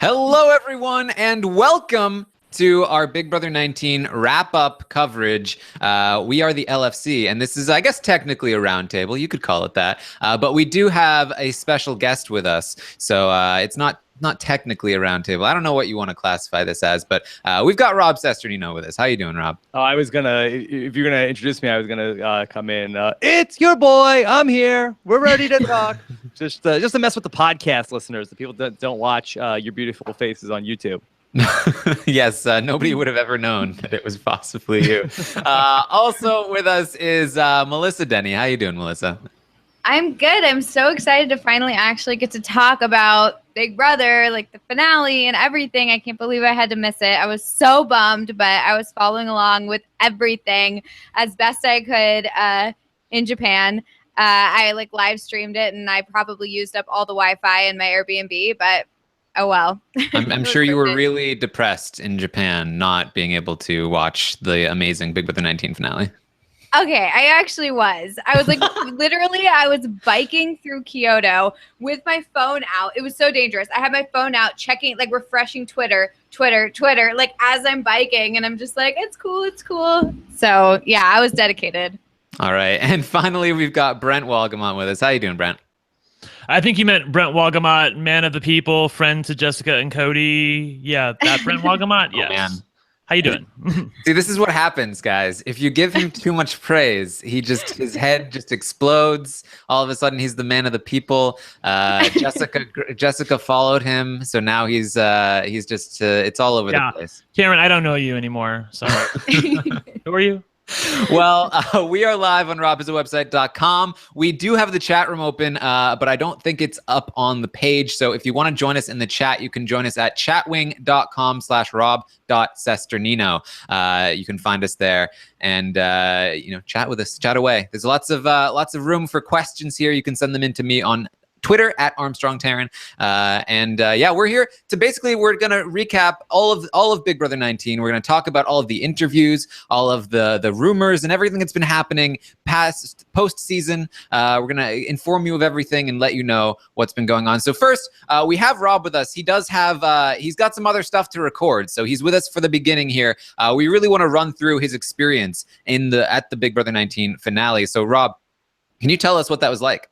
Hello, everyone, and welcome to our Big Brother 19 wrap-up coverage. We are the LFC, and this is, I guess, technically a roundtable. You could call it that. But we do have a special guest with us, so it's not technically a roundtable. I don't know what you want to classify this as, but we've got Rob Sesternino with us. How you doing, Rob? Oh, I was gonna, if you're gonna introduce me, I was gonna come in. It's your boy. I'm here. We're ready to talk. just to mess with the podcast listeners, the people that don't watch your beautiful faces on YouTube. Yes, nobody would have ever known that it was possibly you. Also with us is Melissa Denny. How you doing, Melissa? I'm good. I'm so excited to finally actually get to talk about Big Brother, like the finale and everything. I can't believe I had to miss it. I was so bummed, but I was following along with everything as best I could in Japan. I live streamed it, and I probably used up all the Wi-Fi in my Airbnb, but oh well. I'm sure you were really depressed in Japan not being able to watch the amazing Big Brother 19 finale. Okay, I actually was. I was literally, I was biking through Kyoto with my phone out. It was so dangerous. I had my phone out checking, refreshing Twitter, as I'm biking. And I'm just like, it's cool. So yeah, I was dedicated. All right. And finally, we've got Brent Wolgamott with us. How you doing, Brent? I think you meant Brent Wolgamott, man of the people, friend to Jessica and Cody. Yeah, that Brent Wolgamott. Yes. Oh, man. How you doing? See, this is what happens, guys. If you give him too much praise, his head just explodes. All of a sudden, he's the man of the people. Jessica followed him, so now he's just it's all over the place. Taran, I don't know you anymore. So who are you? Well, we are live on RHAP-ups.com. We do have the chat room open, but I don't think it's up on the page. So if you want to join us in the chat, you can join us at chatwing.com/rob.sesternino. You can find us there and chat with us, chat away. There's lots of room for questions here. You can send them in to me on Twitter at Armstrong Taran. We're here to we're going to recap all of Big Brother 19. We're going to talk about all of the interviews, all of the rumors and everything that's been happening post-season. We're going to inform you of everything and let you know what's been going on. So first, we have Rob with us. He does have, he's got some other stuff to record. So he's with us for the beginning here. We really want to run through his experience at the Big Brother 19 finale. So Rob, can you tell us what that was like?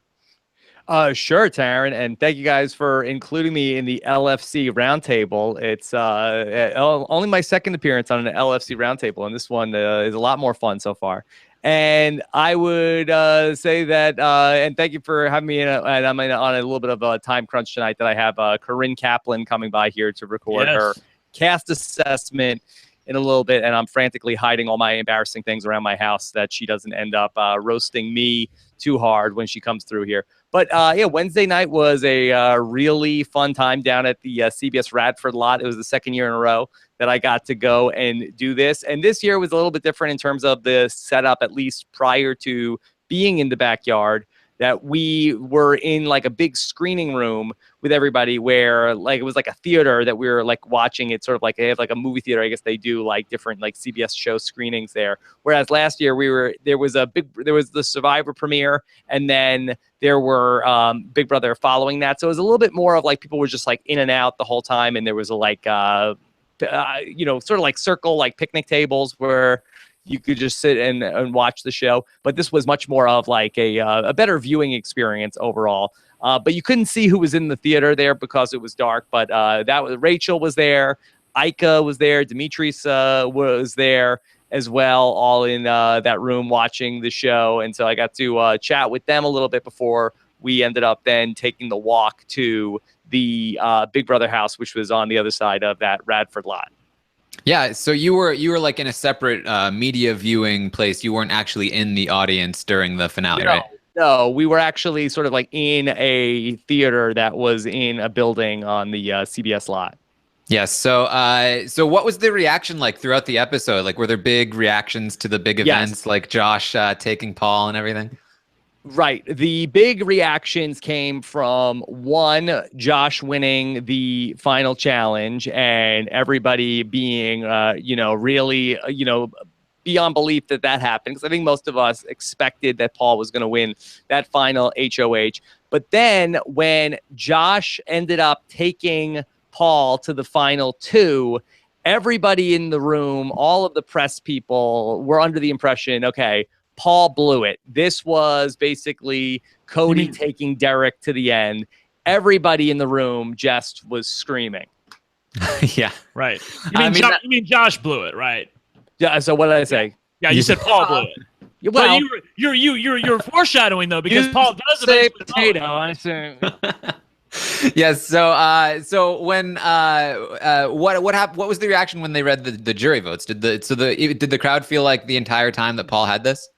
Sure, Taran, and thank you guys for including me in the LFC roundtable. It's only my second appearance on an LFC roundtable, and this one is a lot more fun so far. And I would say that, and thank you for having me in. And I'm on a little bit of a time crunch tonight that I have Corinne Kaplan coming by here to record her cast assessment in a little bit, and I'm frantically hiding all my embarrassing things around my house so that she doesn't end up roasting me too hard when she comes through here. But Wednesday night was a really fun time down at the CBS Radford lot. It was the second year in a row that I got to go and do this. And this year was a little bit different in terms of the setup, at least prior to being in the backyard, that we were in like a big screening room with everybody where it was like a theater that we were watching. It's sort of like they have like a movie theater. I guess they do like different CBS show screenings there. Whereas last year there was the Survivor premiere, and then there were Big Brother following that. So it was a little bit more of people were just in and out the whole time. And there was sort of circle picnic tables where you could just sit and watch the show. But this was much more of a better viewing experience overall. But you couldn't see who was in the theater there because it was dark. But Rachel was there, Ika was there, Dimitris was there as well, all in that room watching the show. And so I got to chat with them a little bit before we ended up then taking the walk to the Big Brother house, which was on the other side of that Radford lot. Yeah, so you were in a separate media viewing place. You weren't actually in the audience during the finale, right? No, we were actually sort of in a theater that was in a building on the CBS lot. Yes. So what was the reaction like throughout the episode? Were there big reactions to the big events, like Josh taking Paul and everything? Right. The big reactions came from one, Josh winning the final challenge and everybody being, really, beyond belief that happened. Because I think most of us expected that Paul was going to win that final HOH. But then when Josh ended up taking Paul to the final 2, everybody in the room, all of the press people were under the impression, okay, Paul blew it. This was basically Cody taking Derek to the end. Everybody in the room just was screaming. Yeah. Right. You mean Josh blew it, right? Yeah. So what did I say? Yeah, you said Paul blew it. Well, you're foreshadowing though, because Paul does say eventually potato. I say. Yes. So when what happened? What was the reaction when they read the jury votes? Did the crowd feel like the entire time that Paul had this?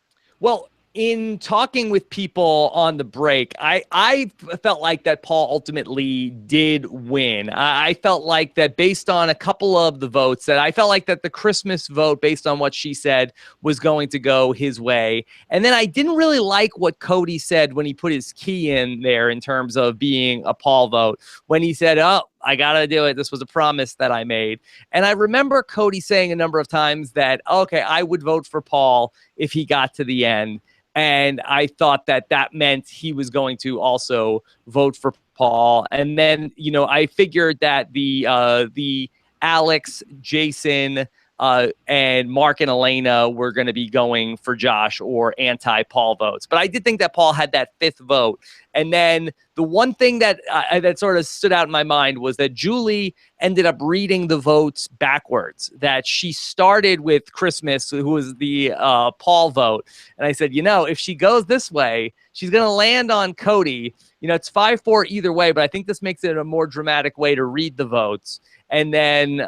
Well, in talking with people on the break, I felt like that Paul ultimately did win. I felt like that based on a couple of the votes, that I felt like that the Christmas vote, based on what she said, was going to go his way. And then I didn't really like what Cody said when he put his key in there in terms of being a Paul vote, when he said, oh, I got to do it. This was a promise that I made. And I remember Cody saying a number of times that, okay, I would vote for Paul if he got to the end. And I thought that that meant he was going to also vote for Paul. And then, I figured that the Alex, Jason, and Mark and Elena were going to be going for Josh or anti-Paul votes. But I did think that Paul had that 5th vote. And then the one thing that that sort of stood out in my mind was that Julie ended up reading the votes backwards, that she started with Christmas, who was the Paul vote. And I said, if she goes this way, she's going to land on Cody. It's 5-4 either way, but I think this makes it a more dramatic way to read the votes. And then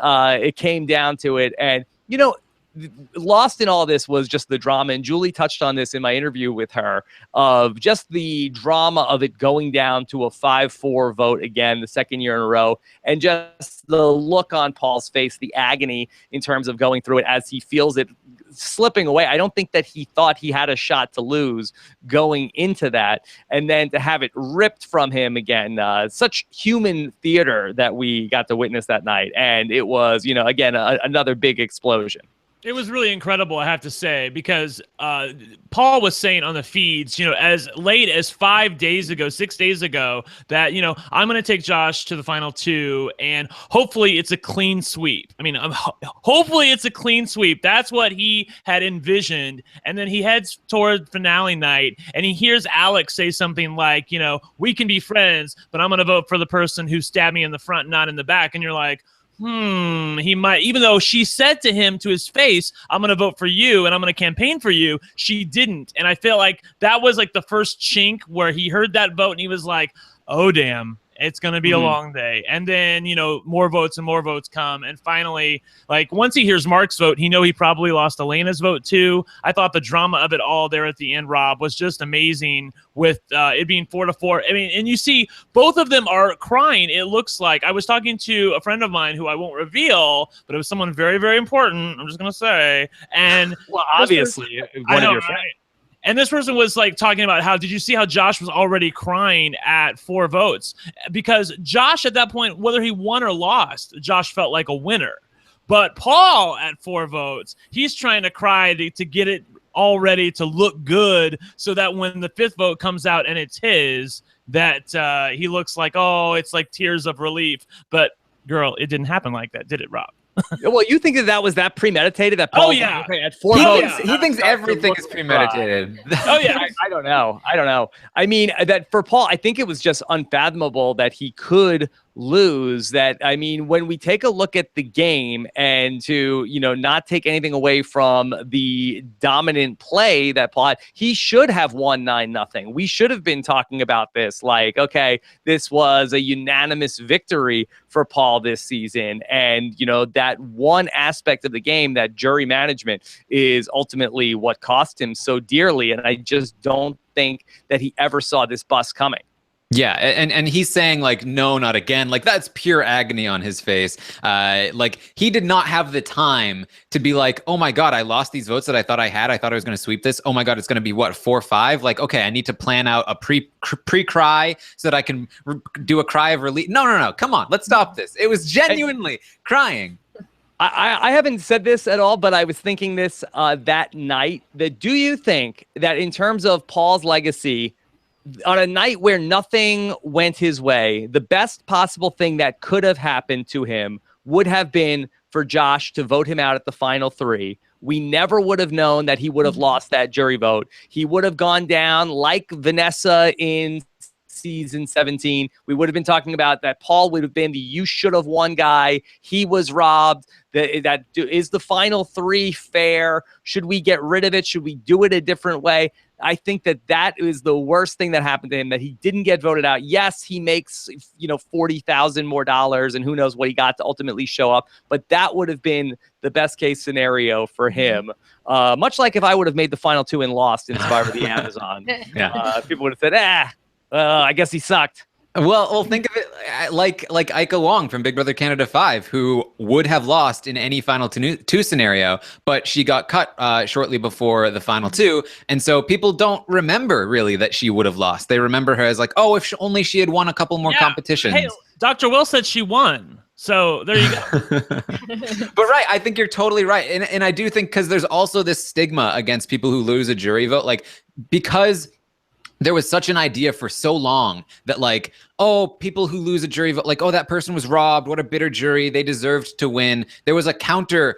it came down to it. And, lost in all this was just the drama. And Julie touched on this in my interview with her, of just the drama of it going down to a 5-4 vote again, the second year in a row. And just the look on Paul's face, the agony in terms of going through it as he feels it slipping away. I don't think that he thought he had a shot to lose going into that. And then to have it ripped from him again, such human theater that we got to witness that night. And it was, again, another big explosion. It was really incredible, I have to say, because Paul was saying on the feeds, as late as 6 days ago, that, I'm going to take Josh to the final 2, and hopefully it's a clean sweep. I mean, hopefully it's a clean sweep. That's what he had envisioned. And then he heads toward finale night, and he hears Alex say something like, we can be friends, but I'm going to vote for the person who stabbed me in the front, not in the back. And you're like, he might, even though she said to him to his face, I'm going to vote for you and I'm going to campaign for you, she didn't. And I feel like that was like the first chink where he heard that vote and he was like, oh, damn. It's going to be a long day. And then, more votes and more votes come. And finally, like, once he hears Mark's vote, he probably lost Elena's vote too. I thought the drama of it all there at the end, Rob, was just amazing with it being 4-4. I mean, and you see both of them are crying. It looks like. I was talking to a friend of mine who I won't reveal, but it was someone very, very important. I'm just going to say. And well, obviously, one of your friends. Right? And this person was like talking about how, did you see how Josh was already crying at 4 votes? Because Josh at that point, whether he won or lost, Josh felt like a winner. But Paul at 4 votes, he's trying to cry to get it all ready to look good so that when the 5th vote comes out and it's his, that he looks like, oh, it's like tears of relief. But girl, it didn't happen like that, did it, Rob? Well, you think that was that premeditated? That Paul at 4 votes. He thinks everything is premeditated. Oh yeah, I don't know. I mean, that for Paul, I think it was just unfathomable that he could lose. That, I mean, when we take a look at the game and to not take anything away from the dominant play that Paul had, he should have won 9-0. We should have been talking about this like, okay, this was a unanimous victory for Paul this season. And that one aspect of the game, that jury management, is ultimately what cost him so dearly. And I just don't think that he ever saw this bus coming. Yeah, and he's saying like, no, not again. Like, that's pure agony on his face. Like, he did not have the time to be like, oh my God, I lost these votes that I thought I had. I thought I was going to sweep this. Oh my God, it's going to be what, 4-5? Like, okay, I need to plan out a pre-cry so that I can do a cry of relief. No. Come on, let's stop this. It was genuinely crying. I haven't said this at all, but I was thinking this that night. That do you think that in terms of Paul's legacy, on a night where nothing went his way, the best possible thing that could have happened to him would have been for Josh to vote him out at the final 3. We never would have known that he would have lost that jury vote. He would have gone down like Vanessa in season 17. We would have been talking about that Paul would have been the you should have won guy. He was robbed. That is the final 3 fair? Should we get rid of it? Should we do it a different way? I think that is the worst thing that happened to him, that he didn't get voted out. Yes, he makes, $40,000 more, and who knows what he got to ultimately show up. But that would have been the best case scenario for him. Much like if I would have made the final 2 and lost in Survivor the Amazon. People would have said, I guess he sucked. Well, think of it like Ika Wong from Big Brother Canada 5, who would have lost in any final 2 scenario, but she got cut shortly before the final 2, and so people don't remember really that she would have lost. They remember her as like, oh, if only she had won a couple more competitions. Hey, Dr. Will said she won. So there you go. But right, I think you're totally right. And I do think, because there's also this stigma against people who lose a jury vote, like, because there was such an idea for so long that, like, oh, people who lose a jury vote, like, oh, that person was robbed. What a bitter jury. They deserved to win. There was a counter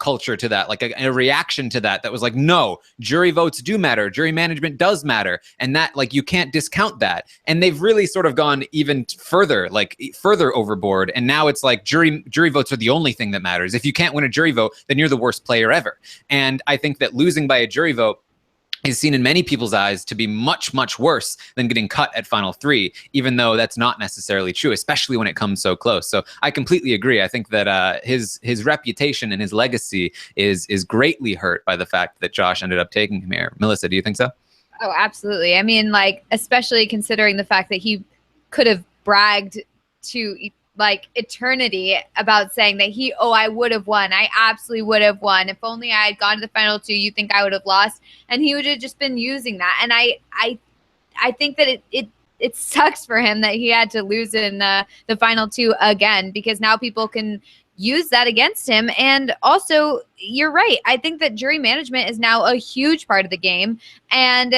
culture to that, like a reaction to that was like, no, jury votes do matter. Jury management does matter. And that, like, you can't discount that. And they've really sort of gone even further, like further overboard. And now it's like jury votes are the only thing that matters. If you can't win a jury vote, then you're the worst player ever. And I think that losing by a jury vote is seen in many people's eyes to be much, much worse than getting cut at final 3, even though that's not necessarily true, especially when it comes so close. So I completely agree. I think that his reputation and his legacy is greatly hurt by the fact that Josh ended up taking him here. Melissa, do you think so? Oh, absolutely. I mean, like, especially considering the fact that he could have bragged to like eternity about saying that I would have won. I absolutely would have won. If only I had gone to the final 2, you think I would have lost? And he would have just been using that. And I think that it sucks for him that he had to lose in the final 2 again, because now people can use that against him. And also, you're right. I think that jury management is now a huge part of the game, and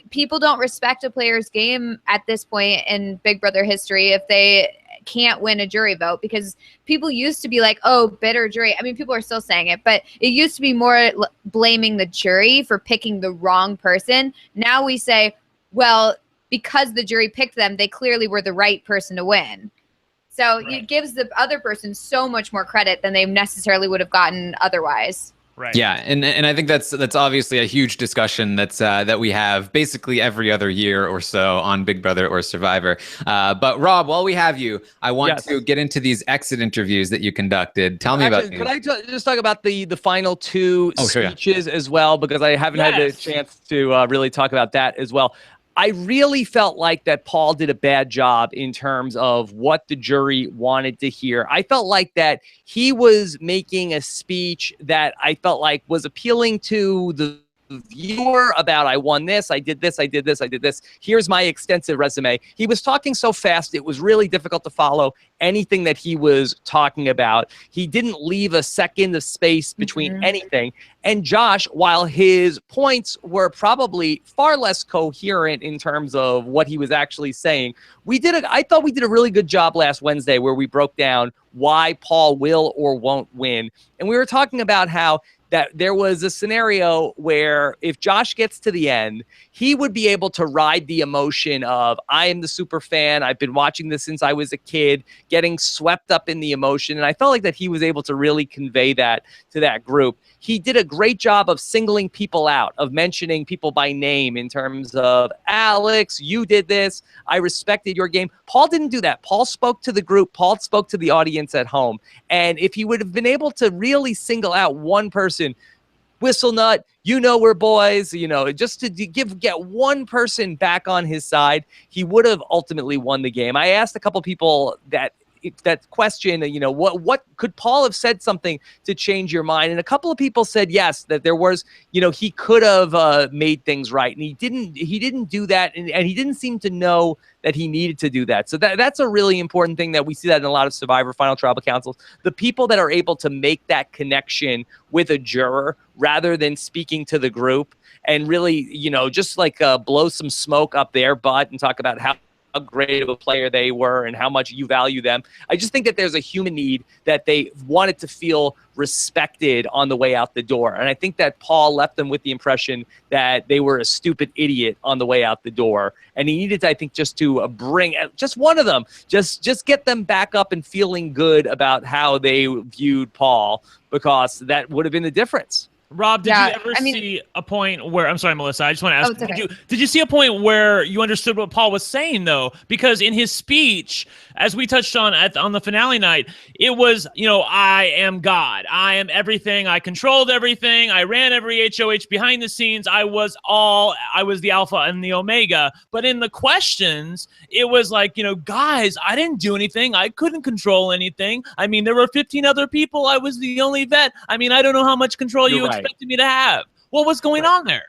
people don't respect a player's game at this point in Big Brother history if they can't win a jury vote, because people used to be like, oh, bitter jury. I mean, people are still saying it, but it used to be more blaming the jury for picking the wrong person. Now we say, well, because the jury picked them, they clearly were the right person to win. So it gives the other person so much more credit than they necessarily would have gotten otherwise. Right. Yeah, and I think that's obviously a huge discussion that we have basically every other year or so on Big Brother or Survivor. But Rob, while we have you, I want to get into these exit interviews that you conducted. Tell me about these. Could I just talk about the final 2 speeches as well, because I haven't had the chance to really talk about that as well. I really felt like that Paul did a bad job in terms of what the jury wanted to hear. I felt like that he was making a speech that I felt like was appealing to the viewer about, I won this, I did this, I did this, I did this. Here's my extensive resume. He was talking so fast, it was really difficult to follow anything that he was talking about. He didn't leave a second of space between anything. And Josh, while his points were probably far less coherent in terms of what he was actually saying, I thought we did a really good job last Wednesday where we broke down why Paul will or won't win. And we were talking about how that there was a scenario where if Josh gets to the end, he would be able to ride the emotion of, I am the super fan. I've been watching this since I was a kid, getting swept up in the emotion. And I felt like that he was able to really convey that to that group. He did a great job of singling people out, of mentioning people by name in terms of, Alex, you did this. I respected your game. Paul didn't do that. Paul spoke to the group. Paul spoke to the audience at home. And if he would have been able to really single out one person, Whistle Nut, we're boys, just to get one person back on his side, he would have ultimately won the game. I asked a couple people that that question, what could Paul have said something to change your mind? And a couple of people said yes, that there was, he could have made things right, and he didn't do that, and he didn't seem to know that he needed to do that. So that's a really important thing that we see that in a lot of Survivor Final Tribal Councils. The people that are able to make that connection with a juror rather than speaking to the group and really, just like blow some smoke up their butt and talk about how great of a player they were and how much you value them. I just think that there's a human need that they wanted to feel respected on the way out the door. And I think that Paul left them with the impression that they were a stupid idiot on the way out the door. And he needed to, I think, just to bring just one of them, just get them back up and feeling good about how they viewed Paul, because that would have been the difference. Rob, did you ever see a point where, I'm sorry, Melissa, I just want to ask, okay. did you see a point where you understood what Paul was saying, though? Because in his speech, as we touched on on the finale night, it was, I am God. I am everything. I controlled everything. I ran every HOH behind the scenes. I was the alpha and the omega. But in the questions, it was like, guys, I didn't do anything. I couldn't control anything. I mean, there were 15 other people. I was the only vet. I mean, I don't know how much control you expected me to have. What was going on there?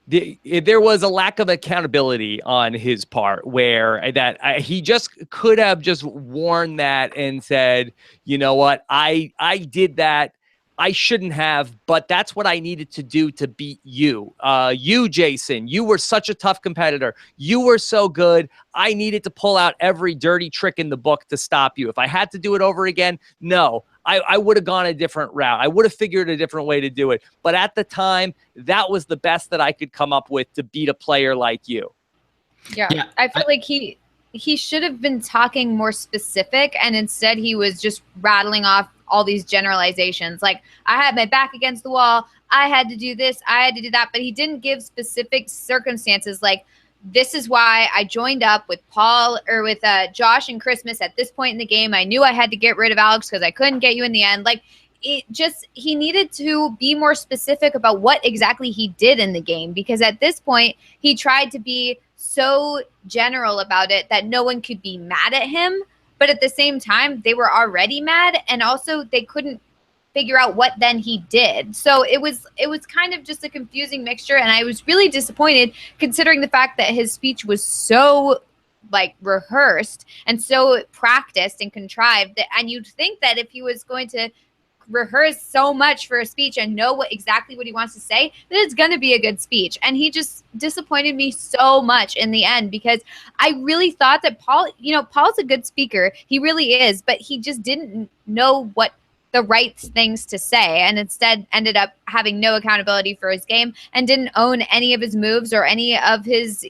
There was a lack of accountability on his part, where he just could have just worn that and said, you know what, I did that. I shouldn't have, but that's what I needed to do to beat you. You, Jason, you were such a tough competitor. You were so good. I needed to pull out every dirty trick in the book to stop you. If I had to do it over again, no. I would have gone a different route. I would have figured a different way to do it. But at the time, that was the best that I could come up with to beat a player like you. Yeah. I feel like he should have been talking more specific, and instead he was just rattling off all these generalizations. Like, I had my back against the wall. I had to do this. I had to do that. But he didn't give specific circumstances like, this is why I joined up with Paul or with Josh and Christmas at this point in the game. I knew I had to get rid of Alex because I couldn't get you in the end. Like, he needed to be more specific about what exactly he did in the game, because at this point he tried to be so general about it that no one could be mad at him. But at the same time, they were already mad, and also they couldn't figure out what then he did. So it was kind of just a confusing mixture, and I was really disappointed considering the fact that his speech was so rehearsed and so practiced and contrived, and you'd think that if he was going to rehearse so much for a speech and know exactly what he wants to say, that it's going to be a good speech. And he just disappointed me so much in the end, because I really thought that Paul's a good speaker. He really is, but he just didn't know what the right things to say, and instead ended up having no accountability for his game and didn't own any of his moves or any of his,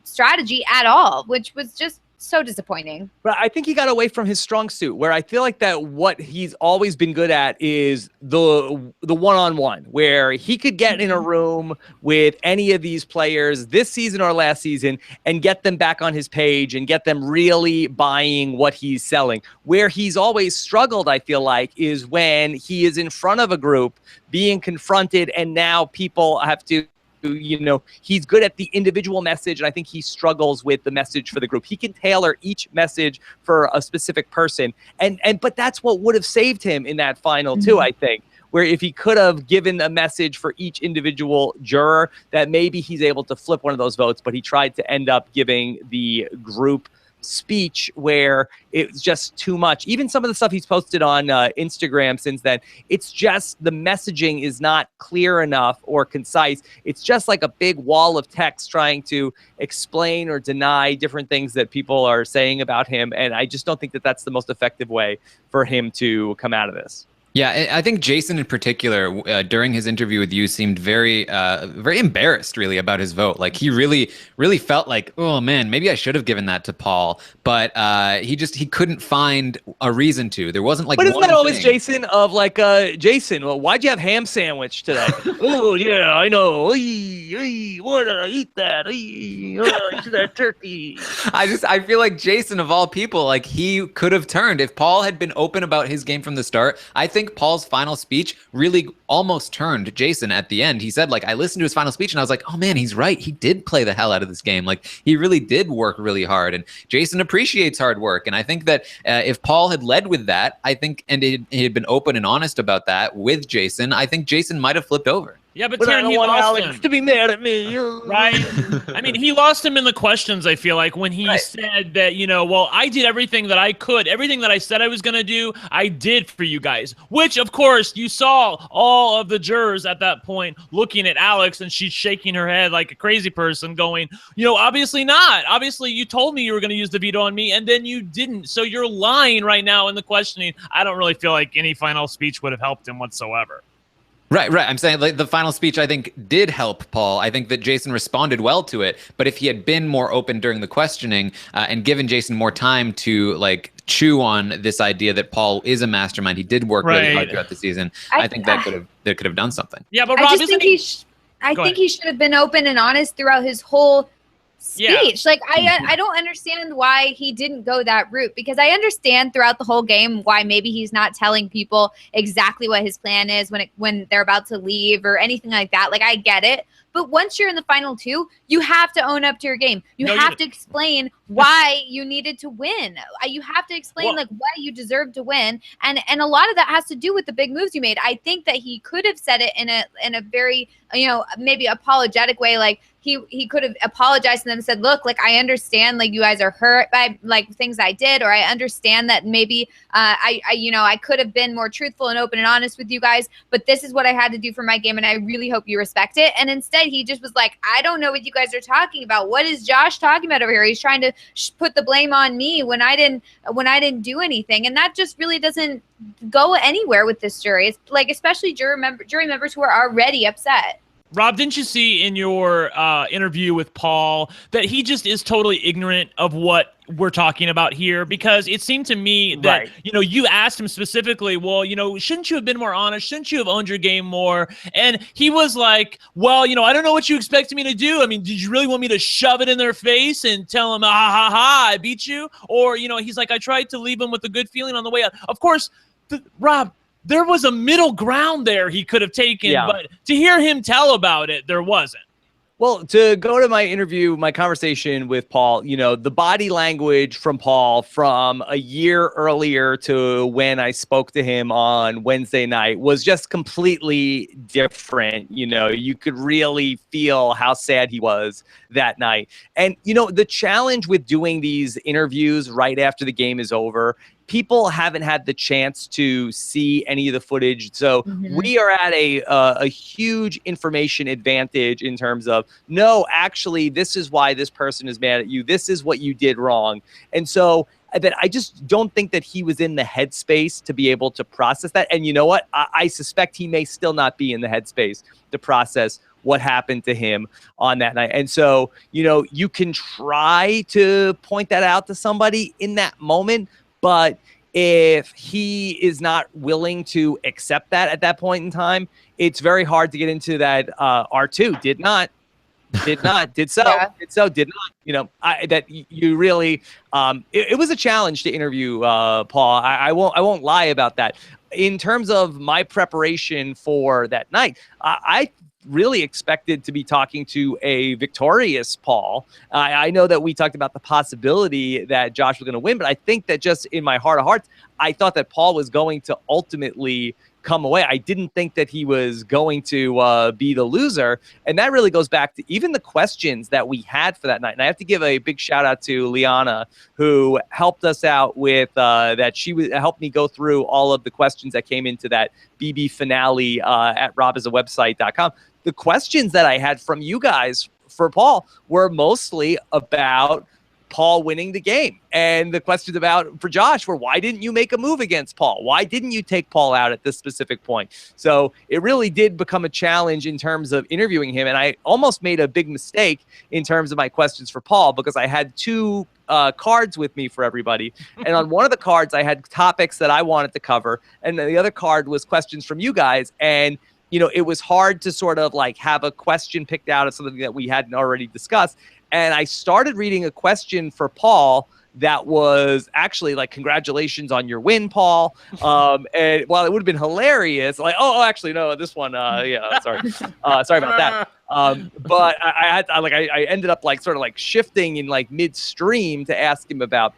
strategy at all, which was just so disappointing. But I think he got away from his strong suit, where I feel like that what he's always been good at is the one-on-one, where he could get in a room with any of these players this season or last season and get them back on his page and get them really buying what he's selling. Where he's always struggled, I feel like, is when he is in front of a group being confronted, and now people have to, he's good at the individual message, and I think he struggles with the message for the group. He can tailor each message for a specific person, but that's what would have saved him in that final too, I think, where if he could have given a message for each individual juror, that maybe he's able to flip one of those votes, but he tried to end up giving the group speech where it's just too much. Even some of the stuff he's posted on Instagram since then, it's just the messaging is not clear enough or concise. It's just like a big wall of text trying to explain or deny different things that people are saying about him, and I just don't think that that's the most effective way for him to come out of this. Yeah, I think Jason in particular, during his interview with you, seemed very embarrassed, really, about his vote. Like, he really felt like, oh man, maybe I should have given that to Paul, but he couldn't find a reason to. There wasn't like. But isn't that always thing. Jason of like, Jason? Well, why'd you have ham sandwich today? Oh yeah, I know. Why did I eat that? Eat that turkey. I feel like Jason, of all people, like, he could have turned if Paul had been open about his game from the start. I think think Paul's final speech really almost turned Jason at the end. He said, like, I listened to his final speech and I was like, oh man, he's right. He did play the hell out of this game. Like, he really did work really hard, and Jason appreciates hard work. And I think that if Paul had led with that, I think, and he had been open and honest about that with Jason, I think Jason might have flipped over. Yeah, but I Taran, don't he want lost Alex him. to be mad at me. Right? I mean, he lost him in the questions, I feel like, when he said that, well, I did everything that I could. Everything that I said I was going to do, I did for you guys. Which, of course, you saw all of the jurors at that point looking at Alex, and she's shaking her head like a crazy person going, obviously not. Obviously, you told me you were going to use the veto on me, and then you didn't. So you're lying right now in the questioning. I don't really feel like any final speech would have helped him whatsoever. Right. I'm saying, like, the final speech, I think, did help Paul. I think that Jason responded well to it. But if he had been more open during the questioning and given Jason more time to, like, chew on this idea that Paul is a mastermind, he did work really hard throughout the season. I think that could have done something. Yeah, but Rob, I just think he should have been open and honest throughout his whole speech. Like, I don't understand why he didn't go that route, because I understand throughout the whole game why maybe he's not telling people exactly what his plan is when they're about to leave or anything like that. Like, I get it. But once you're in the final two, you have to own up to your game. You have to explain why you needed to win. You have to explain like why you deserve to win. And a lot of that has to do with the big moves you made. I think that he could have said it in a very, maybe apologetic way. Like, he could have apologized to them and said, look, like, I understand, like, you guys are hurt by, like, things I did, or I understand that maybe I could have been more truthful and open and honest with you guys, but this is what I had to do for my game, and I really hope you respect it. And instead, he just was like, I don't know what you guys are talking about. What is Josh talking about over here? He's trying to put the blame on me when I didn't do anything, and that just really doesn't go anywhere with this jury. It's like, especially jury members who are already upset. Rob, didn't you see in your interview with Paul that he just is totally ignorant of what we're talking about here? Because it seemed to me that, you asked him specifically, well, shouldn't you have been more honest? Shouldn't you have owned your game more? And he was like, well, I don't know what you expected me to do. I mean, did you really want me to shove it in their face and tell them, I beat you? Or, he's like, I tried to leave them with a good feeling on the way out. Of course, Rob, there was a middle ground there he could have taken, but to hear him tell about it, there wasn't. Well, to go to my conversation with Paul, the body language from Paul from a year earlier to when I spoke to him on Wednesday night was just completely different. You could really feel how sad he was that night. And, the challenge with doing these interviews right after the game is over, people haven't had the chance to see any of the footage. So we are at a huge information advantage in terms of, no, actually, this is why this person is mad at you. This is what you did wrong. And so that I just don't think that he was in the headspace to be able to process that. And you know what? I suspect he may still not be in the headspace to process what happened to him on that night. And so, you can try to point that out to somebody in that moment, but if he is not willing to accept that at that point in time, it's very hard to get into that R2 did not, did not, did so, did so, did not. That you really, it was a challenge to interview Paul. I won't lie about that. In terms of my preparation for that night, I really expected to be talking to a victorious Paul. I know that we talked about the possibility that Josh was going to win, but I think that just in my heart of hearts, I thought that Paul was going to ultimately come away. I didn't think that he was going to be the loser. And that really goes back to even the questions that we had for that night. And I have to give a big shout out to Liana, who helped us out with that. She helped me go through all of the questions that came into that BB finale at robisawebsite.com. The questions that I had from you guys for Paul were mostly about Paul winning the game. And the questions for Josh were, why didn't you make a move against Paul? Why didn't you take Paul out at this specific point? So it really did become a challenge in terms of interviewing him. And I almost made a big mistake in terms of my questions for Paul, because I had two cards with me for everybody. And on one of the cards, I had topics that I wanted to cover. And the other card was questions from you guys. And it was hard to sort of like have a question picked out of something that we hadn't already discussed. And I started reading a question for Paul that was actually like, congratulations on your win, Paul. And while it would have been hilarious, like, oh, actually, no, this one, yeah, sorry. Sorry about that. But I ended up like sort of like shifting in like midstream to ask him about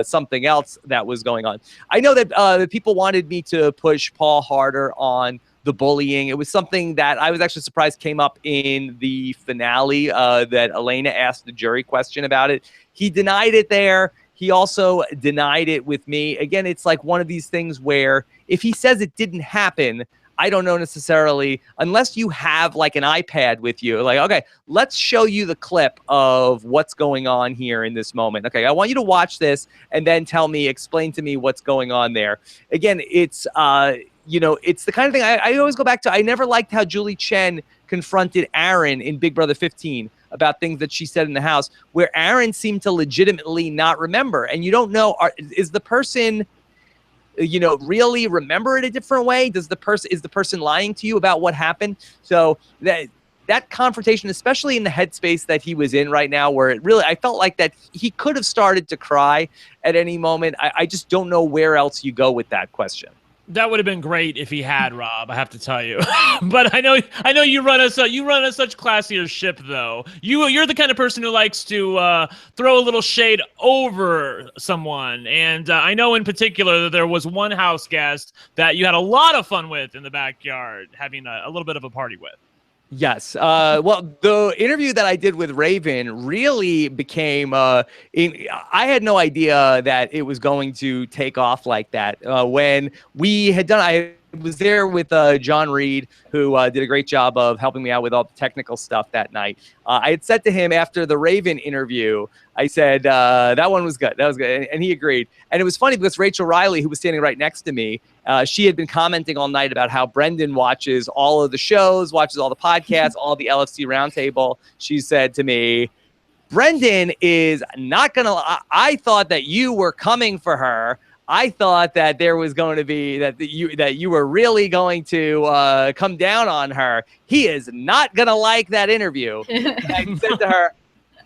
something else that was going on. I know that people wanted me to push Paul harder on the bullying. It was something that I was actually surprised came up in the finale, that Elena asked the jury question about it. He denied it there. He also denied it with me. Again, it's like one of these things where if he says it didn't happen, I don't know necessarily, unless you have like an iPad with you, like, okay, let's show you the clip of what's going on here in this moment. Okay, I want you to watch this and then explain to me what's going on there. Again, it's, it's the kind of thing I always go back to. I never liked how Julie Chen confronted Aaron in Big Brother 15 about things that she said in the house, where Aaron seemed to legitimately not remember. And you don't know, is the person, really remember it a different way? Is the person lying to you about what happened? So that confrontation, especially in the headspace that he was in right now, where I felt like that he could have started to cry at any moment. I just don't know where else you go with that question. That would have been great if he had, Rob, I have to tell you. But I know you run a such classier ship, though. You're the kind of person who likes to throw a little shade over someone. And I know in particular that there was one house guest that you had a lot of fun with in the backyard, having a little bit of a party with. Yes. Well, the interview that I did with Raven really became, I had no idea that it was going to take off like that. When we had done, I was there with John Reed, who did a great job of helping me out with all the technical stuff that night. I had said to him after the Raven interview, I said, that one was good. That was good. And he agreed. And it was funny because Rachel Riley, who was standing right next to me, she had been commenting all night about how Brendan watches all of the shows, watches all the podcasts, all the LFC Roundtable. She said to me, Brendan is not going to, I thought that you were coming for her. I thought that there was going to be that you were really going to come down on her. He is not going to like that interview. I said to her,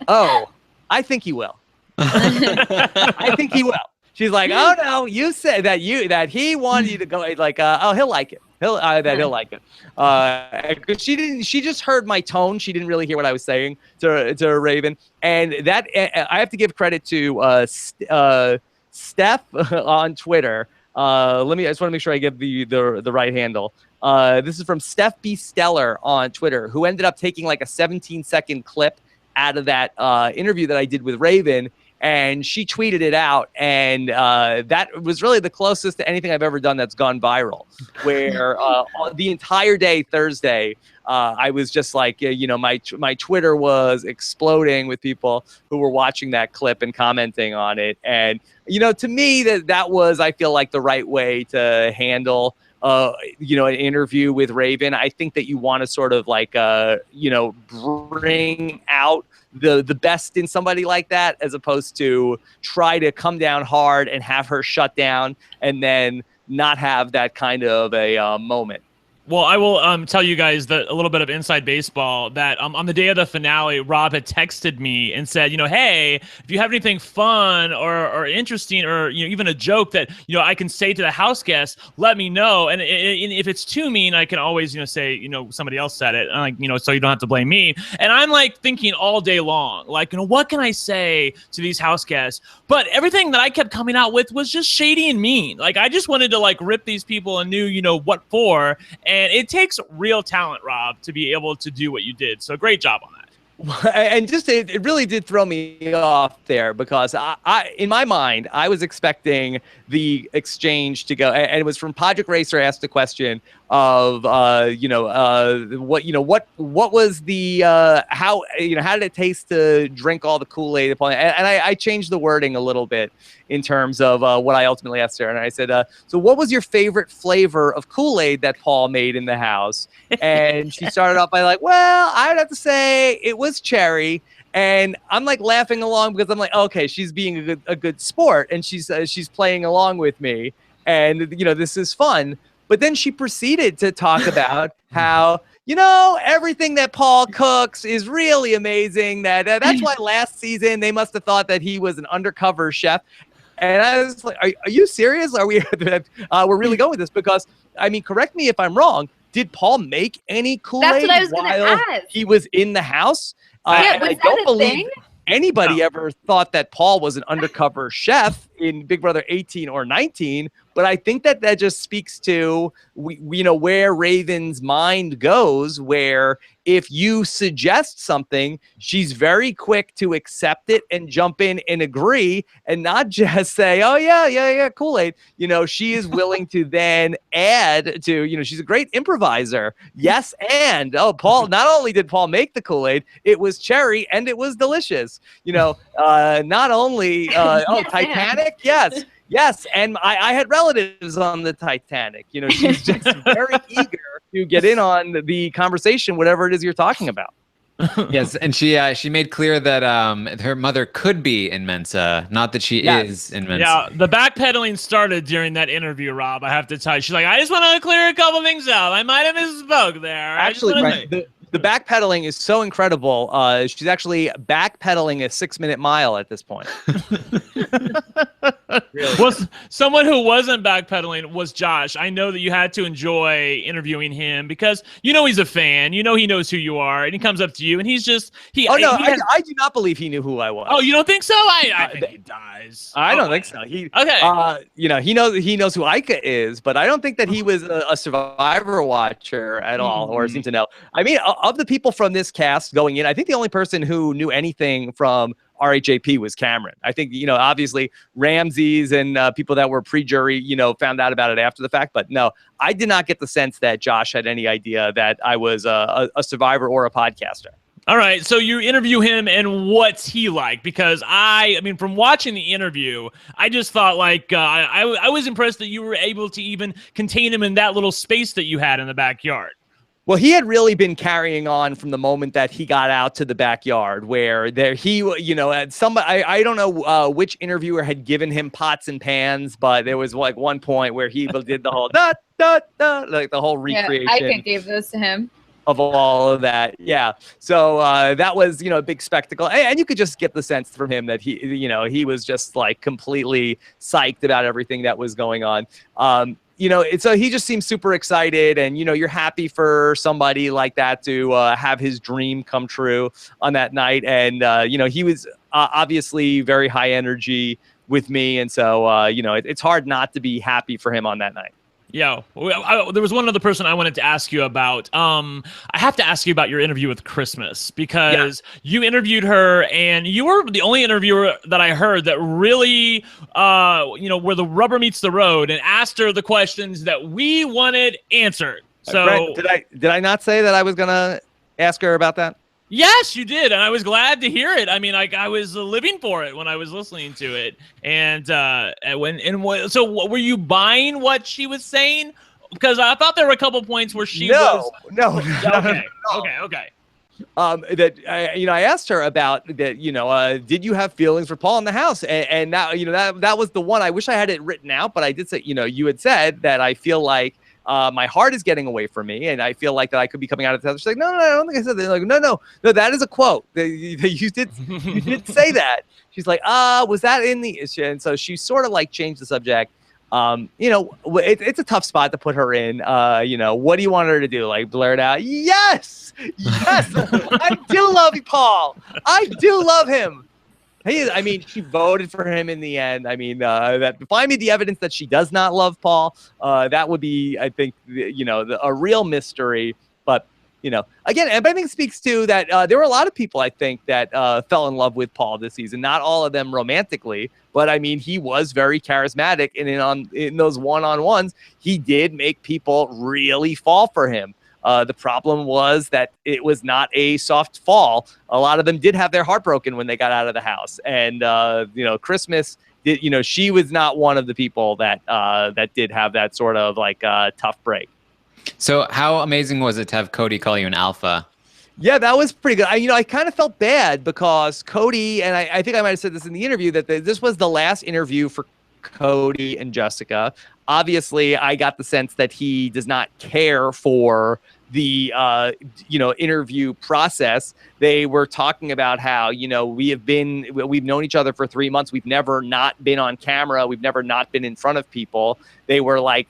"Oh, I think he will. I think he will." She's like, "Oh no, you said that he wanted you to go." Like, "Oh, he'll like it. He'll like it." Because she just heard my tone. She didn't really hear what I was saying to Raven, and that I have to give credit to Steph on Twitter. I just want to make sure I give the right handle. This is from Steph B. Stellar on Twitter, who ended up taking like a 17-second clip out of that interview that I did with Raven, and she tweeted it out, and that was really the closest to anything I've ever done that's gone viral, where the entire day Thursday, I was just like, my Twitter was exploding with people who were watching that clip and commenting on it. And, to me, that was, I feel like, the right way to handle, an interview with Raven. I think that you want to sort of like, bring out the best in somebody like that, as opposed to try to come down hard and have her shut down and then not have that kind of a moment. Well, I will tell you guys a little bit of inside baseball that on the day of the finale, Rob had texted me and said, hey, if you have anything fun or interesting or even a joke that I can say to the house guest, let me know. And if it's too mean, I can always say somebody else said it, and so you don't have to blame me. And I'm like thinking all day long, like what can I say to these house guests? But everything that I kept coming out with was just shady and mean. Like I just wanted to like rip these people and knew what for. And it takes real talent, Rob, to be able to do what you did. So great job on that. And just it really did throw me off there, because I in my mind, I was expecting the exchange to go, and it was from Podrick Racer asked the question of what was the how did it taste to drink all the Kool-Aid upon it? And I changed the wording a little bit in terms of what I ultimately asked her, and I said, so what was your favorite flavor of Kool-Aid that Paul made in the house? And she started off by like, well, I would have to say it was cherry. And I'm like laughing along because I'm like, okay, she's being a good sport, and she's playing along with me, and this is fun. But then she proceeded to talk about how everything that Paul cooks is really amazing. That's why last season they must have thought that he was an undercover chef. And I was like, are you serious? Are we? We're really going with this because, I mean, correct me if I'm wrong. Did Paul make any Kool-Aid while he was in the house? I don't believe anybody ever thought that Paul was an undercover chef in Big Brother 18 or 19. But I think that just speaks to, where Raven's mind goes, where if you suggest something, she's very quick to accept it and jump in and agree and not just say, oh, yeah, Kool-Aid. She is willing to then add to, she's a great improviser. Yes, and, Paul, not only did Paul make the Kool-Aid, it was cherry and it was delicious. Not only, Titanic, yes. Yes, and I had relatives on the Titanic. She's just very eager to get in on the conversation, whatever it is you're talking about. Yes, and she made clear that her mother could be in Mensa, not that she is in Mensa. Yeah, the backpedaling started during that interview, Rob. I have to tell you. She's like, I just want to clear a couple things up. I might have misspoke there. Actually, the backpedaling is so incredible. She's actually backpedaling a 6-minute mile at this point. Really? Well, someone who wasn't backpedaling was Josh. I know that you had to enjoy interviewing him because he's a fan. He knows who you are, and he comes up to you, and he's just I do not believe he knew who I was. Oh, you don't think so? I think he does. I don't think so. He knows who Ika is, but I don't think that he was a Survivor watcher at all, or seemed to know. I mean, of the people from this cast going in, I think the only person who knew anything from RHAP was Cameron. I think, obviously Ramses and people that were pre-jury, found out about it after the fact. But no, I did not get the sense that Josh had any idea that I was a Survivor or a podcaster. All right, so you interview him, and what's he like? Because I mean, from watching the interview, I just thought I was impressed that you were able to even contain him in that little space that you had in the backyard. Well, he had really been carrying on from the moment that he got out to the backyard where had somebody, I don't know which interviewer had given him pots and pans, but there was one point where he did the whole like the whole recreation. Yeah, I gave those to him. Of all of that. Yeah. So that was, a big spectacle. And you could just get the sense from him that he was just completely psyched about everything that was going on. So he just seems super excited, and you're happy for somebody like that to have his dream come true on that night. And he was obviously very high energy with me, and so it's hard not to be happy for him on that night. Yeah, there was one other person I wanted to ask you about. I have to ask you about your interview with Christmas because you interviewed her, and you were the only interviewer that I heard that really, where the rubber meets the road, and asked her the questions that we wanted answered. So, Brent, did I not say that I was gonna ask her about that? Yes, you did, and I was glad to hear it. I mean, I was living for it when I was listening to it. And so were you buying what she was saying? Because I thought there were a couple points where she was. No. Okay. I asked her about that. Did you have feelings for Paul in the house? And now, that was the one. I wish I had it written out, but I did say, you had said that I feel like. My heart is getting away from me, and I feel like that I could be coming out of the house. She's like, no, I don't think I said that. They're like, no, that is a quote. You did say that. She's like, was that in the issue? And so she sort of changed the subject. It's a tough spot to put her in. What do you want her to do? Blurt out, yes, I do love you, Paul. I do love him. She voted for him in the end. Find me the evidence that she does not love Paul. That would be, I think, a real mystery. But, again, I think it speaks to that there were a lot of people, I think, that fell in love with Paul this season. Not all of them romantically, but, he was very charismatic. And in those one-on-ones, he did make people really fall for him. The problem was that it was not a soft fall. A lot of them did have their heart broken when they got out of the house. And, Christmas, she was not one of the people that did have that sort of tough break. So how amazing was it to have Cody call you an alpha? Yeah, that was pretty good. I kind of felt bad because Cody, and I think I might have said this in the interview, that this was the last interview for Cody and Jessica. Obviously, I got the sense that he does not care for the interview process, they were talking about how, we've known each other for 3 months. We've never not been on camera. We've never not been in front of people. They were like,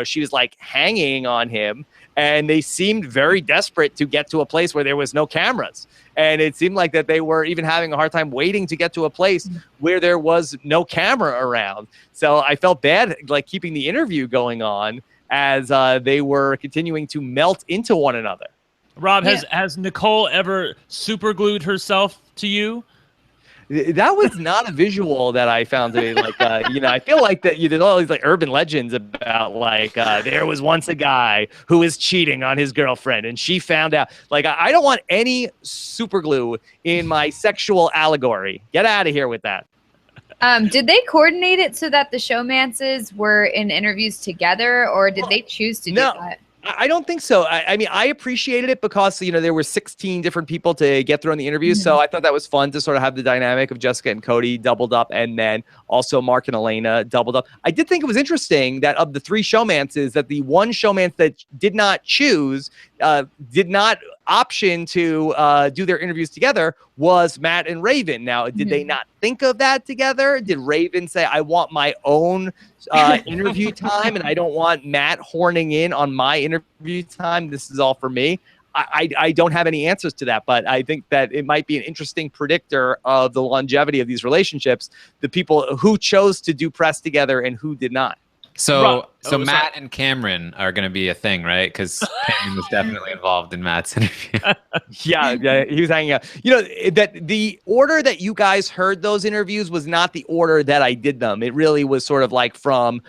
she was like hanging on him, and they seemed very desperate to get to a place where there was no cameras. And it seemed like that they were even having a hard time waiting to get to a place where there was no camera around. So I felt bad, like, keeping the interview going on as they were continuing to melt into one another. Rob, has Nicole ever super glued herself to you? That was not a visual that I found to be like, I feel like that you did all these like urban legends about like there was once a guy who was cheating on his girlfriend and she found out. Like, I don't want any super glue in my sexual allegory. Get out of here with that. Did they coordinate it so that the showmances were in interviews together, or did they choose to do that? I don't think so. I mean, I appreciated it because, there were 16 different people to get through on the interviews. So I thought that was fun to sort of have the dynamic of Jessica and Cody doubled up, and then also Mark and Elena doubled up. I did think it was interesting that of the 3 showmances, that the one showmance that did not choose, did not option to do their interviews together was Matt and Raven. Now, did they not think of that together? Did Raven say, I want my own interview time and I don't want Matt horning in on my interview time? This is all for me. I don't have any answers to that, but I think that it might be an interesting predictor of the longevity of these relationships, the people who chose to do press together and who did not. So Matt and Cameron are going to be a thing, right? Because Cameron was definitely involved in Matt's interview. Yeah, he was hanging out. That the order that you guys heard those interviews was not the order that I did them. It really was sort of like from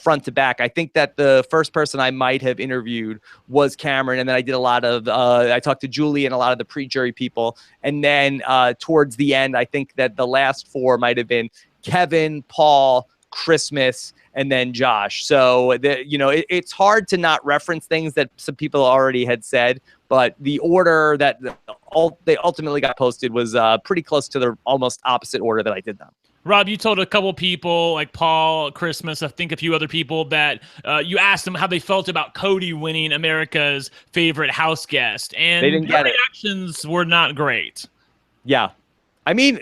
front to back. I think that the first person I might have interviewed was Cameron, and then I did a lot of I talked to Julie and a lot of the pre-jury people, and then towards the end, I think that the last 4 might have been Kevin, Paul, Christmas, and then Josh. So, it's hard to not reference things that some people already had said, but the order that they ultimately got posted was pretty close to the almost opposite order that I did them. Rob, you told a couple people like Paul, Christmas, I think a few other people that you asked them how they felt about Cody winning America's favorite house guest, and they didn't get reactions were not great. Yeah. I mean,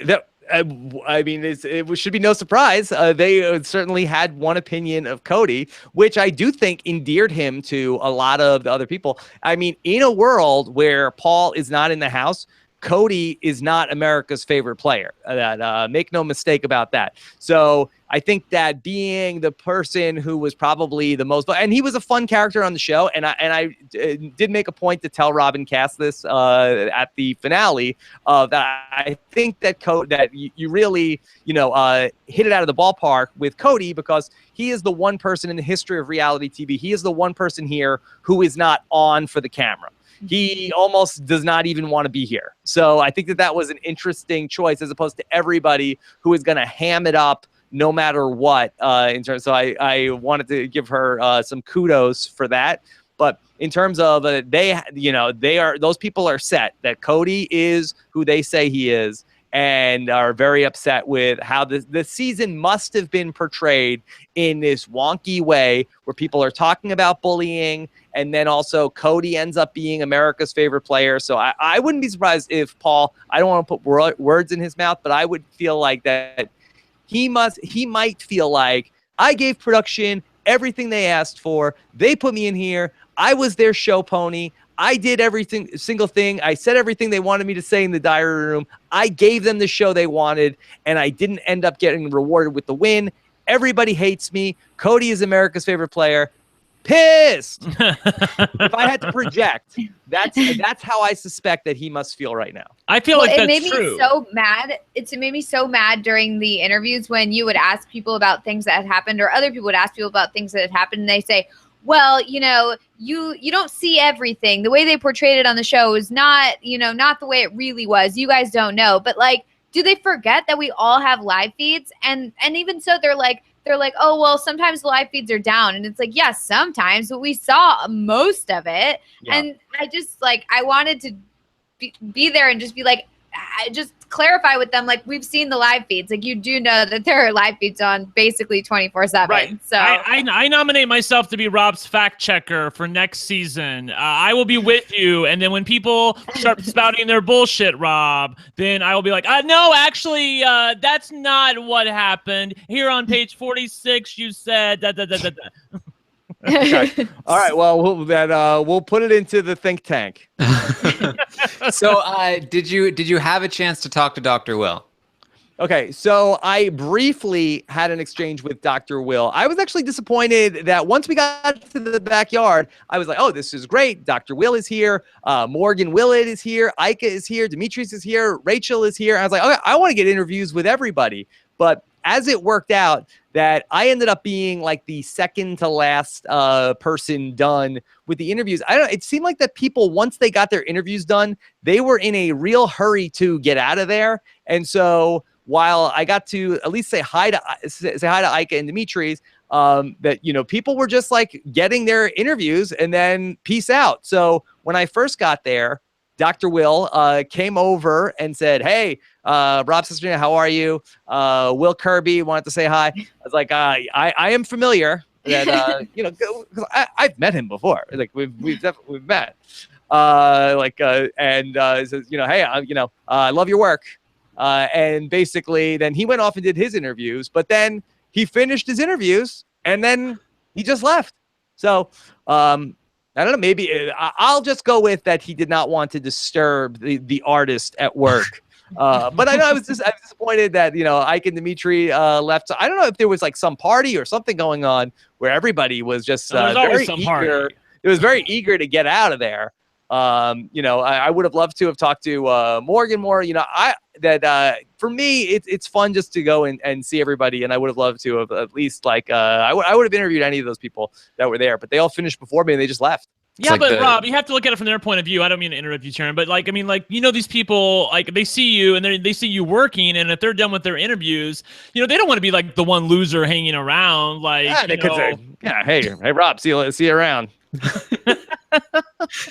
it should be no surprise. They certainly had one opinion of Cody, which I do think endeared him to a lot of the other people. I mean, in a world where Paul is not in the house, Cody is not America's favorite player. Make no mistake about that. So I think that being the person who was probably the most, and he was a fun character on the show, and I did make a point to tell Robin Cass this at the finale that I think that you really hit it out of the ballpark with Cody, because he is the one person in the history of reality TV. He is the one person here who is not on for the camera. He almost does not even want to be here. So I think that was an interesting choice, as opposed to everybody who is going to ham it up no matter what. So I wanted to give her some kudos for that. But in terms of those people are set that Cody is who they say he is, and are very upset with how the season must have been portrayed in this wonky way where people are talking about bullying, and then also Cody ends up being America's favorite player. So I wouldn't be surprised if Paul, I don't want to put words in his mouth, but I would feel like that he might feel like, I gave production everything they asked for. They put me in here. I was their show pony. I did single thing. I said everything they wanted me to say in the diary room. I gave them the show they wanted, and I didn't end up getting rewarded with the win. Everybody hates me. Cody is America's favorite player. Pissed. If I had to project, that's how I suspect that he must feel right now. I feel like that's true. It made me so mad. It made me so mad during the interviews when you would ask people about things that had happened, or other people would ask people about things that had happened, and they say, well, you don't see everything. The way they portrayed it on the show is not the way it really was. You guys don't know. But like, do they forget that we all have live feeds? And even so, they're like, oh, well, sometimes the live feeds are down. And it's like, yes, sometimes, but we saw most of it. Yeah. And I just I wanted to be there and just be like, just clarify with them, like, we've seen the live feeds. Like, you do know that there are live feeds on basically 24/7. Right. So I nominate myself to be Rob's fact checker for next season. I will be with you, and then when people start spouting their bullshit, Rob, then I will be like, no, actually, that's not what happened. Here on page 46, you said da da da da da. Okay. All right. Well, we'll put it into the think tank. So, did you have a chance to talk to Dr. Will? Okay, so I briefly had an exchange with Dr. Will. I was actually disappointed that once we got to the backyard, I was like, oh, this is great. Dr. Will is here. Morgan Willett is here. Ika is here. Demetrius is here. Rachel is here. I was like, okay, I want to get interviews with everybody. But as it worked out, that I ended up being like the second to last person done with the interviews. It seemed like that people, once they got their interviews done, they were in a real hurry to get out of there. And so while I got to at least say hi to Ika and Demetrius, that, you know, people were just like getting their interviews and then peace out. So when I first got there, Dr. Will came over and said, hey, Rob Sister, how are you? Will Kirby wanted to say hi. I was like, I am familiar that, you know, because I've met him before. Like we've definitely met. And says, you know, hey, I love your work. And basically then he went off and did his interviews, but then he finished his interviews and then he just left. So, I don't know, maybe I'll just go with that. He did not want to disturb the artist at work. But I know I was disappointed that, you know, Ike and Dimitri left. So I don't know if there was like some party or something going on where everybody was just very eager. It was very eager to get out of there. You know, I would have loved to have talked to Morgan more. You know, for me, it's fun just to go and see everybody. And I would have loved to have at least like I would have interviewed any of those people that were there, but they all finished before me and they just left. Yeah, like but Rob, you have to look at it from their point of view. I don't mean to interrupt you, Taran, but like, I mean, like, you know, these people, like, they see you and they see you working, and if they're done with their interviews, you know, they don't want to be like the one loser hanging around. Like, yeah, they could say, yeah, hey, Rob, see you around.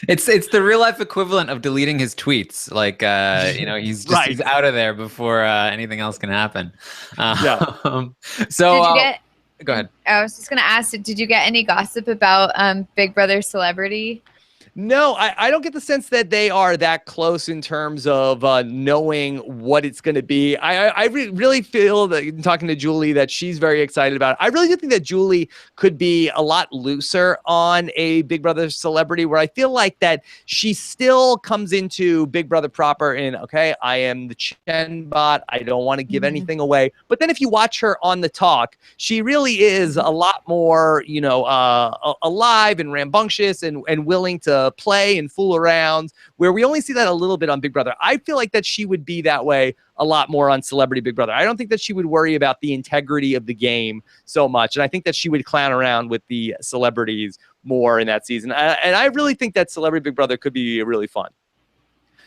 It's the real life equivalent of deleting his tweets. Like, you know, he's just he's out of there before anything else can happen. Yeah. So go ahead. I was just going to ask, did you get any gossip about Big Brother Celebrity? No, I don't get the sense that they are that close in terms of knowing what it's going to be. I really feel that, talking to Julie, that she's very excited about it. I really do think that Julie could be a lot looser on a Big Brother Celebrity, where I feel like that she still comes into Big Brother proper in, okay, I am the Chen bot. I don't want to give anything away. But then if you watch her on the talk, she really is a lot more, you know, alive and rambunctious and willing to play and fool around, where we only see that a little bit on Big Brother. I feel like that she would be that way a lot more on Celebrity Big Brother. I don't think that she would worry about the integrity of the game so much. And I think that she would clown around with the celebrities more in that season. And I really think that Celebrity Big Brother could be really fun.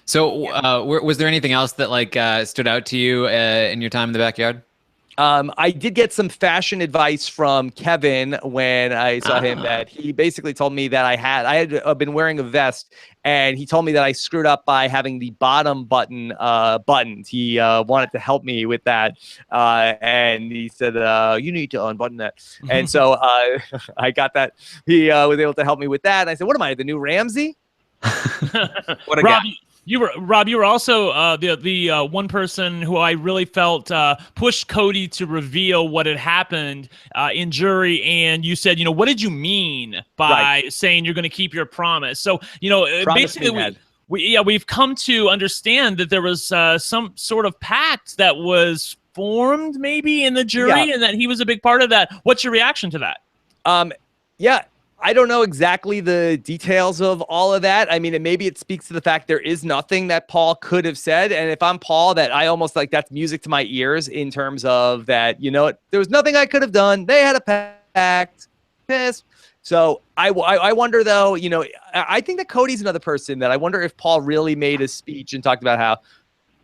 So was there anything else that like stood out to you in your time in the backyard? I did get some fashion advice from Kevin when I saw him, that he basically told me that I had been wearing a vest, and he told me that I screwed up by having the bottom button buttoned. He wanted to help me with that, and he said, you need to unbutton that. And so I got that. He was able to help me with that. And I said, what am I, the new Ramsey? What a guy. Rob, you were also the one person who I really felt pushed Cody to reveal what had happened in jury, and you said, you know, what did you mean by saying you're going to keep your promise? So, you know, basically we've come to understand that there was some sort of pact that was formed maybe in the jury, and that he was a big part of that. What's your reaction to that? Yeah. I don't know exactly the details of all of that. I mean, maybe it speaks to the fact there is nothing that Paul could have said. And if I'm Paul, that I almost like, that's music to my ears in terms of that, you know, there was nothing I could have done. They had a pact. Pissed. So I wonder, though, you know, I think that Cody's another person that I wonder if Paul really made a speech and talked about how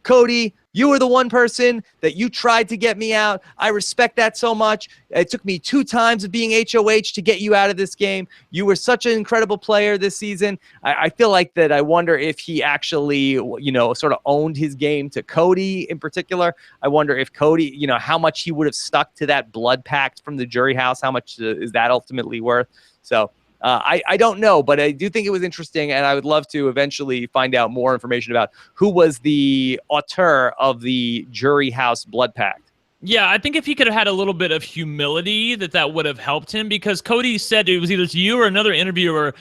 Cody, you were the one person that you tried to get me out. I respect that so much. It took me 2 times of being HOH to get you out of this game. You were such an incredible player this season. I feel like that. I wonder if he actually, sort of owned his game to Cody in particular. I wonder if Cody, how much he would have stuck to that blood pact from the jury house. How much is that ultimately worth? So I don't know, but I do think it was interesting, and I would love to eventually find out more information about who was the auteur of the jury house blood pact. Yeah, I think if he could have had a little bit of humility, that would have helped him, because Cody said, it was either to you or another interviewer,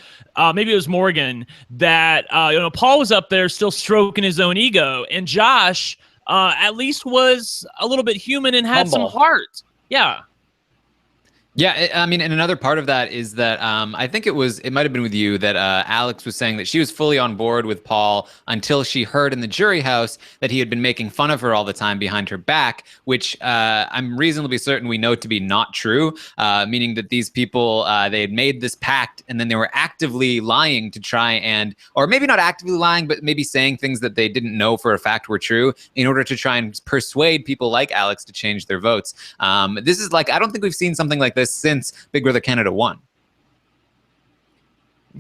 maybe it was Morgan, that Paul was up there still stroking his own ego, and Josh at least was a little bit human and had Humble. some heart. Yeah. Yeah, I mean, and another part of that is that I think it might have been with you that Alex was saying that she was fully on board with Paul until she heard in the jury house that he had been making fun of her all the time behind her back, which I'm reasonably certain we know to be not true, meaning that these people, they had made this pact and then they were actively lying to try and, or maybe not actively lying, but maybe saying things that they didn't know for a fact were true in order to try and persuade people like Alex to change their votes. This is like, I don't think we've seen something like this since Big Brother Canada won.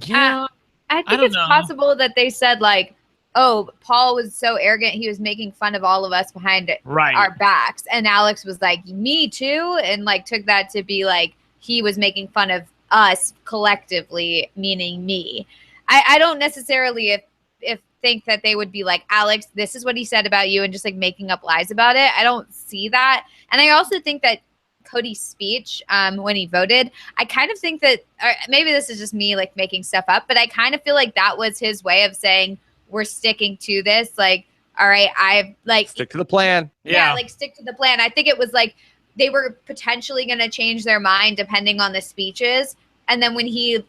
Yeah, I think it's possible that they said like, oh, Paul was so arrogant, he was making fun of all of us behind our backs, and Alex was like, me too, and like took that to be like he was making fun of us collectively, meaning me. I don't necessarily if think that they would be like, Alex, this is what he said about you, and just like making up lies about it. I don't see that. And I also think that Cody's speech when he voted, I kind of think that, or maybe this is just me like making stuff up, but I kind of feel like that was his way of saying, we're sticking to this. Like, all right, I've like stick to the plan. Yeah, like stick to the plan. I think it was like they were potentially going to change their mind depending on the speeches. And then when he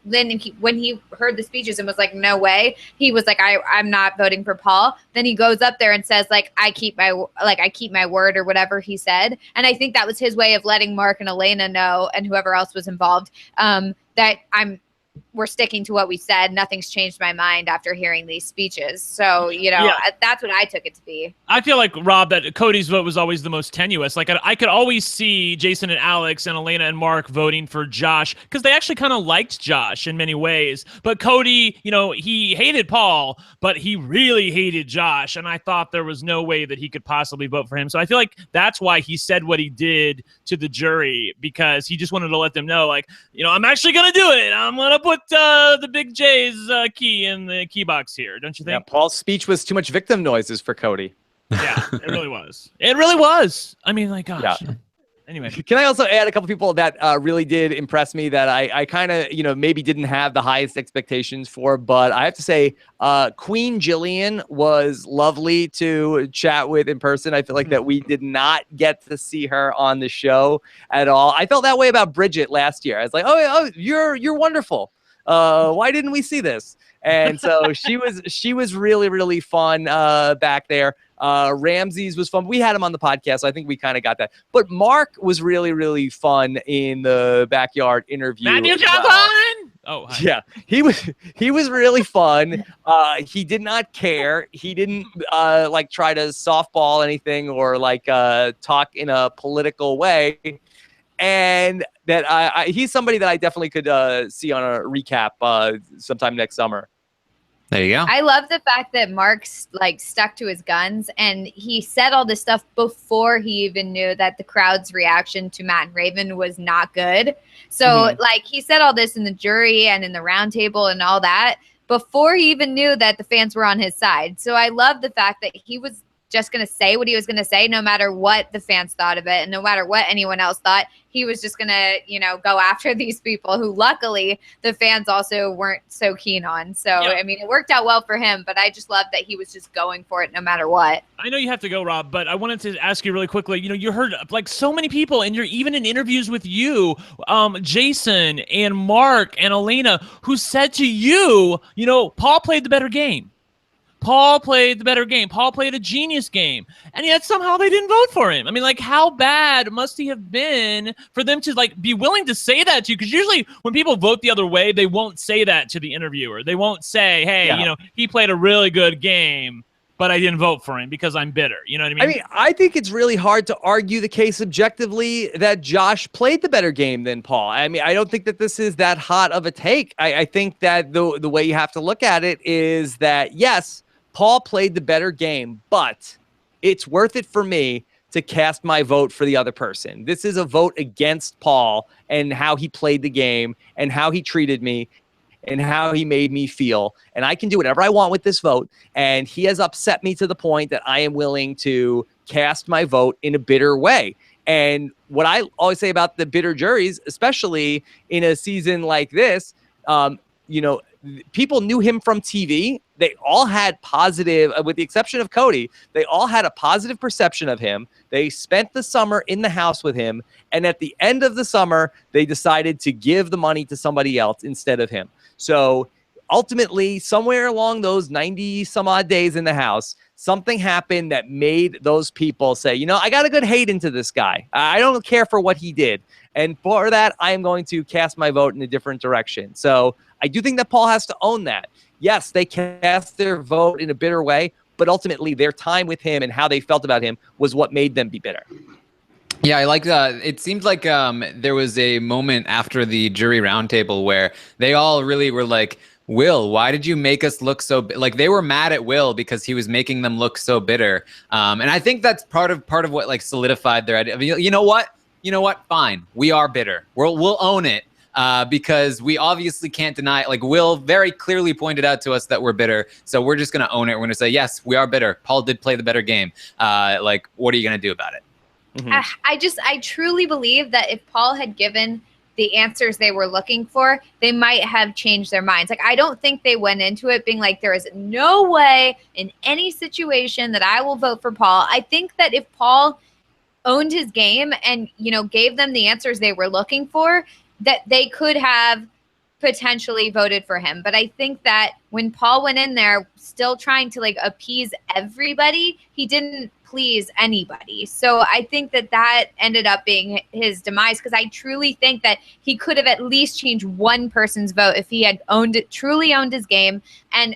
heard the speeches and was like, no way, he was like, I'm not voting for Paul. Then he goes up there and says like, I keep my word, or whatever he said. And I think that was his way of letting Mark and Elena know, and whoever else was involved, that we're sticking to what we said. Nothing's changed my mind after hearing these speeches. So, that's what I took it to be. I feel like, Rob, that Cody's vote was always the most tenuous. Like, I could always see Jason and Alex and Elena and Mark voting for Josh because they actually kind of liked Josh in many ways. But Cody, he hated Paul, but he really hated Josh. And I thought there was no way that he could possibly vote for him. So I feel like that's why he said what he did to the jury, because he just wanted to let them know, like, I'm actually going to do it. I'm going to put the Big J's key in the key box here, don't you think? Yeah, Paul's speech was too much victim noises for Cody. Yeah, it really was. It really was. I mean, like, gosh. Yeah. Anyway. Can I also add a couple people that really did impress me that I kind of, maybe didn't have the highest expectations for, but I have to say Queen Jillian was lovely to chat with in person. I feel like that we did not get to see her on the show at all. I felt that way about Bridget last year. I was like, oh, you're wonderful. Why didn't we see this? And so she was really, really fun back there. Ramses was fun. We had him on the podcast, so I think we kind of got that. But Mark was really, really fun in the backyard interview. Matthew Johnson! Oh, hi. Yeah, he was really fun. He did not care. He didn't try to softball anything or talk in a political way. And that he's somebody that I definitely could see on a recap sometime next summer. There you go. I love the fact that Mark's stuck to his guns, and he said all this stuff before he even knew that the crowd's reaction to Matt and Raven was not good. So he said all this in the jury and in the roundtable and all that before he even knew that the fans were on his side. So I love the fact that he was just going to say what he was going to say, no matter what the fans thought of it and no matter what anyone else thought. He was just going to, go after these people who luckily the fans also weren't so keen on. So, yeah. I mean, it worked out well for him, but I just love that he was just going for it no matter what. I know you have to go, Rob, but I wanted to ask you really quickly. You heard so many people, and you're even in interviews with you, Jason and Mark and Elena, who said to you, Paul played the better game. Paul played the better game. Paul played a genius game. And yet somehow they didn't vote for him. I mean, how bad must he have been for them to be willing to say that to you? Because usually when people vote the other way, they won't say that to the interviewer. They won't say, hey, he played a really good game, but I didn't vote for him because I'm bitter. You know what I mean? I mean, I think it's really hard to argue the case objectively that Josh played the better game than Paul. I mean, I don't think that this is that hot of a take. I think that the way you have to look at it is that, yes, Paul played the better game, but it's worth it for me to cast my vote for the other person. This is a vote against Paul and how he played the game and how he treated me and how he made me feel. And I can do whatever I want with this vote. And he has upset me to the point that I am willing to cast my vote in a bitter way. And what I always say about the bitter juries, especially in a season like this, people knew him from TV. They all had positive, with the exception of Cody, they all had a positive perception of him. They spent the summer in the house with him. And at the end of the summer, they decided to give the money to somebody else instead of him. So ultimately, somewhere along those 90 some odd days in the house, something happened that made those people say, I got a good hate into this guy. I don't care for what he did. And for that, I am going to cast my vote in a different direction. So I do think that Paul has to own that. Yes, they cast their vote in a bitter way, but ultimately their time with him and how they felt about him was what made them be bitter. Yeah, I like that. It seemed like there was a moment after the jury roundtable where they all really were like, Will, why did you make us look so like they were mad at Will because he was making them look so bitter. And I think that's part of what like solidified their idea. I mean, you know what? Fine. We are bitter. We'll own it. Because we obviously can't deny it. Like Will very clearly pointed out to us that we're bitter. So we're just going to own it. We're going to say, yes, we are bitter. Paul did play the better game. Like, what are you going to do about it? Mm-hmm. I truly believe that if Paul had given the answers they were looking for, they might have changed their minds. Like, I don't think they went into it being like, there is no way in any situation that I will vote for Paul. I think that if Paul owned his game and, gave them the answers they were looking for, that they could have potentially voted for him. But I think that when Paul went in there still trying to like appease everybody, he didn't please anybody. So I think that ended up being his demise, because I truly think that he could have at least changed one person's vote if he had truly owned his game and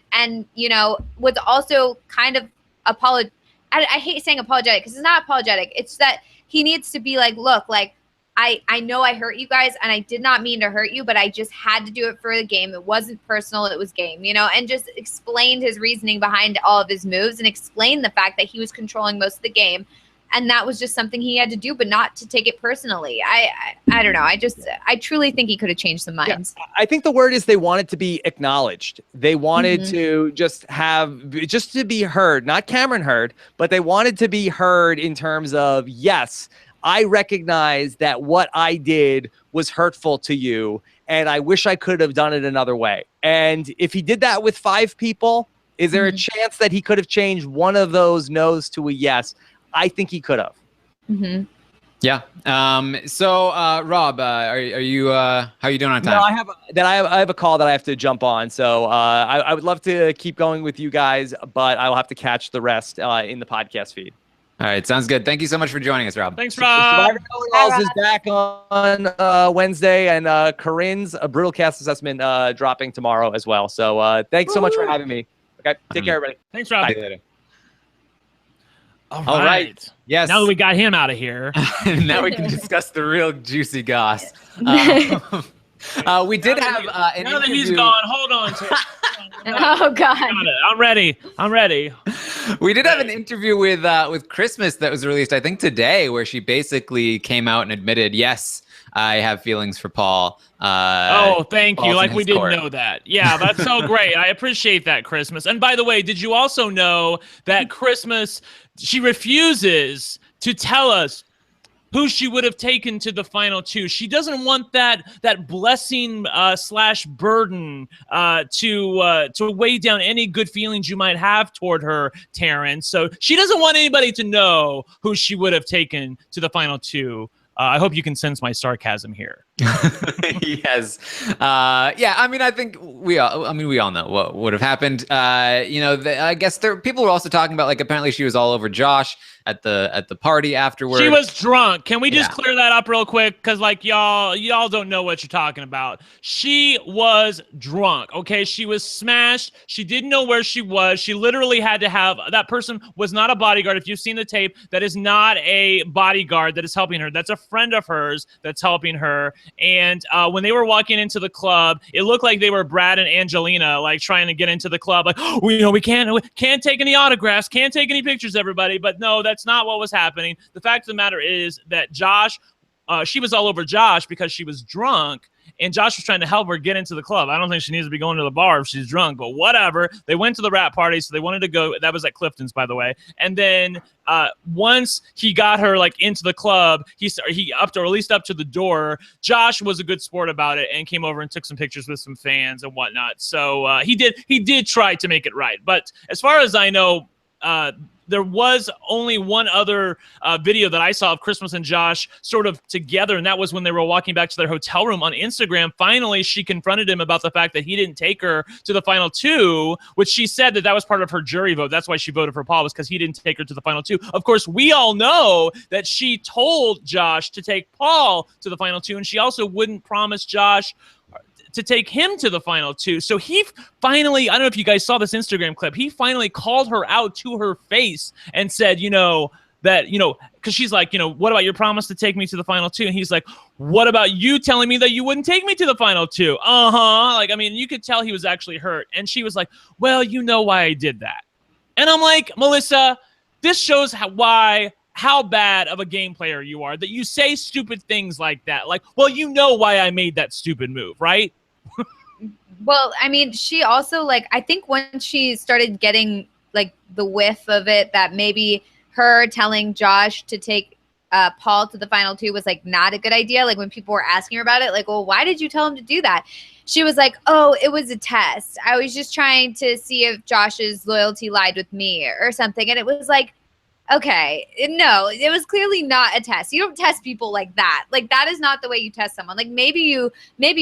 was also kind of I hate saying apologetic because it's not apologetic. It's that he needs to be like, look, like, I know I hurt you guys and I did not mean to hurt you, but I just had to do it for the game. It wasn't personal. It was game, and just explained his reasoning behind all of his moves and explained the fact that he was controlling most of the game. And that was just something he had to do, but not to take it personally. I don't know. I truly think he could have changed some minds. Yeah, I think the word is they wanted to be acknowledged. They wanted to just to be heard, not Cameron heard, but they wanted to be heard in terms of, yes, I recognize that what I did was hurtful to you, and I wish I could have done it another way. And if he did that with 5 people, is there a chance that he could have changed one of those no's to a yes? I think he could have. Mm-hmm. Yeah. So, Rob, are you how are you doing on time? No, I have a call that I have to jump on. So I would love to keep going with you guys, but I will have to catch the rest in the podcast feed. All right, sounds good. Thank you so much for joining us, Rob. Thanks, Rob. Survivor Know-It-Alls is back on Wednesday, and Corinne's a brutal cast assessment dropping tomorrow as well. So thanks so much for having me. Okay, take care, everybody. Thanks, Rob. See you later. All right. Yes. Now that we got him out of here. Now we can discuss the real juicy goss. We did have an now that he's interview. gone, hold on to it. Oh God. I'm ready. We did have an interview with Christmas that was released, I think, today, where she basically came out and admitted, yes, I have feelings for Paul. Thank you. Like we didn't court. know that. Yeah, that's so great. I appreciate that, Christmas. And by the way, did you also know that Christmas, she refuses to tell us who she would have taken to the final 2. She doesn't want that blessing / burden to weigh down any good feelings you might have toward her, Taran. So she doesn't want anybody to know who she would have taken to the final 2. I hope you can sense my sarcasm here. Yes. Yeah. I mean, I think we all know what would have happened. I guess people were also talking about, like, apparently she was all over Josh at the party afterwards. She was drunk. Can we just clear that up real quick? Because, like, y'all don't know what you're talking about. She was drunk, okay? She was smashed. She didn't know where she was. She literally had to have, that person was not a bodyguard. If you've seen the tape, that is not a bodyguard that is helping her. That's a friend of hers that's helping her. And when they were walking into the club, it looked like they were Brad and Angelina, like, trying to get into the club. Like, oh, we can't take any autographs, can't take any pictures, everybody. But no, that's not what was happening. The fact of the matter is that Josh, she was all over Josh because she was drunk, and Josh was trying to help her get into the club. I don't think she needs to be going to the bar if she's drunk, but whatever. They went to the rap party, so they wanted to go. That was at Clifton's, by the way. And then once he got her, like, into the club, he upped, or at least up to the door. Josh was a good sport about it and came over and took some pictures with some fans and whatnot. So he did try to make it right. But as far as I know, there was only one other video that I saw of Christmas and Josh sort of together, and that was when they were walking back to their hotel room on Instagram. Finally, she confronted him about the fact that he didn't take her to the final two, which she said that was part of her jury vote. That's why she voted for Paul, was because he didn't take her to the final two. Of course, we all know that she told Josh to take Paul to the final two, and she also wouldn't promise Josh to take him to the final two. So he finally, I don't know if you guys saw this Instagram clip, he finally called her out to her face and said, because she's like, what about your promise to take me to the final two? And he's like, what about you telling me that you wouldn't take me to the final two? Like, I mean, you could tell he was actually hurt. And she was like, well, you know why I did that. And I'm like, Melissa, this shows how bad of a game player you are, that you say stupid things like that. Like, well, you know why I made that stupid move, right? Well, I mean, she also, like, I think when she started getting, like, the whiff of it, that maybe her telling Josh to take Paul to the final two was, like, not a good idea. Like, when people were asking her about it, like, well, why did you tell him to do that? She was like, oh, it was a test. I was just trying to see if Josh's loyalty lied with me or something. And it was like, okay, no, it was clearly not a test. You don't test people like that. Like, that is not the way you test someone. Like, maybe you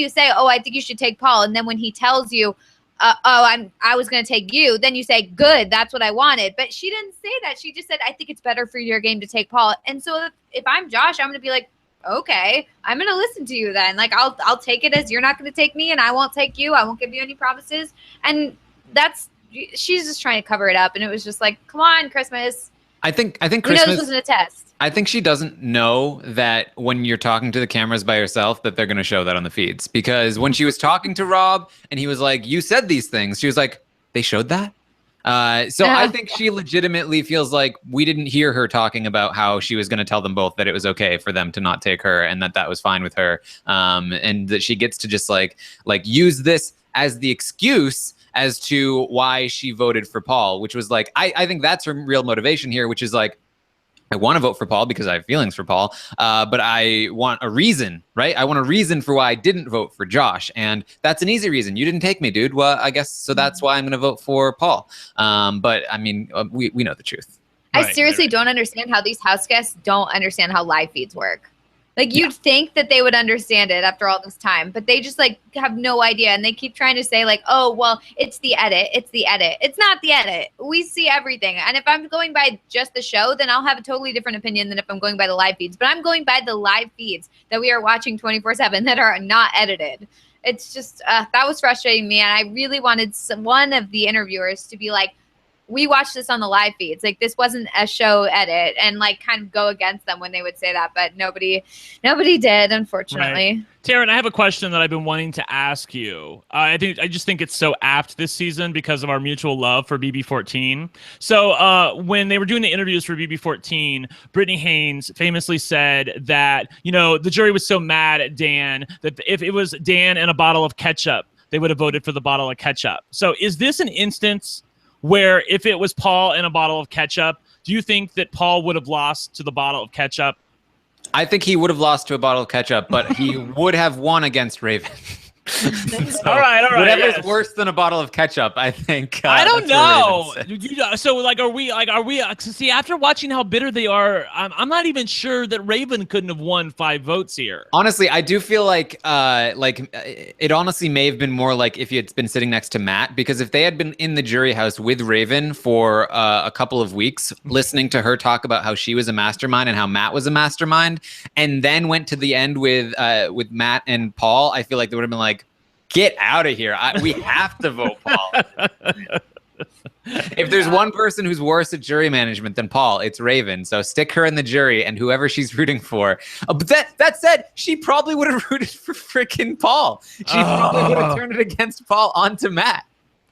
say, oh, I think you should take Paul. And then when he tells you, I was going to take you, then you say, good, that's what I wanted. But she didn't say that. She just said, I think it's better for your game to take Paul. And so if I'm Josh, I'm going to be like, okay, I'm going to listen to you then. Like, I'll take it as you're not going to take me and I won't take you. I won't give you any promises. And she's just trying to cover it up. And it was just like, come on, Christmas. I think Christmas, this wasn't a test. I think she doesn't know that when you're talking to the cameras by yourself that they're going to show that on the feeds. Because when she was talking to Rob and he was like, you said these things, she was like, they showed that? So I think she legitimately feels like we didn't hear her talking about how she was going to tell them both that it was okay for them to not take her and that was fine with her. And that she gets to just like use this as the excuse as to why she voted for Paul, which was like, I think that's her real motivation here, which is like, I want to vote for Paul because I have feelings for Paul, but I want a reason, right? I want a reason for why I didn't vote for Josh. And that's an easy reason. You didn't take me, dude. Well, I guess, so that's why I'm going to vote for Paul. But I mean, we know the truth. I seriously don't understand how these house guests don't understand how live feeds work. Like, you'd think that they would understand it after all this time, but they just, like, have no idea. And they keep trying to say, like, oh, well, it's the edit. It's the edit. It's not the edit. We see everything. And if I'm going by just the show, then I'll have a totally different opinion than if I'm going by the live feeds. But I'm going by the live feeds that we are watching 24/7 that are not edited. It's just, that was frustrating me. And I really wanted one of the interviewers to be like, we watched this on the live feeds. Like, this wasn't a show edit, and like kind of go against them when they would say that. But nobody did, unfortunately. Right. Taran, I have a question that I've been wanting to ask you. I just think it's so apt this season because of our mutual love for BB14. So when they were doing the interviews for BB14, Brittany Haynes famously said that, the jury was so mad at Dan that if it was Dan and a bottle of ketchup, they would have voted for the bottle of ketchup. So is this an instance where if it was Paul and a bottle of ketchup, do you think that Paul would have lost to the bottle of ketchup? I think he would have lost to a bottle of ketchup, but he would have won against Raven. So, All right. Whatever's yes. worse than a bottle of ketchup, I think. I don't that's where know. Raven sits. So are we? See, after watching how bitter they are, I'm not even sure that Raven couldn't have won 5 votes here. Honestly, I do feel like it honestly may have been more like if you had been sitting next to Matt, because if they had been in the jury house with Raven for a couple of weeks, listening to her talk about how she was a mastermind and how Matt was a mastermind, and then went to the end with Matt and Paul, I feel like they would have been like, get out of here. We have to vote Paul. If there's one person who's worse at jury management than Paul, it's Raven. So stick her in the jury and whoever she's rooting for. But that said, she probably would have rooted for freaking Paul. She probably would have turned it against Paul onto Matt.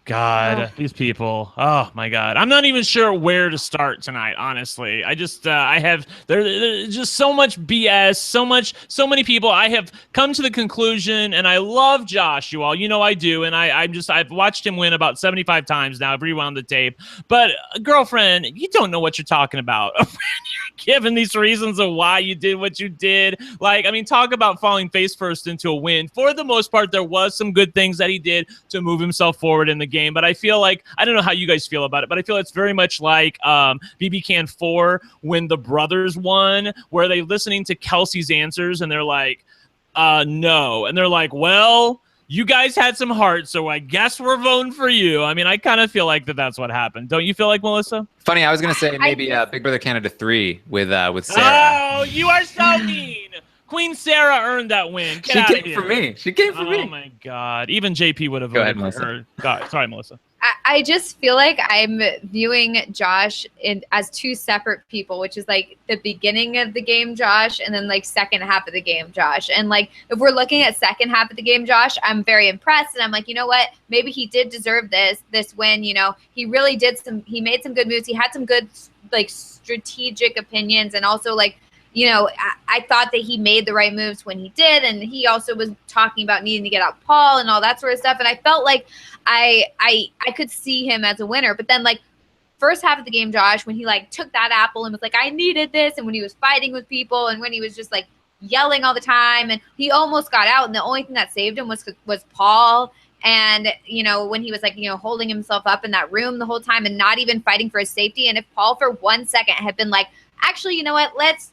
God, these people. Oh my God. I'm not even sure where to start tonight, honestly. I just, there's just so much BS, so many people. I have come to the conclusion, and I love Josh, you all, I do. And I've watched him win about 75 times now. I've rewound the tape, but girlfriend, you don't know what you're talking about. Given these reasons of why you did what you did. Talk about falling face first into a win. For the most part, there was some good things that he did to move himself forward in the game, but I feel like, I don't know how you guys feel about it, but I feel it's very much like BB Can 4 when the brothers won, where they listening to Kelsey's answers and they're like, no. And they're like, well, you guys had some heart, so I guess we're voting for you. I kind of feel like that's what happened. Don't you feel like, Melissa? Funny, I was going to say maybe Big Brother Canada 3 with Sarah. Oh, you are so mean. Queen Sarah earned that win. She came for me. Oh my God. Even JP would have voted for her. God, sorry, Melissa. I just feel like I'm viewing Josh as two separate people, which is like the beginning of the game Josh and then like second half of the game Josh. And like if we're looking at second half of the game Josh, I'm very impressed. And I'm like, you know what? Maybe he did deserve this win. He really he made some good moves. He had some good like strategic opinions, and also like, I thought that he made the right moves when he did, and he also was talking about needing to get out Paul and all that sort of stuff. And I felt like I could see him as a winner. But then like first half of the game, Josh, when he like took that apple and was like, I needed this, and when he was fighting with people, and when he was just like yelling all the time, and he almost got out, and the only thing that saved him was Paul. And, when he was like, holding himself up in that room the whole time and not even fighting for his safety. And if Paul for 1 second had been like, actually, you know what, let's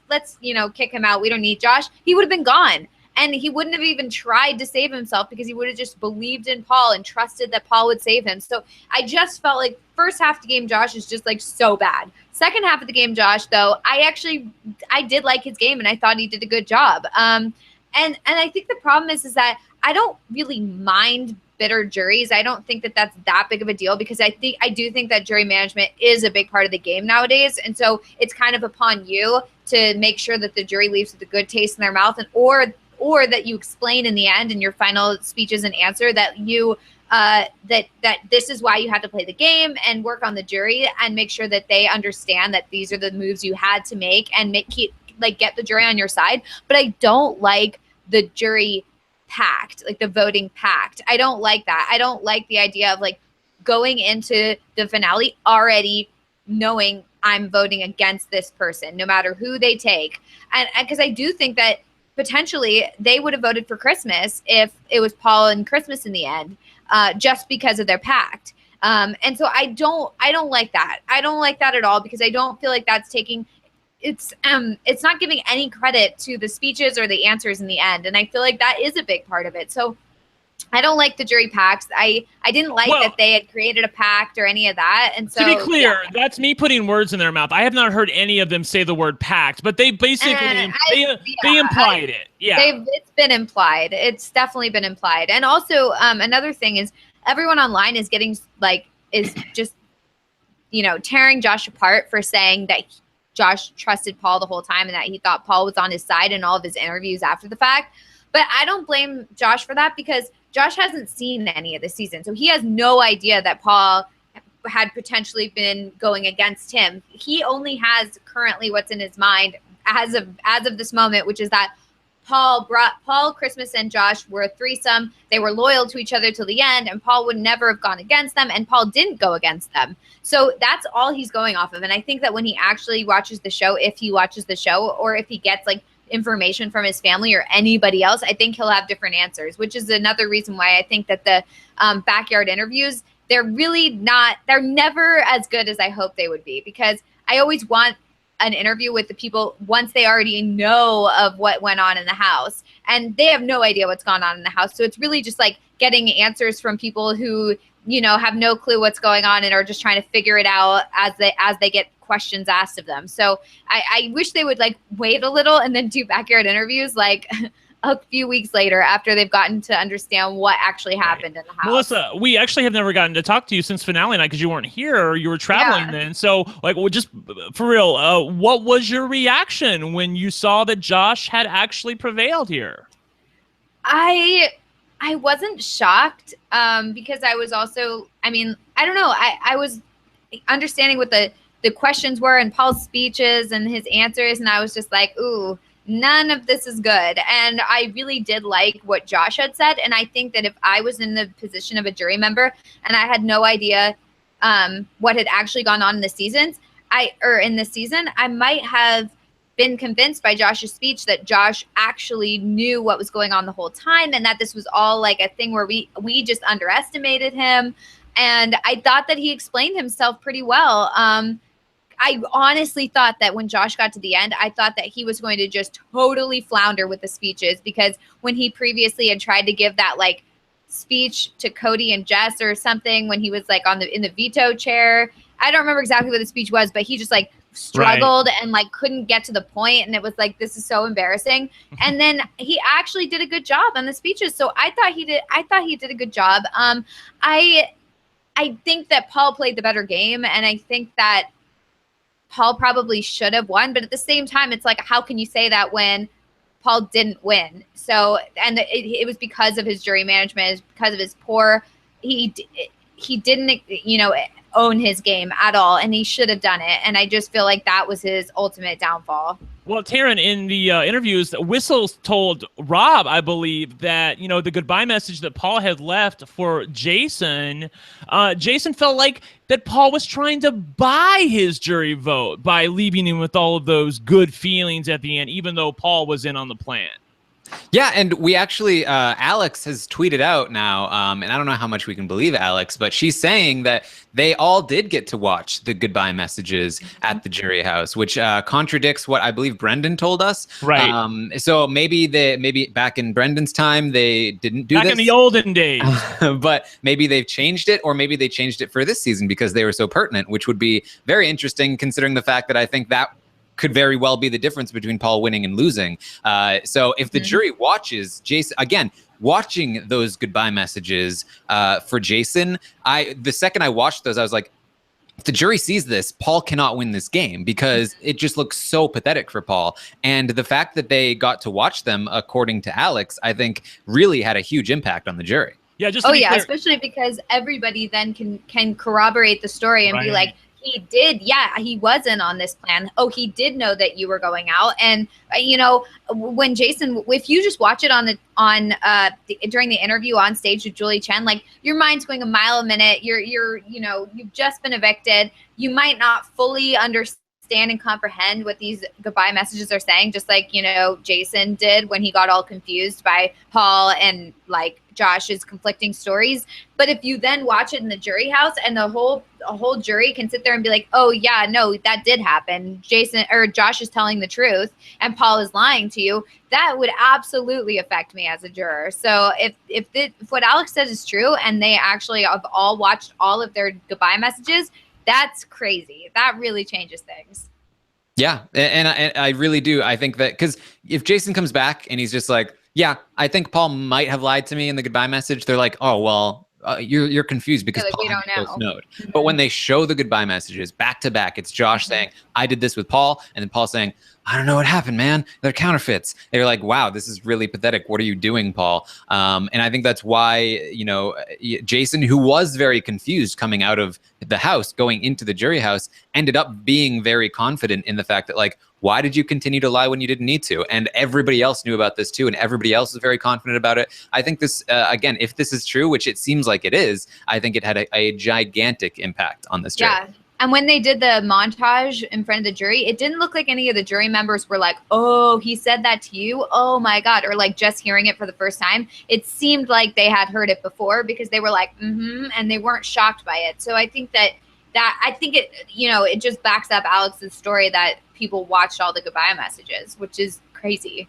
kick him out, we don't need Josh, he would have been gone. And he wouldn't have even tried to save himself because he would have just believed in Paul and trusted that Paul would save him. So I just felt like first half of the game Josh is just like so bad. Second half of the game Josh, though, I did like his game, and I thought he did a good job. And I think the problem is that I don't really mind bitter juries. I don't think that that's that big of a deal, because I do think that jury management is a big part of the game nowadays. And so it's kind of upon you to make sure that the jury leaves with a good taste in their mouth, and or that you explain in the end in your final speeches and answer that you that this is why you had to play the game and work on the jury, and make sure that they understand that these are the moves you had to make, and get the jury on your side. But I don't like the jury pact, like the voting pact. I don't like that. I don't like the idea of like going into the finale already knowing I'm voting against this person, no matter who they take. And because I do think that potentially they would have voted for Christmas if it was Paul and Christmas in the end, just because of their pact. And so I don't like that. I don't like that at all, because I don't feel like that's taking it's not giving any credit to the speeches or the answers in the end. And I feel like that is a big part of it. So I don't like the jury pacts. I didn't like that they had created a pact or any of that. And so, to be clear, that's me putting words in their mouth. I have not heard any of them say the word pact, but they basically they implied it. Yeah, it's been implied. It's definitely been implied. And also another thing is everyone online is just tearing Josh apart for saying that Josh trusted Paul the whole time and that he thought Paul was on his side in all of his interviews after the fact. But I don't blame Josh for that, because Josh hasn't seen any of the season. So he has no idea that Paul had potentially been going against him. He only has currently what's in his mind as of this moment, which is that Paul, Christmas, and Josh were a threesome. They were loyal to each other till the end, and Paul would never have gone against them, and Paul didn't go against them. So that's all he's going off of. And I think that when he actually watches the show, if he watches the show, or if he gets information from his family or anybody else, I think he'll have different answers, which is another reason why I think that the backyard interviews, they're never as good as I hope they would be, because I always want an interview with the people once they already know of what went on in the house, and they have no idea what's gone on in the house. So it's really just like getting answers from people who, have no clue what's going on and are just trying to figure it out as they get questions asked of them. So I wish they would like wait a little and then do backyard interviews like a few weeks later after they've gotten to understand what actually happened in the house. Melissa, we actually have never gotten to talk to you since finale night because you weren't here. You were traveling then. So, like, just for real, what was your reaction when you saw that Josh had actually prevailed here? I wasn't shocked because I was also, I don't know. I was understanding what the questions were and Paul's speeches and his answers, and I was just like, ooh, none of this is good. And I really did like what Josh had said. And I think that if I was in the position of a jury member and I had no idea what had actually gone on in the season, I might have been convinced by Josh's speech that Josh actually knew what was going on the whole time, and that this was all like a thing where we just underestimated him. And I thought that he explained himself pretty well. I honestly thought that when Josh got to the end, I thought that he was going to just totally flounder with the speeches, because when he previously had tried to give that like speech to Cody and Jess or something, when he was like in the veto chair, I don't remember exactly what the speech was, but he just like struggled and like couldn't get to the point, and it was like, this is so embarrassing. And then he actually did a good job on the speeches, so I thought he did a good job. I think that Paul played the better game, and I think that Paul probably should have won, but at the same time, it's like, how can you say that when Paul didn't win? So, and it was because of his jury management, it's because of his he didn't, own his game at all, and he should have done it. And I just feel like that was his ultimate downfall. Well, Taran, in the interviews, Whistles told Rob, I believe, that, the goodbye message that Paul had left for Jason, Jason felt like that Paul was trying to buy his jury vote by leaving him with all of those good feelings at the end, even though Paul was in on the plan. Yeah, and we actually, Alex has tweeted out now, and I don't know how much we can believe Alex, but she's saying that they all did get to watch the goodbye messages at the jury house, which contradicts what I believe Brendan told us. Right. So maybe back in Brendan's time, they didn't do this. Back in the olden days. But maybe they've changed it, or maybe they changed it for this season because they were so pertinent, which would be very interesting considering the fact that I think that could very well be the difference between Paul winning and losing. So if the jury watches Jason, again, watching those goodbye messages for Jason, the second I watched those, I was like, if the jury sees this, Paul cannot win this game, because it just looks so pathetic for Paul. And the fact that they got to watch them, according to Alex, I think really had a huge impact on the jury. Yeah, just to be clear. Especially because everybody then can corroberate the story and be like, he did. Yeah, he wasn't on this plan. Oh, he did know that you were going out. And, when Jason, if you just watch it during the interview on stage with Julie Chen, like, your mind's going a mile a minute. You've just been evicted. You might not fully understand and comprehend what these goodbye messages are saying, just like, Jason did when he got all confused by Paul and like Josh's conflicting stories. But if you then watch it in the jury house and the whole jury can sit there and be like, oh yeah, no, that did happen. Josh is telling the truth and Paul is lying to you, that would absolutely affect me as a juror. So if what Alex says is true and they actually have all watched all of their goodbye messages, that's crazy. That really changes things. Yeah, and I really do. I think that because if Jason comes back and he's just like, yeah, I think Paul might have lied to me in the goodbye message, they're like, oh, well, you're confused because like, Paul we don't know. Snowed. But when they show the goodbye messages back to back, it's Josh saying, I did this with Paul, and then Paul saying, I don't know what happened, man. They're counterfeits. They're like, wow, this is really pathetic. What are you doing, Paul? And I think that's why, Jason, who was very confused coming out of the house, going into the jury house, ended up being very confident in the fact that, like, why did you continue to lie when you didn't need to? And everybody else knew about this too, and everybody else is very confident about it. I think this, again, if this is true, which it seems like it is, I think it had a gigantic impact on this jury. Yeah. And when they did the montage in front of the jury, it didn't look like any of the jury members were like, oh, he said that to you? Oh, my God. Or like just hearing it for the first time. It seemed like they had heard it before because they were like, and they weren't shocked by it. So I think that I think it, it just backs up Alex's story that people watched all the goodbye messages, which is crazy.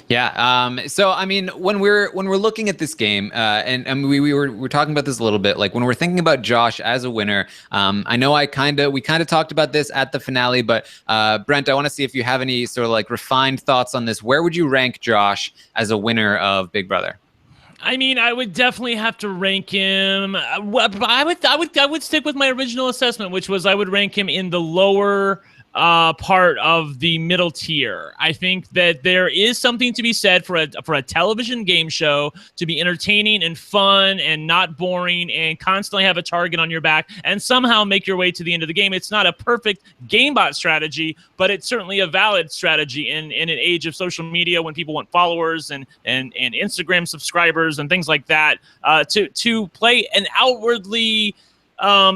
Yeah. So I mean, when we're looking at this game, and we were talking about this a little bit, like when we're thinking about Josh as a winner, I know we kind of talked about this at the finale, but Brent, I want to see if you have any sort of like refined thoughts on this. Where would you rank Josh as a winner of Big Brother? I mean, I would definitely have to rank him. I would stick with my original assessment, which was I would rank him in the lower part of the middle tier. I think that there is something to be said for a television game show to be entertaining and fun and not boring and constantly have a target on your back and somehow make your way to the end of the game. It's not a perfect gamebot strategy, but it's certainly a valid strategy in an age of social media when people want followers and Instagram subscribers and things like that, to play an outwardly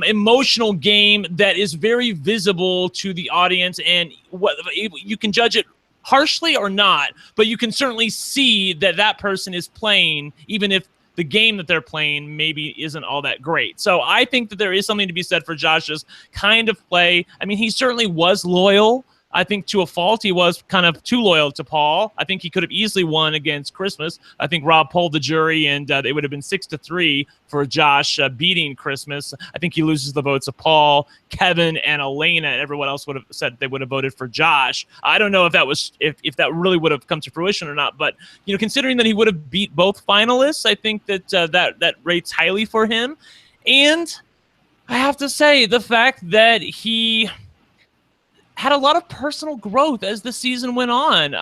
emotional game that is very visible to the audience, and what you can judge it harshly or not, but you can certainly see that person is playing, even if the game that they're playing maybe isn't all that great. So I think that there is something to be said for Josh's kind of play. I mean, he certainly was loyal. I think to a fault, he was kind of too loyal to Paul. I think he could have easily won against Christmas. I think Rob polled the jury, and it would have been 6-3 for Josh beating Christmas. I think he loses the votes of Paul, Kevin, and Elena. Everyone else would have said they would have voted for Josh. I don't know if that was if that really would have come to fruition or not. But considering that he would have beat both finalists, I think that that rates highly for him. And I have to say, the fact that he had a lot of personal growth as the season went on.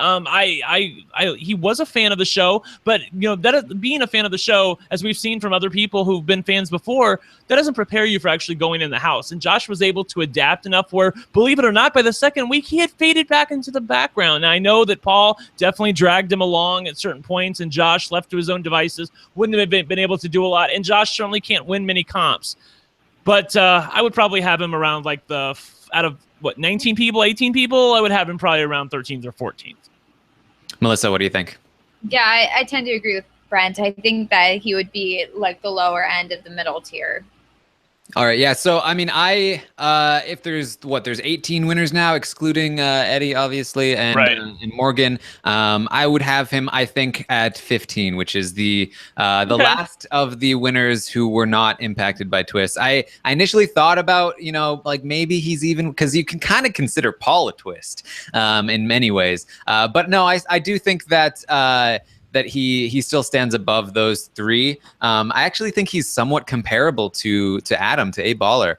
He was a fan of the show, but that being a fan of the show, as we've seen from other people who've been fans before, that doesn't prepare you for actually going in the house. And Josh was able to adapt enough where, believe it or not, by the second week he had faded back into the background. Now, I know that Paul definitely dragged him along at certain points, and Josh, left to his own devices, wouldn't have been able to do a lot. And Josh certainly can't win many comps, but I would probably have him around like out of 19 people, 18 people, I would have him probably around 13th or 14th. Melissa, what do you think? Yeah, I tend to agree with Brent. I think that he would be like the lower end of the middle tier. All right, yeah. So I mean, if there's 18 winners now, excluding Eddie, obviously, and and Morgan, I would have him, I think, at 15, which is the last of the winners who were not impacted by twists. I initially thought about like maybe he's even, because you can kind of consider Paul a twist in many ways, but no, I do think that he still stands above those three. I actually think he's somewhat comparable to Adam, to A Baller,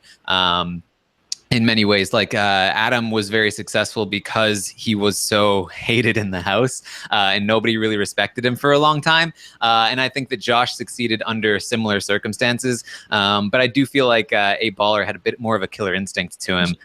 in many ways. Like Adam was very successful because he was so hated in the house, and nobody really respected him for a long time. And I think that Josh succeeded under similar circumstances. But I do feel like A Baller had a bit more of a killer instinct to him.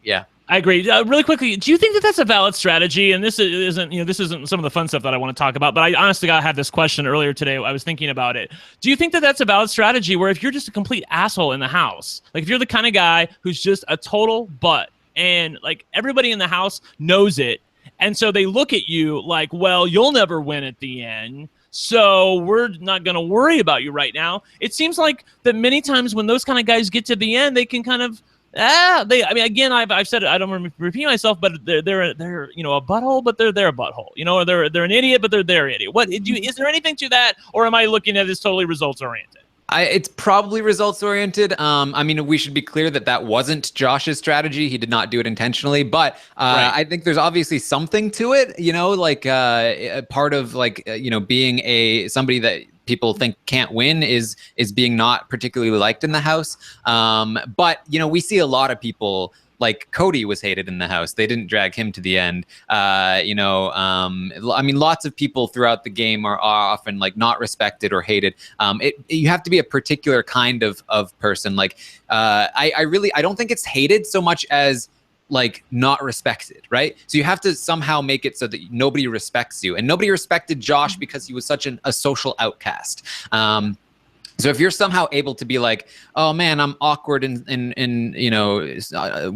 Yeah. I agree. Really quickly, do you think that that's a valid strategy? And this isn't some of the fun stuff that I want to talk about, but I honestly had this question earlier today. I was thinking about it. Do you think that that's a valid strategy where if you're just a complete asshole in the house, like if you're the kind of guy who's just a total butt and like everybody in the house knows it, and so they look at you like, well, you'll never win at the end, so we're not going to worry about you right now. It seems like that many times when those kind of guys get to the end, they can kind of again, I've said it, I don't want to repeat myself, but they're a butthole, but they're a butthole. They're an idiot, but they're their idiot. Is there anything to that, or am I looking at this totally results oriented? It's probably results oriented. I mean, we should be clear that wasn't Josh's strategy. He did not do it intentionally, but I think there's obviously something to it. Like a part of being somebody that people think can't win is being not particularly liked in the house. But we see a lot of people, like Cody was hated in the house. They didn't drag him to the end. I mean, lots of people throughout the game are often like not respected or hated. You have to be a particular kind of person. Like I don't think it's hated so much as like not respected, right? So you have to somehow make it so that nobody respects you, and nobody respected Josh because he was such a social outcast. So if you're somehow able to be like, oh man, I'm awkward and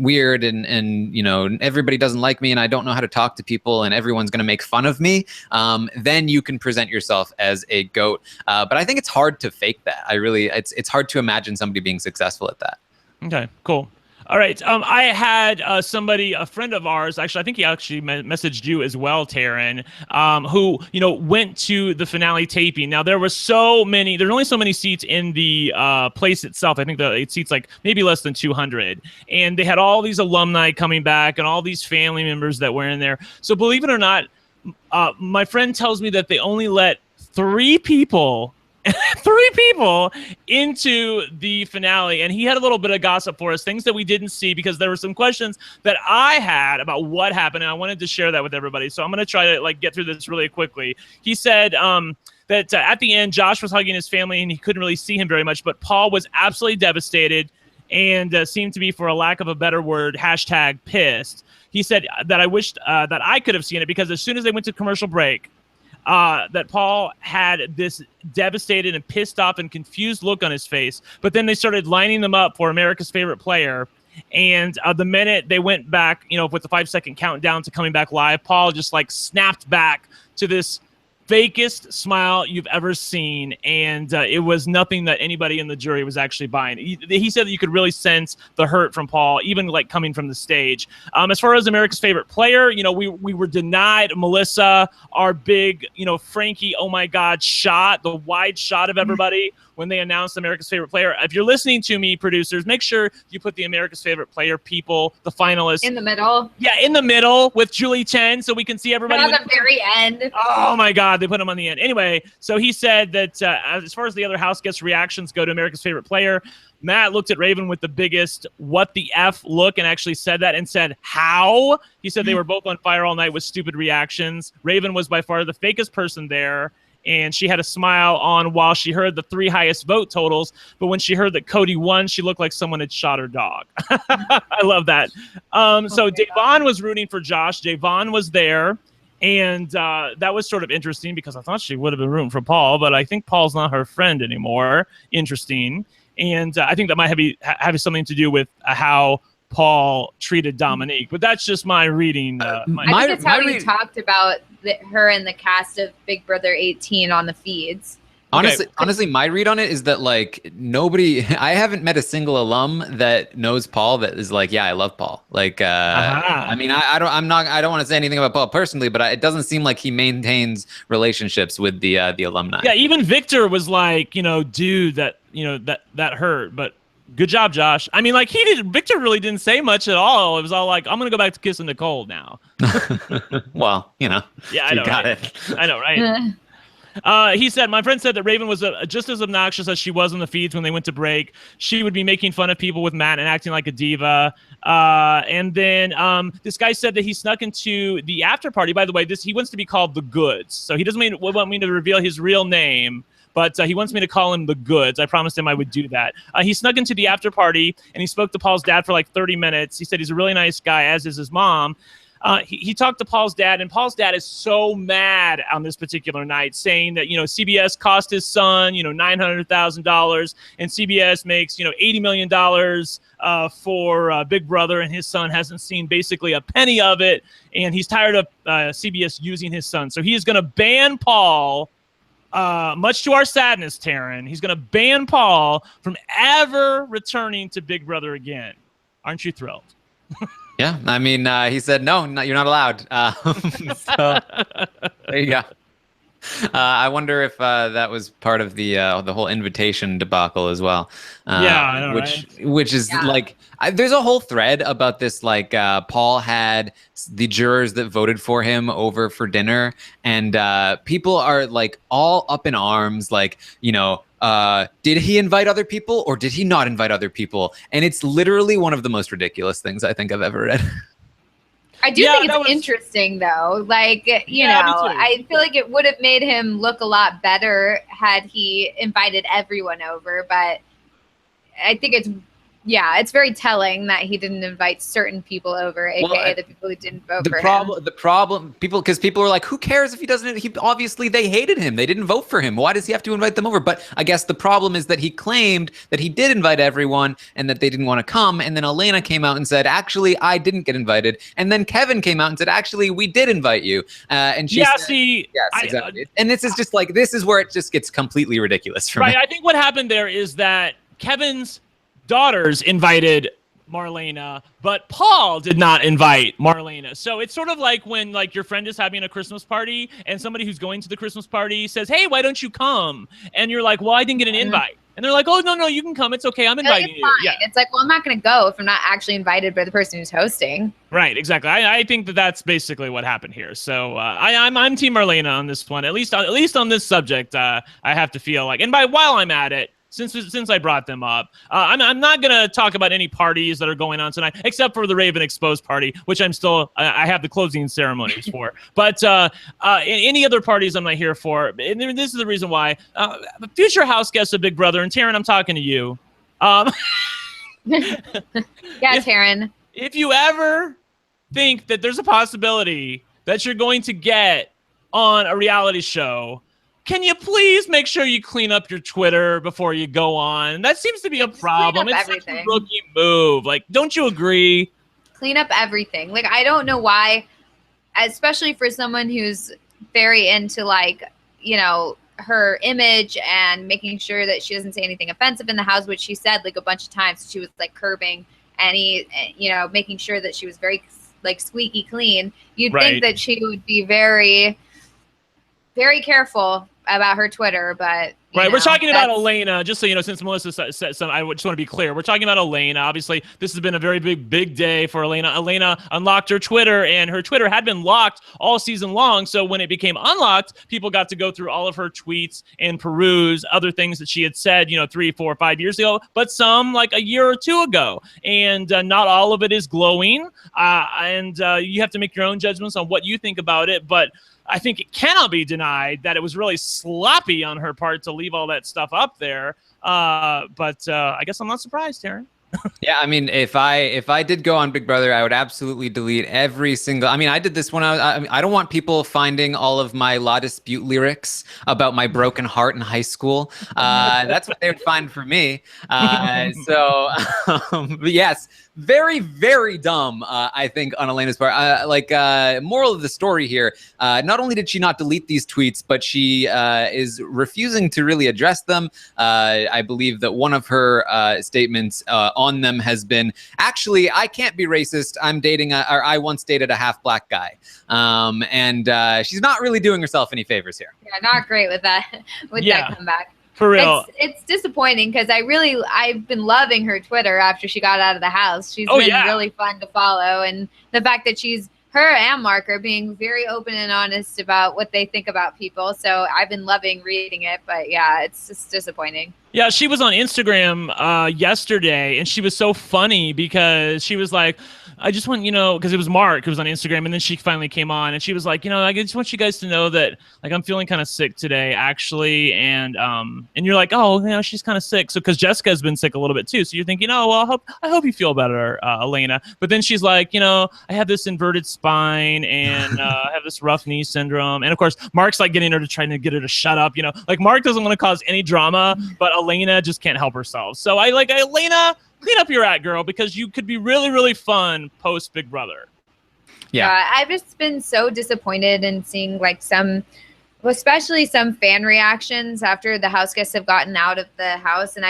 weird and everybody doesn't like me and I don't know how to talk to people and everyone's going to make fun of me, then you can present yourself as a goat. But I think it's hard to fake that. It's hard to imagine somebody being successful at that. Okay, cool. All right. I had a friend of ours, actually, I think he actually messaged you as well, Taran, who, went to the finale taping. Now, there's only so many seats in the place itself. I think it seats like maybe less than 200. And they had all these alumni coming back and all these family members that were in there. So believe it or not, my friend tells me that they only let 3 people into the finale, and he had a little bit of gossip for us, things that we didn't see because there were some questions that I had about what happened, and I wanted to share that with everybody. So I'm going to try to get through this really quickly. He said that at the end, Josh was hugging his family and he couldn't really see him very much, but Paul was absolutely devastated and seemed to be, for a lack of a better word, #pissed. He said that I wished that I could have seen it because as soon as they went to commercial break, that Paul had this devastated and pissed off and confused look on his face. But then they started lining them up for America's favorite player. And the minute they went back, with the 5-second countdown to coming back live, Paul just snapped back to this fakest smile you've ever seen, and it was nothing that anybody in the jury was actually buying. He said that you could really sense the hurt from Paul, even coming from the stage. As far as America's favorite player, we were denied Melissa, our big, Frankie, oh my God, shot, the wide shot of everybody when they announced America's favorite player. If you're listening to me, producers, make sure you put the America's favorite player people, the finalists, in the middle. Yeah, in the middle with Julie Chen, so we can see everybody. At the very end. Oh my God, they put him on the end. Anyway, so he said that as far as the other house guest reactions go to America's favorite player, Matt looked at Raven with the biggest what the F look and actually said that and said, how? He said they were both on fire all night with stupid reactions. Raven was by far the fakest person there, and she had a smile on while she heard the 3 highest vote totals. But when she heard that Cody won, she looked like someone had shot her dog. I love that. So Davon was rooting for Josh. Davon was there. And that was sort of interesting because I thought she would have been rooting for Paul, but I think Paul's not her friend anymore. Interesting. And I think that might have something to do with how Paul treated Dominique, but that's just my reading. I think it's how you talked about her and the cast of Big Brother 18 on the feeds. Honestly, my read on it is that nobody, I haven't met a single alum that knows Paul that is yeah, I love Paul. I mean, I don't want to say anything about Paul personally, but it doesn't seem like he maintains relationships with the alumni. Yeah, even Victor was dude, that hurt, but good job, Josh. I mean, Victor really didn't say much at all. It was all I'm going to go back to kissing Nicole now. Well, Yeah, I know, got right? it. I know, right? He said, my friend said that Raven was just as obnoxious as she was on the feeds when they went to break. She would be making fun of people with Matt and acting like a diva. And then this guy said that he snuck into the after party. By the way, he wants to be called the Goods. So he doesn't want me to reveal his real name, but he wants me to call him the Goods. I promised him I would do that. He snuck into the after party and he spoke to Paul's dad for 30 minutes. He said he's a really nice guy, as is his mom. He talked to Paul's dad, and Paul's dad is so mad on this particular night, saying that, CBS cost his son, $900,000, and CBS makes, $80 million for Big Brother, and his son hasn't seen basically a penny of it, and he's tired of CBS using his son. So he is going to ban Paul, much to our sadness, Taran. He's going to ban Paul from ever returning to Big Brother again. Aren't you thrilled? Yeah, I mean, he said, no, you're not allowed. So there you go. I wonder if that was part of the whole invitation debacle as well. Yeah, I know, which is there's a whole thread about this. Paul had the jurors that voted for him over for dinner, and people are all up in arms, did he invite other people or did he not invite other people? And it's literally one of the most ridiculous things I think I've ever read. I do think it's interesting, though. I feel like it would have made him look a lot better had he invited everyone over. But I think it's yeah, it's very telling that he didn't invite certain people over, aka the people who didn't vote for him. The problem, because people are like, who cares if he doesn't? He obviously they hated him. They didn't vote for him. Why does he have to invite them over? But I guess the problem is that he claimed that he did invite everyone and that they didn't want to come. And then Elena came out and said, actually, I didn't get invited. And then Kevin came out and said, actually, we did invite you. And she said, yes, exactly. And this is just like, this is where it just gets completely ridiculous for me. I think what happened there is that Kevin's daughters invited Marlena, but Paul did not invite Marlena. So it's sort of like when like your friend is having a Christmas party and somebody who's going to the Christmas party says, hey, why don't you come? And you're like, well, I didn't get an invite. And they're like, oh, no, you can come. It's okay. I'm inviting you. Yeah. It's like, well, I'm not going to go if I'm not actually invited by the person who's hosting. Right. Exactly. I think that that's basically what happened here. So I'm Team Marlena on this one, at least on this subject. I have to feel like, and while I'm at it, since I brought them up, I'm not going to talk about any parties that are going on tonight, except for the Raven Exposed party, which I have the closing ceremonies for. But any other parties I'm not here for. And this is the reason why. Future house guest of Big Brother, and Taran, I'm talking to you. Yeah, Taran. If you ever think that there's a possibility that you're going to get on a reality show, can you please make sure you clean up your Twitter before you go on? That seems to be a problem. It's such a rookie move. Like, don't you agree? Clean up everything. Like, I don't know why, especially for someone who's very into, like, you know, her image and making sure that she doesn't say anything offensive in the house, which she said like a bunch of times. She was like curbing any, you know, making sure that she was very like squeaky clean. You'd think that she would be very, very careful about her Twitter, but we're talking about Elena, just so you know, since Melissa said some, I just want to be clear. We're talking about Elena. Obviously, this has been a very big day for Elena. Elena unlocked her Twitter, and her Twitter had been locked all season long. So when it became unlocked, people got to go through all of her tweets and peruse other things that she had said, 3, 4, 5 years ago, but some like a year or two ago. And not all of it is glowing. And you have to make your own judgments on what you think about it. But I think it cannot be denied that it was really sloppy on her part to leave all that stuff up there. But I guess I'm not surprised, Taran. Yeah, I mean, if I did go on Big Brother, I would absolutely delete every single. I mean, I did this when I don't want people finding all of my La Dispute lyrics about my broken heart in high school. That's what they would find for me. But yes, very, very dumb, I think, on Elena's part. Moral of the story here, not only did she not delete these tweets, but she is refusing to really address them. I believe that one of her statements on them has been, actually, I can't be racist. I once dated a half black guy. And she's not really doing herself any favors here. Yeah, not great with that, that comeback. For real. It's disappointing because I've been loving her Twitter after she got out of the house. She's been really fun to follow. And the fact that her and Mark are being very open and honest about what they think about people. So I've been loving reading it. But yeah, it's just disappointing. Yeah, she was on Instagram yesterday, and she was so funny because she was like, I just want, because it was Mark who was on Instagram, and then she finally came on, and she was like, I just want you guys to know that, like, I'm feeling kind of sick today, actually, and you're like, oh, she's kind of sick, so because Jessica's been sick a little bit too, so you're thinking, well, I hope you feel better, Elena, but then she's like, I have this inverted spine, and I have this rough knee syndrome, and of course, Mark's like trying to get her to shut up, like Mark doesn't want to cause any drama, but Elena just can't help herself, so I like, Elena, clean up your act, girl, because you could be really, really fun post Big Brother. Yeah, I've just been so disappointed in seeing especially some fan reactions after the house guests have gotten out of the house, and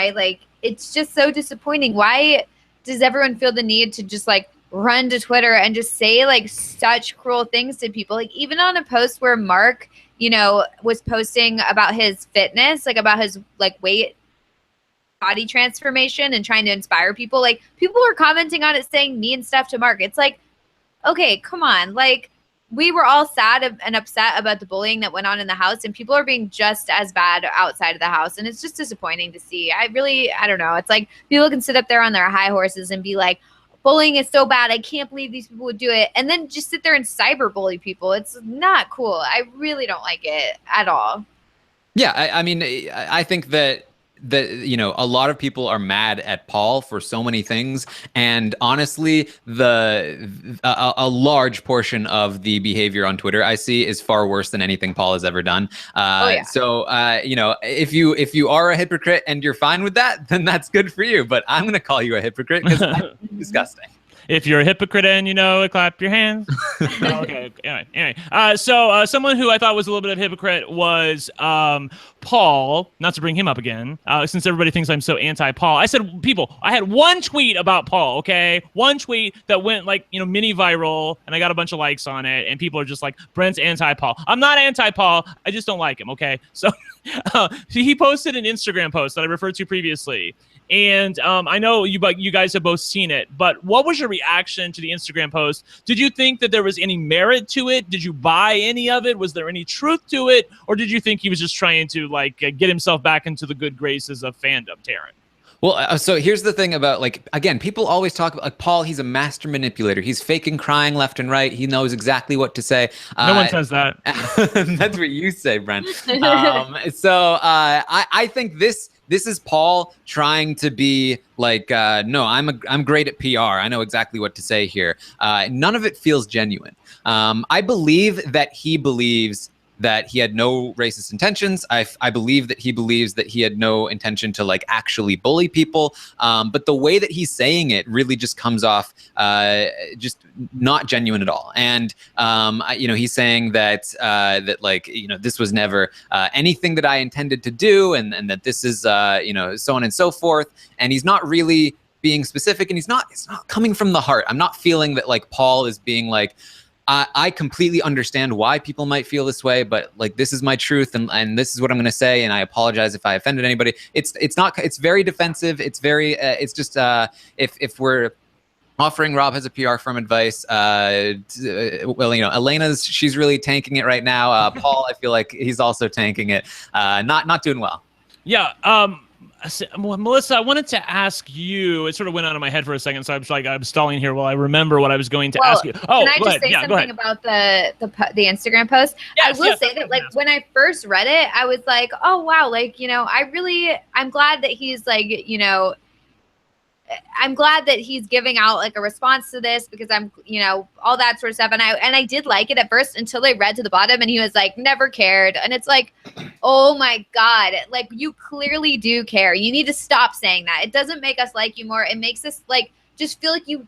it's just so disappointing. Why does everyone feel the need to just run to Twitter and just say such cruel things to people? Even on a post where Mark, was posting about his fitness, about his weight, body transformation, and trying to inspire people, people were commenting on it saying mean stuff to Mark. It's okay, come on. We were all sad and upset about the bullying that went on in the house, and people are being just as bad outside of the house, and it's just disappointing to see. I don't know. It's people can sit up there on their high horses and be like, bullying is so bad, I can't believe these people would do it, and then just sit there and cyberbully people. It's not cool. I really don't like it at all. Yeah, I mean, I think that that, you know, a lot of people are mad at Paul for so many things, and honestly, a large portion of the behavior on Twitter I see is far worse than anything Paul has ever done. So you know, if you are a hypocrite and you're fine with that, then that's good for you. But I'm gonna call you a hypocrite because that's disgusting. If you're a hypocrite and you know it, clap your hands. Okay. Anyway. So someone who I thought was a little bit of a hypocrite was Paul. Not to bring him up again, since everybody thinks I'm so anti-Paul. I said, people, I had one tweet about Paul. Okay, one tweet that went like, you know, mini viral, and I got a bunch of likes on it, and people are just like, Brent's anti-Paul. I'm not anti-Paul. I just don't like him. Okay, so he posted an Instagram post that I referred to previously. And I know you guys have both seen it, but what was your reaction to the Instagram post? Did you think that there was any merit to it? Did you buy any of it? Was there any truth to it? Or did you think he was just trying to like get himself back into the good graces of fandom, Taran? Well, so here's the thing about, like, again, people always talk about, like, Paul, he's a master manipulator. He's faking crying left and right. He knows exactly what to say. No one says that. That's what you say, Brent. I think this is Paul trying to be like, no, I'm great at PR. I know exactly what to say here. None of it feels genuine. I believe that he believes that he had no racist intentions. I believe that he believes that he had no intention to like actually bully people. But the way that he's saying it really just comes off just not genuine at all. And you know, he's saying that that, like, you know, this was never anything that I intended to do, and that this is you know, so on and so forth. And he's not really being specific, and it's not coming from the heart. I'm not feeling that like Paul is being like, I completely understand why people might feel this way, but like, this is my truth, and this is what I'm going to say, and I apologize if I offended anybody. It's very defensive. It's very it's just if we're offering Rob as a PR firm advice, well, you know, she's really tanking it right now. Paul, I feel like he's also tanking it. Not doing well. Yeah. Melissa, I wanted to ask you, it sort of went out of my head for a second, so I was like, I'm stalling here while I remember what I was going to ask you. Oh, can I just say something about the Instagram post? Yes, I will say that, like, when I first read it, I was like, oh, wow, like, you know, I'm glad that he's like, you know, I'm glad that he's giving out like a response to this, because I'm, you know, all that sort of stuff. And I did like it at first until I read to the bottom and he was like, never cared. And it's like, oh my God, like, you clearly do care. You need to stop saying that. It doesn't make us like you more. It makes us like, just feel like you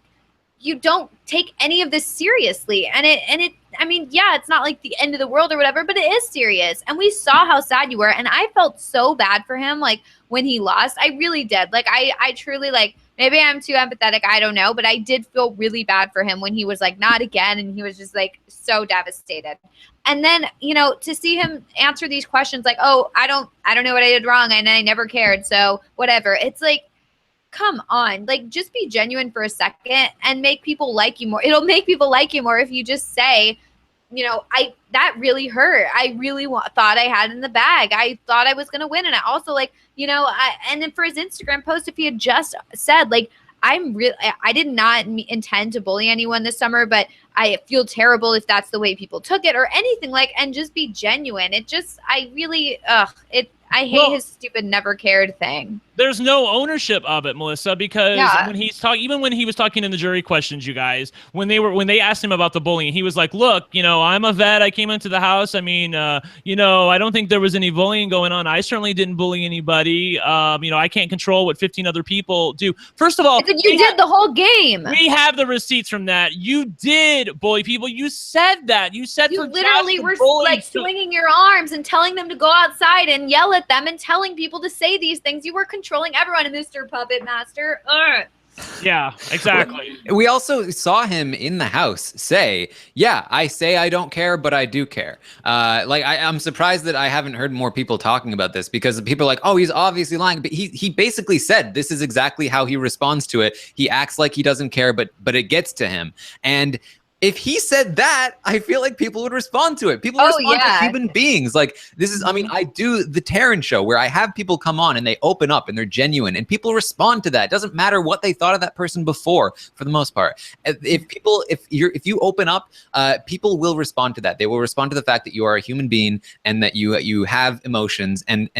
don't take any of this seriously. And it, I mean, yeah, it's not like the end of the world or whatever, but it is serious. And we saw how sad you were. And I felt so bad for him. Like, when he lost, I really did. Like, I truly, like, maybe I'm too empathetic, I don't know, but I did feel really bad for him when he was like, not again, and he was just like so devastated. And then, you know, to see him answer these questions like, oh, I don't know what I did wrong, and I never cared, so whatever. It's like, come on, like, just be genuine for a second and make people like you more. It'll make people like you more if you just say, you know, that really hurt. I really thought I had in the bag. I thought I was going to win. And I also, like, you know, and then for his Instagram post, if he had just said, like, I did not intend to bully anyone this summer, but I feel terrible if that's the way people took it, or anything, like, and just be genuine. It just, I really, I hate his stupid never cared thing. There's no ownership of it, Melissa, because when he's talking, even when he was talking in the jury questions, you guys, when they asked him about the bullying, he was like, look, you know, I'm a vet. I came into the house. I mean, you know, I don't think there was any bullying going on. I certainly didn't bully anybody. You know, I can't control what 15 other people do. First of all, it's like, you did the whole game. We have the receipts from that. You did bully people. You said that. You said you literally were like swinging your arms and telling them to go outside and yell at them and telling people to say these things. You were controlling everyone, Mr. Puppet Master. Ugh. Yeah, exactly. We also saw him in the house say, yeah, I say I don't care, but I do care. Like, I'm surprised that I haven't heard more people talking about this, because people are like, oh, he's obviously lying. But he basically said this is exactly how he responds to it. He acts like he doesn't care, but it gets to him. And if he said that, I feel like people would respond to it. People respond to human beings. Like, this is, I mean, I do the Taran show where I have people come on and they open up and they're genuine, and people respond to that. It doesn't matter what they thought of that person before, for the most part. If you open up, people will respond to that. They will respond to the fact that you are a human being and that you have emotions, and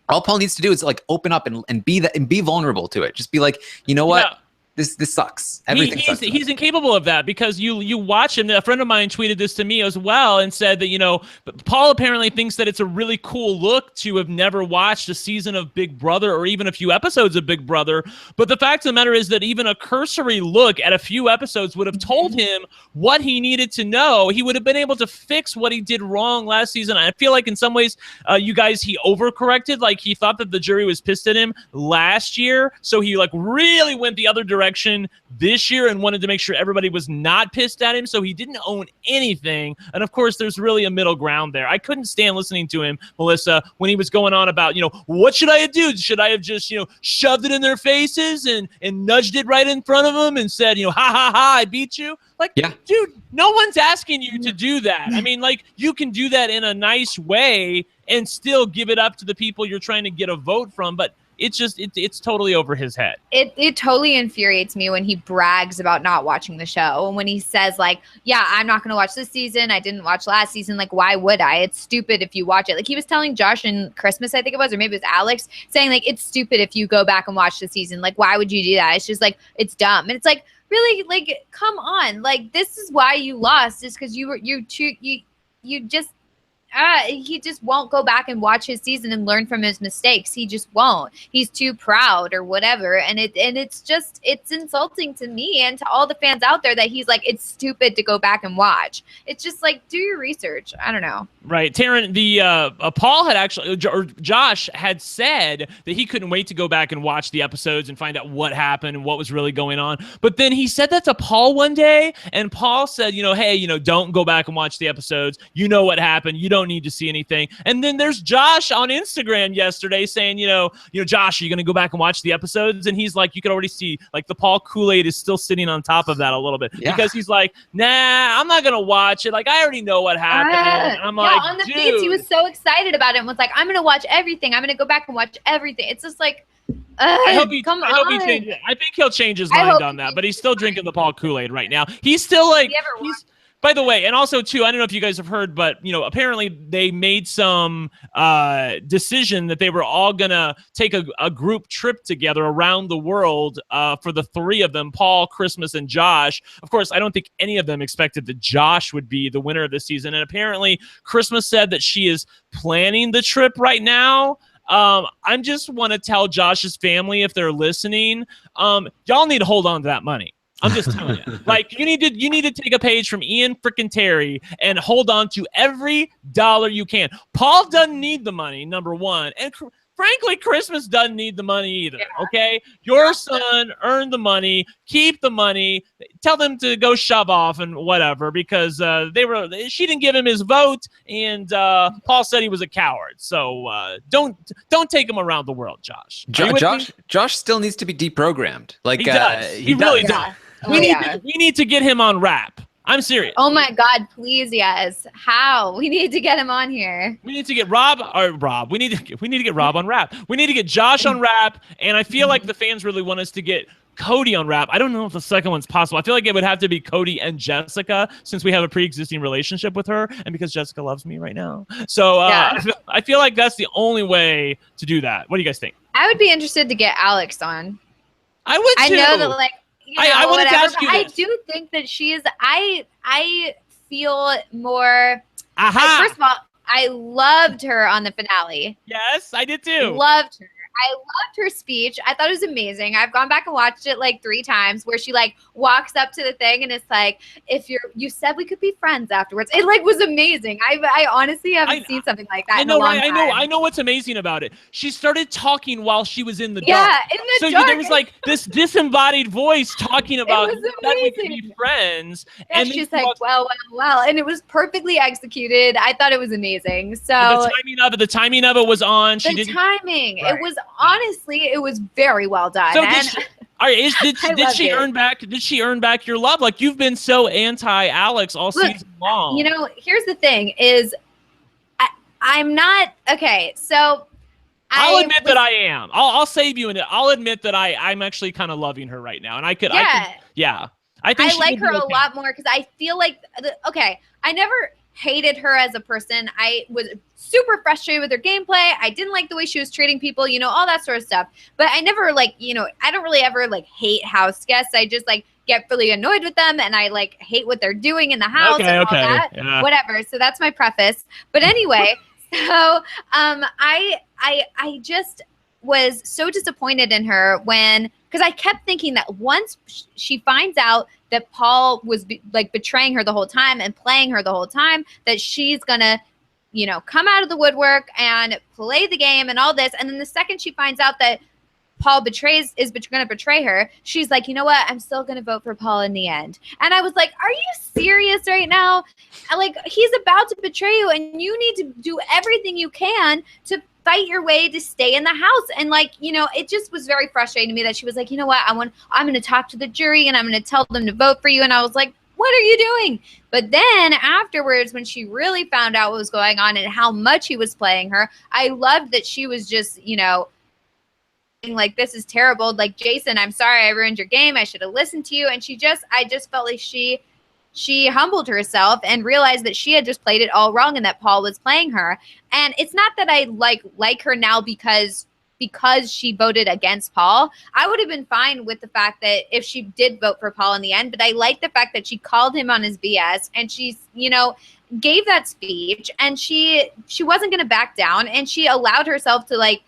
All Paul needs to do is like open up and be vulnerable to it. Just be like, you know what? Yeah. This sucks. Everything sucks. He's incapable of that, because you watch him. A friend of mine tweeted this to me as well and said that, you know, Paul apparently thinks that it's a really cool look to have never watched a season of Big Brother or even a few episodes of Big Brother. But the fact of the matter is that even a cursory look at a few episodes would have told him what he needed to know. He would have been able to fix what he did wrong last season. I feel like in some ways, you guys, he overcorrected. Like, he thought that the jury was pissed at him last year, so he like really went the other direction this year and wanted to make sure everybody was not pissed at him, so he didn't own anything. And of course, there's really a middle ground there. I couldn't stand listening to him, Melissa, when he was going on about, you know, what should I have do? Should I have just, you know, shoved it in their faces and nudged it right in front of them and said, you know, ha ha ha, I beat you? Like, yeah. Dude, no one's asking you to do that. I mean, like, you can do that in a nice way and still give it up to the people you're trying to get a vote from, but it's just, it's totally over his head. It totally infuriates me when he brags about not watching the show. And when he says, like, yeah, I'm not going to watch this season. I didn't watch last season. Like, why would I? It's stupid if you watch it. Like, he was telling Josh in Christmas, I think it was, or maybe it was Alex, saying, like, it's stupid if you go back and watch the season. Like, why would you do that? It's just, like, it's dumb. And it's like, really, like, come on. Like, this is why you lost, is because he just won't go back and watch his season and learn from his mistakes. He just won't. He's too proud or whatever. And it's insulting to me and to all the fans out there that he's like, it's stupid to go back and watch. It's just like, do your research. I don't know. Right. Taran, Paul had actually, or Josh had said that he couldn't wait to go back and watch the episodes and find out what happened and what was really going on. But then he said that to Paul one day, and Paul said, you know, hey, you know, don't go back and watch the episodes. You know what happened. You don't need to see anything. And then there's Josh on Instagram yesterday saying, you know, Josh, are you going to go back and watch the episodes? And he's like, you can already see, like, the Paul Kool-Aid is still sitting on top of that a little bit, because he's like, nah, I'm not going to watch it. Like, I already know what happened. And I'm like, on the feeds, he was so excited about it and was like, I'm going to watch everything. I'm going to go back and watch everything. It's just like, I hope he changes. I think he'll change his mind on that, but he's still drinking the Paul Kool-Aid right now. He's still like, by the way, and also too, I don't know if you guys have heard, but, you know, apparently they made some decision that they were all gonna take a group trip together around the world for the three of them, Paul, Christmas, and Josh. Of course, I don't think any of them expected that Josh would be the winner of this season. And apparently Christmas said that she is planning the trip right now. I just want to tell Josh's family, if they're listening, y'all need to hold on to that money. I'm just telling you. Like, you need to take a page from Ian frickin' Terry and hold on to every dollar you can. Paul doesn't need the money, number one. And frankly, Christmas doesn't need the money either, okay? Your son earned the money. Keep the money. Tell them to go shove off and whatever, because she didn't give him his vote, and Paul said he was a coward. So don't take him around the world, Josh. Josh still needs to be deprogrammed. Like, he does. He really does. We need to get him on RHAP. I'm serious. Oh my God, please, yes. How? We need to get him on here. We need to get Rob. We need to get Rob on RHAP. We need to get Josh on RHAP, and I feel like the fans really want us to get Cody on RHAP. I don't know if the second one's possible. I feel like it would have to be Cody and Jessica, since we have a pre-existing relationship with her, and because Jessica loves me right now. So I feel like that's the only way to do that. What do you guys think? I would be interested to get Alex on. I would too. I know that, like, I wanted to ask you this. I do think that she is. I feel more. First of all, I loved her on the finale. Yes, I did too. Loved her. I loved her speech. I thought it was amazing. I've gone back and watched it like 3 times, where she like walks up to the thing and it's like, you said we could be friends afterwards. It like was amazing. I honestly haven't seen something like that. I know, right? I know what's amazing about it. She started talking while she was in the dark. Yeah, in the dark. So there was like this disembodied voice talking about that we could be friends. Yeah, and she's like, well, and it was perfectly executed. I thought it was amazing. So the timing of it was on. It was. Honestly, it was very well done. So did she earn back your love? Like, you've been so anti-Alex all season long. You know, here's the thing: is I'm not okay. So I'll admit that I am. I'll save you in it. I'll admit that I'm actually kind of loving her right now, and I could. I think I like her a lot more, because I feel like I never hated her as a person. I was super frustrated with her gameplay. I didn't like the way she was treating people, you know, all that sort of stuff. But I never like, you know, I don't really ever like hate house guests. I just like get really annoyed with them, and I like hate what they're doing in the house and all that. Yeah. Whatever. So that's my preface. But anyway, so I just was so disappointed in her because I kept thinking that once she finds out that Paul was like betraying her the whole time and playing her the whole time, that she's gonna, you know, come out of the woodwork and play the game and all this. And then the second she finds out that Paul is going to betray her, she's like, you know what? I'm still going to vote for Paul in the end. And I was like, are you serious right now? Like, he's about to betray you, and you need to do everything you can to fight your way to stay in the house. And like, you know, it just was very frustrating to me that she was like, you know what? I'm going to talk to the jury and I'm going to tell them to vote for you. And I was like, what are you doing? But then afterwards, when she really found out what was going on and how much he was playing her, I loved that she was just, you know, like, this is terrible. Like, Jason, I'm sorry I ruined your game. I should have listened to you. And I just felt like she humbled herself and realized that she had just played it all wrong and that Paul was playing her. And it's not that I like her now because she voted against Paul. I would have been fine with the fact that if she did vote for Paul in the end, but I like the fact that she called him on his BS and she's, you know, gave that speech, and she wasn't going to back down, and she allowed herself to like,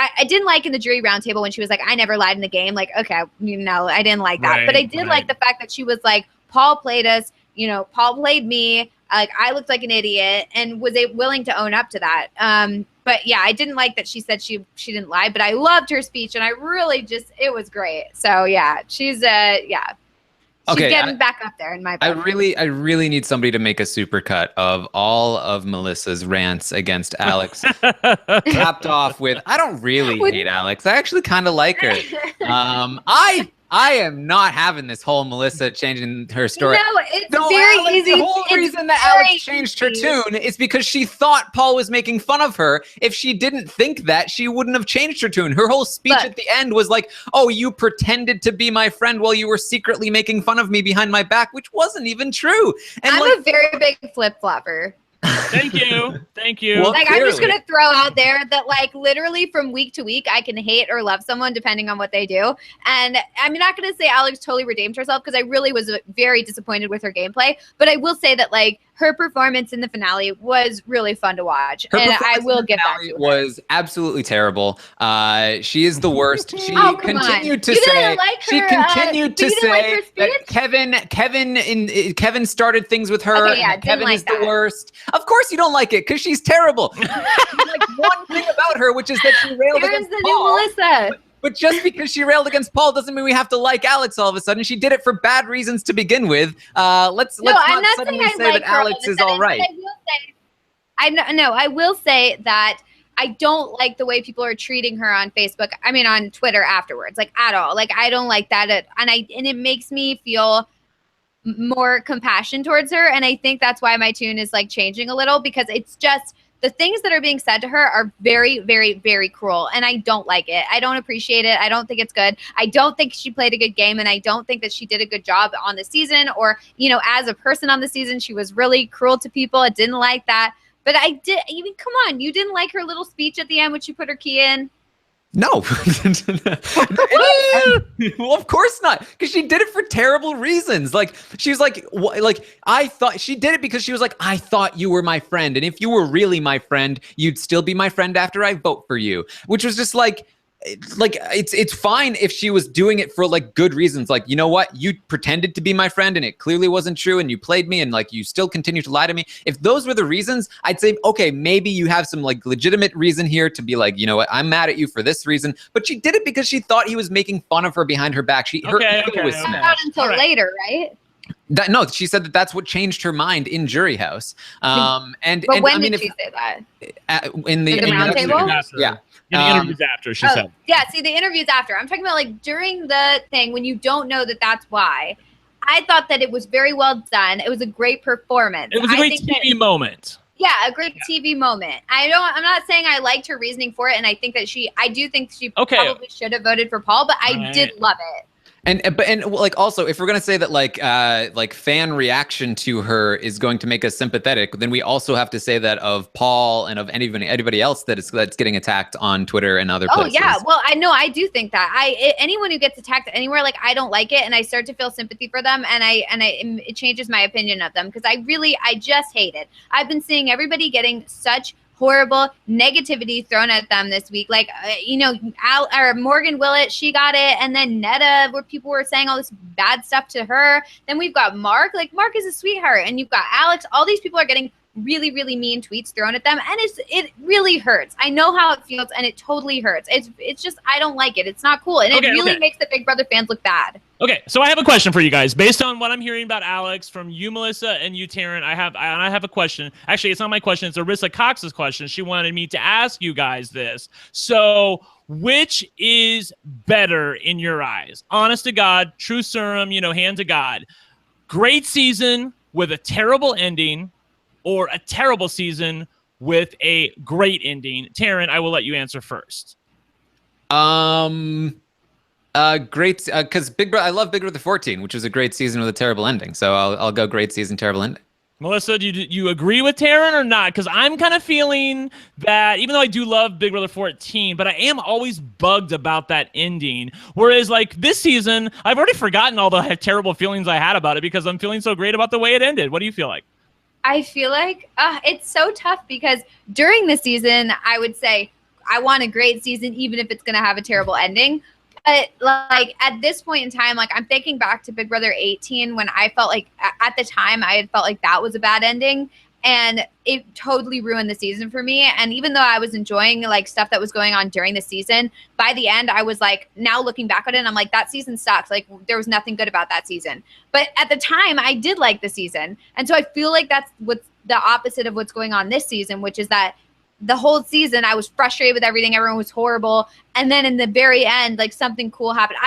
I didn't like in the jury roundtable when she was like, I never lied in the game. Like, okay, you know, I didn't like that. Right, but I did like the fact that she was like, Paul played us, you know, Paul played me. Like, I looked like an idiot, and was willing to own up to that. But yeah, I didn't like that she said she didn't lie, but I loved her speech, and I really it was great. So yeah, she's Okay, getting back up there in my book. I really need somebody to make a supercut of all of Melissa's rants against Alex, capped off with, I don't really hate Alex. I actually kind of like her. I am not having this whole Melissa changing her story. No, it's very Alex, easy. The whole reason that Alex changed her tune is because she thought Paul was making fun of her. If she didn't think that, she wouldn't have changed her tune. Her whole speech at the end was like, oh, you pretended to be my friend while you were secretly making fun of me behind my back, which wasn't even true. And I'm a very big flip-flopper. Thank you. Well, like, clearly. I'm just going to throw out there that, like, literally from week to week, I can hate or love someone depending on what they do. And I'm not going to say Alex totally redeemed herself, because I really was very disappointed with her gameplay. But I will say that, like, her performance in the finale was really fun to watch. And I will get back to her. Was absolutely terrible. She is the worst. She continued to you say, didn't like her, she continued to say like that Kevin started things with her. Okay, yeah, and Kevin like is the worst. Of course you don't like it, because she's terrible. You like one thing about her, which is that she railed Here's against the Paul. new Melissa. But just because she railed against Paul doesn't mean we have to like Alex all of a sudden. She did it for bad reasons to begin with. Let's not suddenly say that Alex is all right. I will say that I don't like the way people are treating her on Facebook. I mean, on Twitter afterwards, like, at all. Like, I don't like that. And it makes me feel more compassion towards her. And I think that's why my tune is like changing a little, because it's just, the things that are being said to her are very, very, very cruel. And I don't like it. I don't appreciate it. I don't think it's good. I don't think she played a good game. And I don't think that she did a good job on the season, or, you know, as a person on the season. She was really cruel to people. I didn't like that. But I mean, come on. You didn't like her little speech at the end when she put her key in? No. Well, of course not, because she did it for terrible reasons. Like, she was like, I thought she did it because she was like, I thought you were my friend, and if you were really my friend, you'd still be my friend after I vote for you. Which was just like it's fine if she was doing it for like good reasons. Like, you know what, you pretended to be my friend and it clearly wasn't true, and you played me, and like you still continue to lie to me. If those were the reasons, I'd say, okay, maybe you have some like legitimate reason here to be like, you know what, I'm mad at you for this reason. But she did it because she thought he was making fun of her behind her back. Her ego was smashed. Not until later, right? No, she said that that's what changed her mind in Jury House. But when did she say that? In the roundtable? Yeah. In the interviews after, she said. Yeah, see, the interviews after. I'm talking about like during the thing when you don't know that that's why. I thought that it was very well done. It was a great performance. It was a great TV moment. Yeah, a great TV moment. I'm not saying I liked her reasoning for it, and I think that I do think she probably should have voted for Paul, but I did love it. And like also, if we're gonna say that like fan reaction to her is going to make us sympathetic, then we also have to say that of Paul and of anybody else that's getting attacked on Twitter and other places. Oh yeah, well I do think that anyone who gets attacked anywhere, like I don't like it, and I start to feel sympathy for them, and it changes my opinion of them because I just hate it. I've been seeing everybody getting such horrible negativity thrown at them this week. Like, Morgan Willett, she got it. And then Netta, where people were saying all this bad stuff to her. Then we've got Mark. Like, Mark is a sweetheart. And you've got Alex. All these people are getting really, really mean tweets thrown at them. And it really hurts. I know how it feels, and it totally hurts. It's just, I don't like it. It's not cool. And it really makes the Big Brother fans look bad. Okay, so I have a question for you guys. Based on what I'm hearing about Alex, from you, Melissa, and you, Taran, I have a question. Actually, it's not my question. It's Arissa Cox's question. She wanted me to ask you guys this. So, which is better in your eyes? Honest to God, true serum, hand to God. Great season with a terrible ending, or a terrible season with a great ending? Taran, I will let you answer first. Great, because I love Big Brother 14, which was a great season with a terrible ending. So I'll go great season, terrible ending. Melissa, do you agree with Taran or not? Because I'm kind of feeling that, even though I do love Big Brother 14, but I am always bugged about that ending. Whereas, like, this season, I've already forgotten all the terrible feelings I had about it because I'm feeling so great about the way it ended. What do you feel like? I feel like it's so tough because during the season, I would say I want a great season, even if it's going to have a terrible ending. But like at this point in time, like I'm thinking back to Big Brother 18 when I felt like at the time I had felt like that was a bad ending, and it totally ruined the season for me. And even though I was enjoying like stuff that was going on during the season, by the end I was like, now looking back at it, I'm like, that season sucks. Like there was nothing good about that season. But at the time I did like the season. And so I feel like that's what's the opposite of what's going on this season, which is that the whole season I was frustrated with everything. Everyone was horrible. And then in the very end, like something cool happened.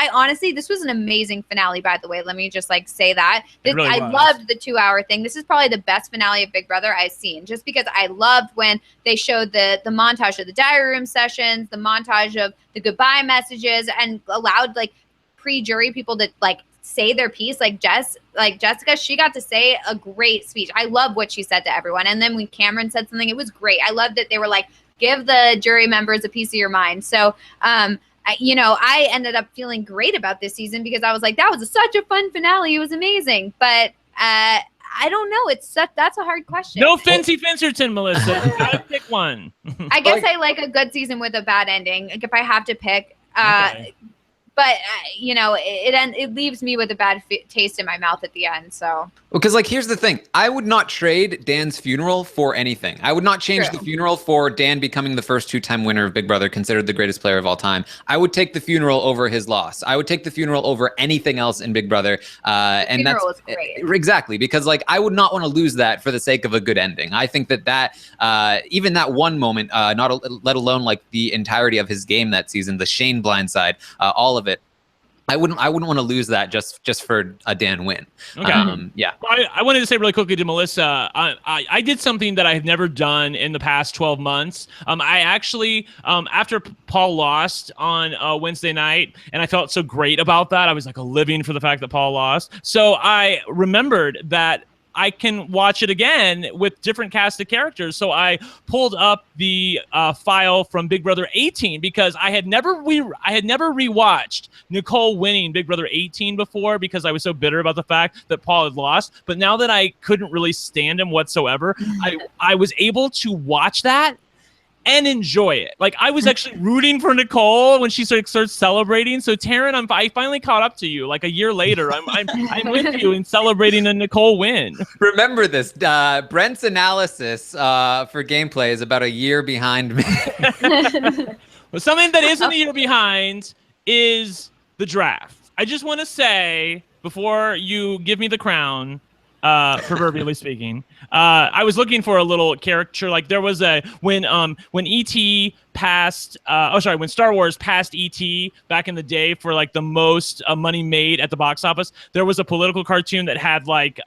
This was an amazing finale, by the way. Let me just like say that. I loved the 2-hour thing. This is probably the best finale of Big Brother I've seen, just because I loved when they showed the montage of the diary room sessions, the montage of the goodbye messages, and allowed like pre-jury people to like say their piece. Like Jessica, she got to say a great speech. I love what she said to everyone. And then when Cameron said something, it was great. I loved that they were like, give the jury members a piece of your mind. So, I ended up feeling great about this season because I was like, that was such a fun finale. It was amazing. But I don't know. That's a hard question. No Fancy Fincerton, Melissa. You gotta pick one. I guess I like a good season with a bad ending. Like if I have to pick, Okay. But, it leaves me with a bad taste in my mouth at the end. So, because like, here's the thing. I would not trade Dan's funeral for anything. I would not change the funeral for Dan becoming the first 2-time winner of Big Brother, considered the greatest player of all time. I would take the funeral over his loss. I would take the funeral over anything else in Big Brother. And funeral is great. Exactly. Because like, I would not want to lose that for the sake of a good ending. I think that even that one moment, let alone like the entirety of his game that season, the Shane blindside, all of it, I wouldn't want to lose that just for a Dan win. Okay. Yeah. Well, I wanted to say really quickly to Melissa, I did something that I've never done in the past 12 months. I actually, after Paul lost on Wednesday night, and I felt so great about that, I was like living for the fact that Paul lost. So I remembered that I can watch it again with different cast of characters. So I pulled up the file from Big Brother 18 because I had never rewatched Nicole winning Big Brother 18 before because I was so bitter about the fact that Paul had lost. But now that I couldn't really stand him whatsoever, I was able to watch that and enjoy it. Like I was actually rooting for Nicole when she starts celebrating. So Taran, I finally caught up to you. Like a year later, I'm with you in celebrating a Nicole win. Remember this, Brent's analysis for gameplay is about a year behind me. Well, something that isn't a year behind is the draft. I just want to say, before you give me the crown, proverbially speaking, I was looking for a little character. Like there was when E.T. passed, when Star Wars passed E.T. back in the day for like the most money made at the box office, there was a political cartoon that had like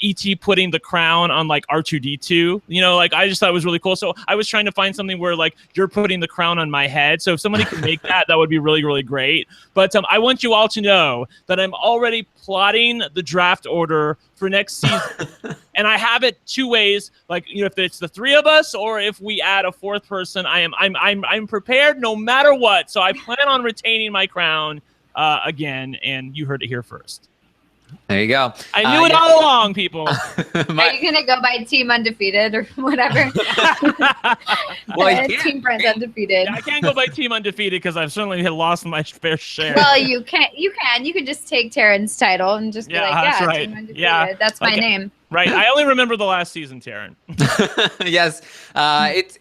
E.T. putting the crown on like R2-D2. You know, like I just thought it was really cool. So I was trying to find something where like you're putting the crown on my head. So if somebody can make that, that would be really, really great. But I want you all to know that I'm already plotting the draft order for next season. And I have it two ways, like, you know, if it's the three of us or if we add a fourth person, I'm prepared no matter what. So I plan on retaining my crown again, and you heard it here first. There you go. I knew it all along, people. Are you gonna go by Team Undefeated or whatever? Well, Team Brent Undefeated. I can't go by Team Undefeated because I've certainly lost my fair share. Well, you can. You can just take Taran's title and just be like, that's right. Team Undefeated. Yeah, That's my name. Right. I only remember the last season, Taran. Yes.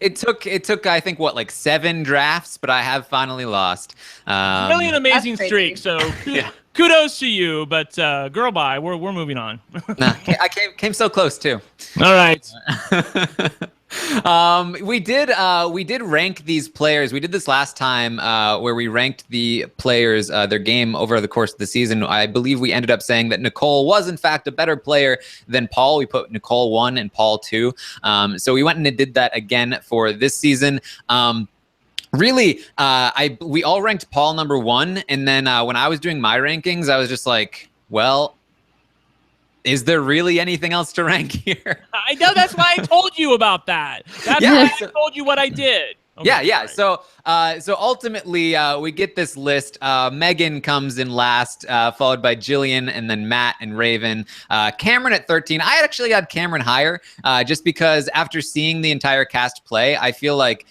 It took I think what, like 7 drafts, but I have finally lost. Really an amazing That's streak. So kudos to you, but girl, bye. We're moving on. Nah, I came so close too. All right. We did rank these players. We did this last time where we ranked the players, their game over the course of the season. I believe we ended up saying that Nicole was in fact a better player than Paul. We put Nicole 1 and Paul 2. So we went and did that again for this season. Really, we all ranked Paul number 1, and then when I was doing my rankings, I was just like, well, is there really anything else to rank here? I know, that's why I told you about that. That's why I told you what I did. Okay, Yeah. So ultimately, we get this list. Megan comes in last, followed by Jillian, and then Matt and Raven. Cameron at 13. I actually had Cameron higher, just because after seeing the entire cast play, I feel like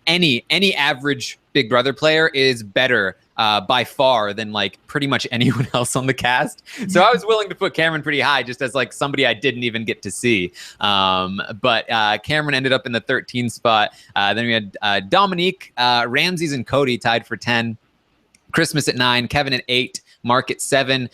any average Big Brother player is better by far than like pretty much anyone else on the cast. So I was willing to put Cameron pretty high just as like somebody I didn't even get to see. But Cameron ended up in the 13 spot. Then we had Dominique, Ramses and Cody tied for 10. Christmas at 9, Kevin at 8, Mark at 7,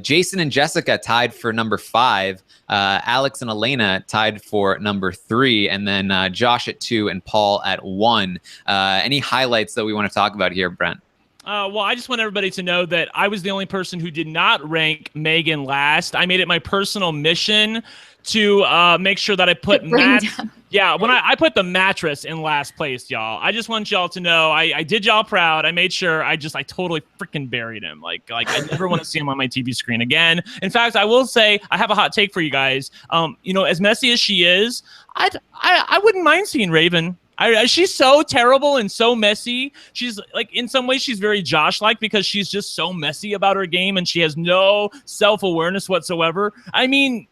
Jason and Jessica tied for number 5, Alex and Elena tied for number 3, and then Josh at 2 and Paul at 1. Any highlights that we want to talk about here, Brent? Well, I just want everybody to know that I was the only person who did not rank Megan last. I made it my personal mission to make sure that I put Matt. Yeah, when I put the mattress in last place, y'all. I just want y'all to know I did y'all proud. I made sure I totally freaking buried him. Like I never want to see him on my TV screen again. In fact, I will say I have a hot take for you guys. You know, as messy as she is, I wouldn't mind seeing Raven. She's so terrible and so messy. She's like, in some ways, she's very Josh-like because she's just so messy about her game and she has no self-awareness whatsoever. I mean,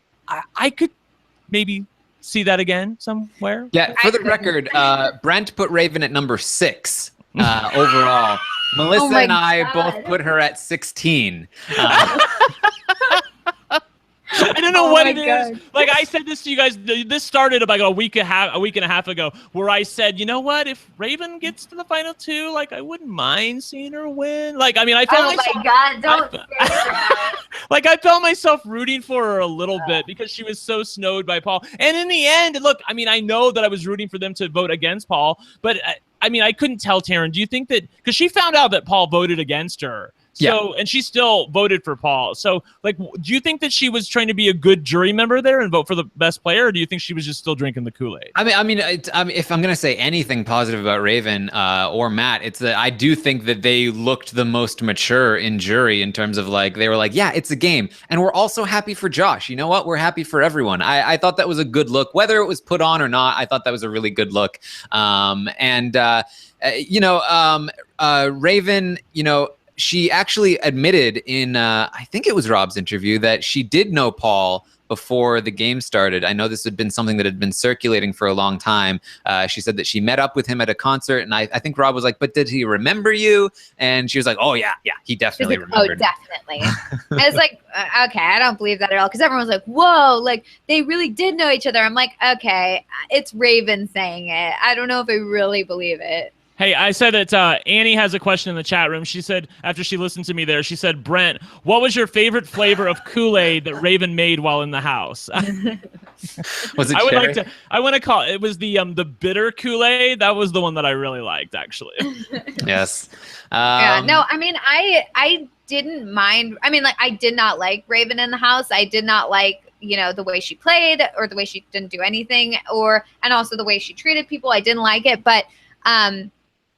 I could maybe see that again somewhere. Yeah, for the record, Brent put Raven at number 6 overall. Melissa and I both put her at 16. I don't know what it is. Like I said this to you guys. This started about a week and a half ago, where I said, you know what? If Raven gets to the final 2, like I wouldn't mind seeing her win. Like I mean, I felt myself. Oh my God! Don't say that. Like I felt myself rooting for her a little bit because she was so snowed by Paul. And in the end, look, I mean, I know that I was rooting for them to vote against Paul, but I mean, I couldn't tell Taran. Do you think that because she found out that Paul voted against her? So, and she still voted for Paul. So, like, do you think that she was trying to be a good jury member there and vote for the best player, or do you think she was just still drinking the Kool-Aid? I mean, if I'm going to say anything positive about Raven or Matt, it's that I do think that they looked the most mature in jury in terms of like, they were like, yeah, it's a game. And we're also happy for Josh. You know what? We're happy for everyone. I thought that was a good look. Whether it was put on or not, I thought that was a really good look. Raven, you know, she actually admitted in, I think it was Rob's interview, that she did know Paul before the game started. I know this had been something that had been circulating for a long time. She said that she met up with him at a concert, and I think Rob was like, but did he remember you? And she was like, oh, yeah, he definitely remembered. Oh, definitely. I was like, okay, I don't believe that at all, because everyone was like, whoa, like, they really did know each other. I'm like, okay, it's Raven saying it. I don't know if I really believe it. Hey, I said that Annie has a question in the chat room. She said, after she listened to me there, she said, Brent, what was your favorite flavor of Kool-Aid that Raven made while in the house? Was it cherry? I want to call it was the bitter Kool-Aid. That was the one that I really liked, actually. Yes. Yeah, no, I mean, I didn't mind. I mean, like, I did not like Raven in the house. I did not like, you know, the way she played or the way she didn't do anything, and also the way she treated people. I didn't like it. But,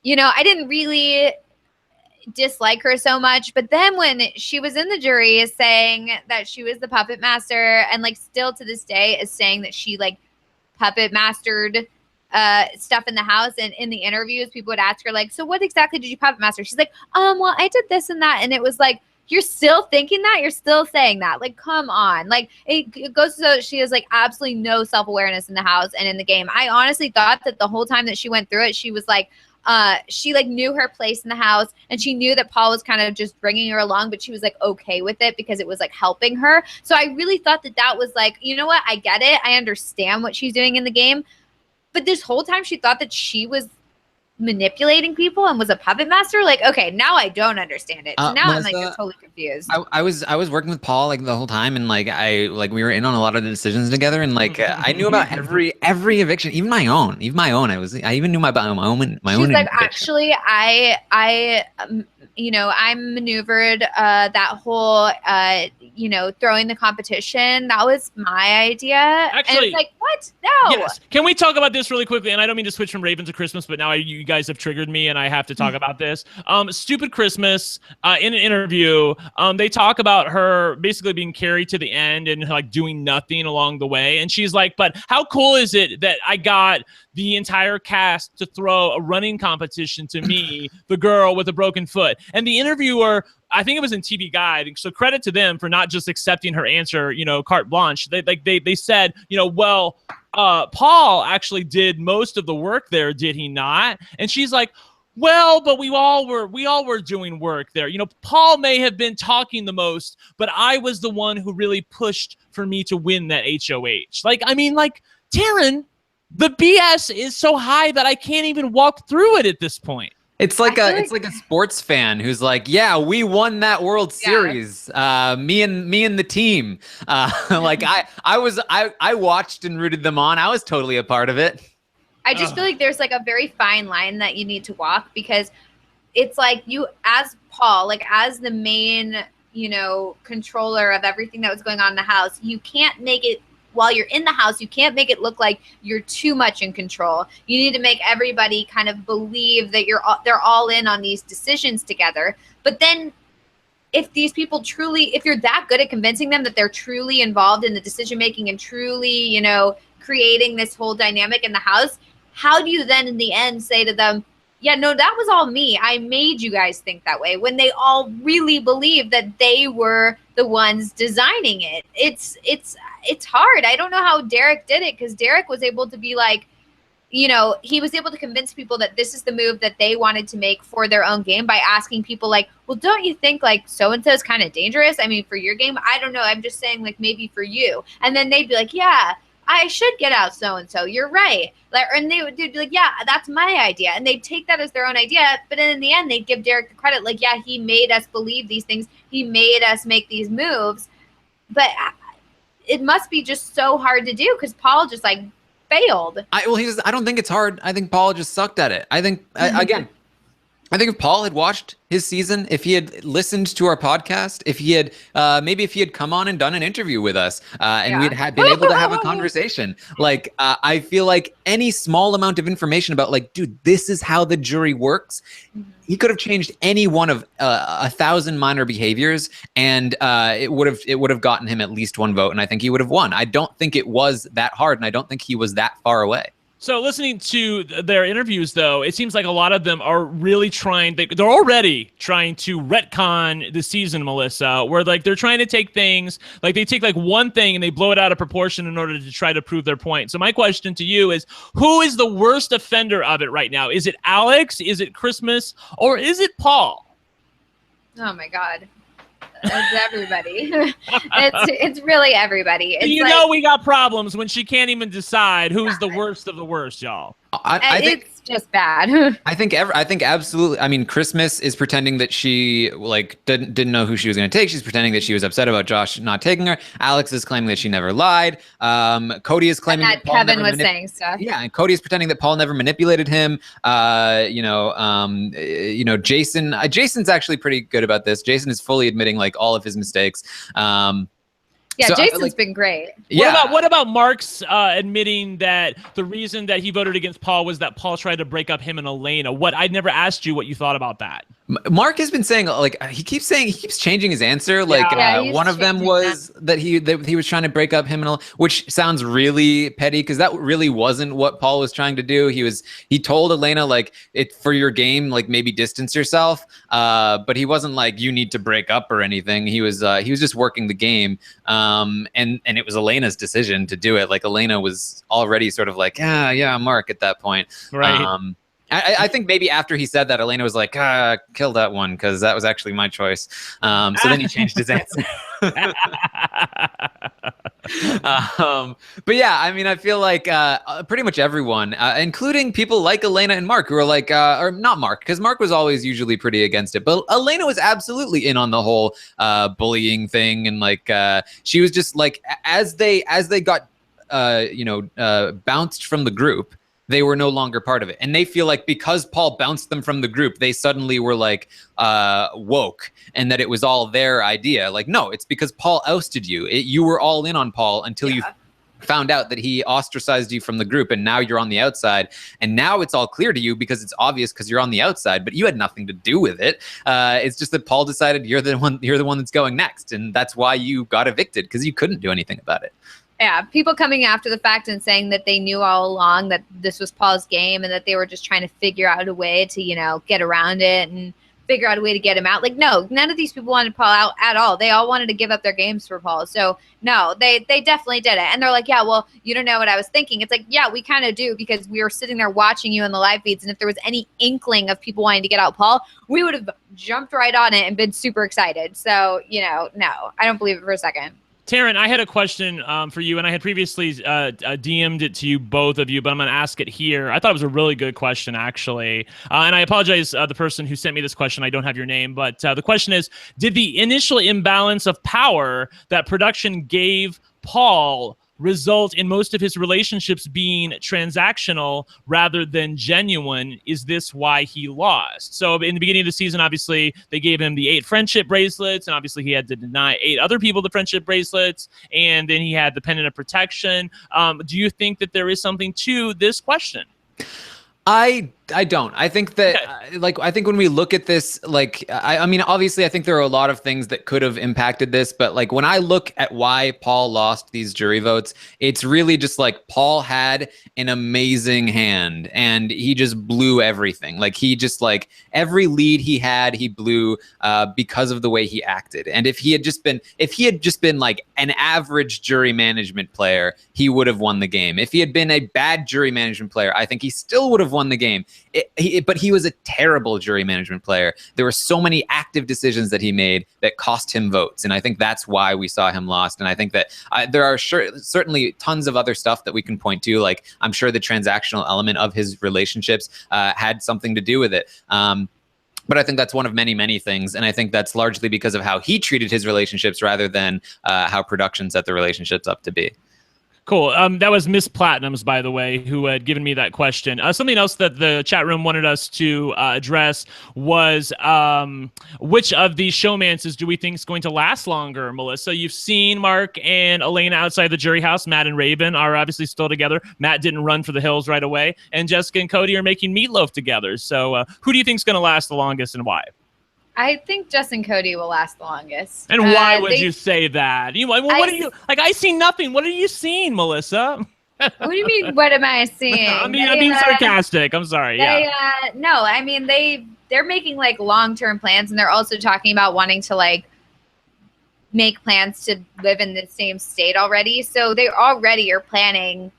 you know, I didn't really dislike her so much. But then when she was in the jury saying that she was the puppet master, and like still to this day is saying that she like puppet mastered stuff in the house, and in the interviews people would ask her like, so what exactly did you puppet master? She's like, well, I did this and that. And it was like, you're still thinking that, you're still saying that, like, come on. Like, it goes so she has like absolutely no self-awareness in the house and in the game. I honestly thought that the whole time that she went through it, she was like, she like knew her place in the house, and she knew that Paul was kind of just bringing her along, but she was like okay with it because it was like helping her. So I really thought that that was like, you know what, I get it, I understand what she's doing in the game. But this whole time she thought that she was manipulating people and was a puppet master. Like, okay, now I don't understand it. So now I'm like just totally confused. I was working with Paul like the whole time, and like we were in on a lot of the decisions together, and like I knew about every eviction, even my own. I even knew my own. She's like, actually, I you know, I maneuvered that whole you know, throwing the competition. That was my idea. Actually, and it's like, what? No. Yes. Can we talk about this really quickly? And I don't mean to switch from Raven to Christmas, but now you guys have triggered me, and I have to talk about this. Stupid Christmas. In an interview, they talk about her basically being carried to the end and like doing nothing along the way. And she's like, but how cool is it that I got the entire cast to throw a running competition to me, the girl with a broken foot? And the interviewer, I think it was in TV Guide, so credit to them for not just accepting her answer, you know, carte blanche. They said, you know, well, Paul actually did most of the work there, did he not? And she's like, well, but we all were doing work there. You know, Paul may have been talking the most, but I was the one who really pushed for me to win that HOH. Like, I mean, like, Taran, the BS is so high that I can't even walk through it at this point. It's like it's like a sports fan who's like, yeah, we won that World Series. Me and the team. Like I watched and rooted them on. I was totally a part of it. I just feel like there's like a very fine line that you need to walk, because it's like you, as Paul, like as the main, you know, controller of everything that was going on in the house, you can't make it, while you're in the house, you can't make it look like you're too much in control. You need to make everybody kind of believe that they're all in on these decisions together. But then if these people truly, if you're that good at convincing them that they're truly involved in the decision making and truly, you know, creating this whole dynamic in the house, how do you then in the end say to them, yeah, no, that was all me, I made you guys think that way, when they all really believe that they were the ones designing it? It's hard. I don't know how Derek did it, because Derek was able to be like, you know, he was able to convince people that this is the move that they wanted to make for their own game by asking people like, well, don't you think like so-and-so is kind of dangerous? I mean, for your game, I don't know, I'm just saying like maybe for you. And then they'd be like, yeah, I should get out so-and-so, you're right. Like, and they'd be like, yeah, that's my idea. And they'd take that as their own idea. But then in the end, they'd give Derek the credit. Like, yeah, he made us believe these things. He made us make these moves. But it must be just so hard to do, because Paul just like failed. I don't think it's hard. I think Paul just sucked at it. I think, again, I think if Paul had watched his season, if he had listened to our podcast, if he had maybe if he had come on and done an interview with us, and we'd been able to have a conversation, like I feel like any small amount of information about like, dude, this is how the jury works, he could have changed any one of 1,000 minor behaviors, and it would have gotten him at least one vote, and I think he would have won. I don't think it was that hard, and I don't think he was that far away. So listening to their interviews, though, it seems like a lot of them are really trying, they're already trying to retcon the season, Melissa, where like they're trying to take things, like they take like one thing and they blow it out of proportion in order to try to prove their point. So my question to you is, who is the worst offender of it right now? Is it Alex? Is it Christmas? Or is it Paul? Oh my God. It's everybody. it's really everybody. It's know we got problems when she can't even decide who's the worst of the worst, y'all. I think it's just bad. I think absolutely. I mean, Christmas is pretending that she like didn't know who she was going to take. She's pretending that she was upset about Josh not taking her. Alex is claiming that she never lied. Cody is claiming that Paul Kevin never was saying stuff. Yeah, and Cody is pretending that Paul never manipulated him. Jason. Jason's actually pretty good about this. Jason is fully admitting like all of his mistakes. Yeah, so, Jason's been great. What about Mark's admitting that the reason that he voted against Paul was that Paul tried to break up him and Elena? I'd never asked you what you thought about that. Mark has been saying like he keeps changing his answer. Like one of them was that he was trying to break up him and Elena, which sounds really petty because that really wasn't what Paul was trying to do. He told Elena like it for your game, like maybe distance yourself. But he wasn't like you need to break up or anything. He was just working the game. And it was Elena's decision to do it. Like Elena was already sort of like, yeah, Mark at that point. Right. I think maybe after he said that, Elena was like, kill that one because that was actually my choice. So then he changed his answer. But yeah, I mean, I feel like pretty much everyone, including people like Elena and Mark, who are like, or not Mark, because Mark was always usually pretty against it, but Elena was absolutely in on the whole bullying thing, and like she was just like, as they got bounced from the group, they were no longer part of it. And they feel like because Paul bounced them from the group, they suddenly were like woke and that it was all their idea. Like, no, it's because Paul ousted you. You were all in on Paul until you found out that he ostracized you from the group, and now you're on the outside. And now it's all clear to you because it's obvious because you're on the outside, but you had nothing to do with it. It's just that Paul decided you're the one that's going next. And that's why you got evicted, because you couldn't do anything about it. Yeah, people coming after the fact and saying that they knew all along that this was Paul's game and that they were just trying to figure out a way to, get around it and figure out a way to get him out. Like, no, none of these people wanted Paul out at all. They all wanted to give up their games for Paul. So, no, they definitely did it. And they're like, yeah, well, you don't know what I was thinking. It's like, yeah, we kind of do, because we were sitting there watching you in the live feeds. And if there was any inkling of people wanting to get out Paul, we would have jumped right on it and been super excited. So, no, I don't believe it for a second. Taran, I had a question for you, and I had previously DM'd it to you, both of you, but I'm going to ask it here. I thought it was a really good question, actually. And I apologize, the person who sent me this question, I don't have your name, but the question is, did the initial imbalance of power that production gave Paul result in most of his relationships being transactional rather than genuine? Is this why he lost? So in the beginning of the season, obviously, they gave him the 8 friendship bracelets, and obviously he had to deny 8 other people the friendship bracelets, and then he had the pendant of protection. Do you think that there is something to this question? I don't. I think that, I think when we look at this, I mean, obviously, I think there are a lot of things that could have impacted this, but like when I look at why Paul lost these jury votes, it's really just like Paul had an amazing hand and he just blew everything. Like he just every lead he had, he blew because of the way he acted. And if he had just been like an average jury management player, he would have won the game. If he had been a bad jury management player, I think he still would have won the game. But he was a terrible jury management player. There were so many active decisions that he made that cost him votes. And I think that's why we saw him lost. And I think that there are certainly tons of other stuff that we can point to. Like, I'm sure the transactional element of his relationships had something to do with it. But I think that's one of many, many things. And I think that's largely because of how he treated his relationships rather than how production set the relationships up to be. Cool. That was Miss Platinums, by the way, who had given me that question. Something else that the chat room wanted us to address was which of these showmances do we think is going to last longer, Melissa? You've seen Mark and Elena outside the jury house. Matt and Raven are obviously still together. Matt didn't run for the hills right away. And Jessica and Cody are making meatloaf together. So who do you think is going to last the longest and why? I think Jess and Cody will last the longest. And why would you say that? What are you like? I see nothing. What are you seeing, Melissa? What do you mean? What am I seeing? I'm being sarcastic. I'm sorry. No, I mean they're making like long-term plans, and they're also talking about wanting to like make plans to live in the same state already. So they already are planning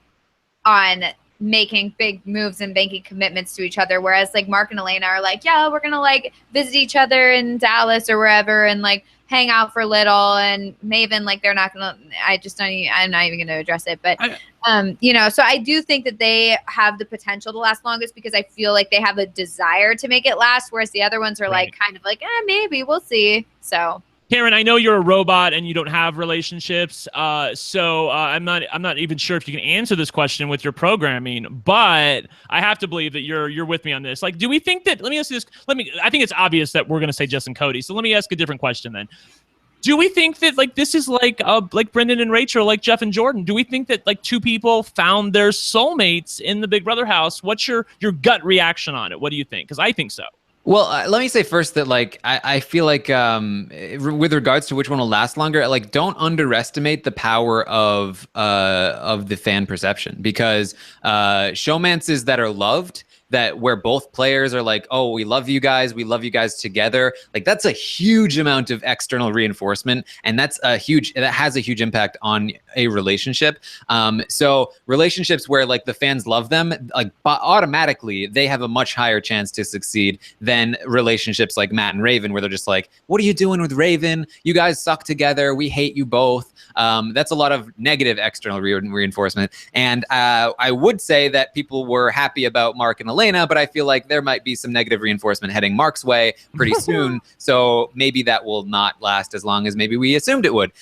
on making big moves and making commitments to each other, whereas like Mark and Elena are like, yeah, we're gonna like visit each other in Dallas or wherever and like hang out for a little, and Maven, like, they're not gonna. I'm not even gonna address it, but so I do think that they have the potential to last longest because I feel like they have a desire to make it last, whereas the other ones are like kind of like, maybe we'll see. So. Karen, I know you're a robot and you don't have relationships, so I'm not even sure if you can answer this question with your programming. But I have to believe that you're with me on this. Like, do we think that? Let me ask you this. I think it's obvious that we're going to say Jess and Cody. So let me ask a different question then. Do we think that like this is like Brendan and Rachel, like Jeff and Jordan? Do we think that like two people found their soulmates in the Big Brother house? What's your gut reaction on it? What do you think? Because I think so. Well, let me say first that like I feel like with regards to which one will last longer, like don't underestimate the power of the fan perception, because showmances that are loved, that where both players are like, oh, we love you guys together, like that's a huge amount of external reinforcement, and that has a huge impact on a relationship. So relationships where like the fans love them, like automatically they have a much higher chance to succeed than relationships like Matt and Raven, where they're just like, what are you doing with Raven? You guys suck together. We hate you both. That's a lot of negative external reinforcement. And I would say that people were happy about Mark and Elena, but I feel like there might be some negative reinforcement heading Mark's way pretty soon. So maybe that will not last as long as maybe we assumed it would.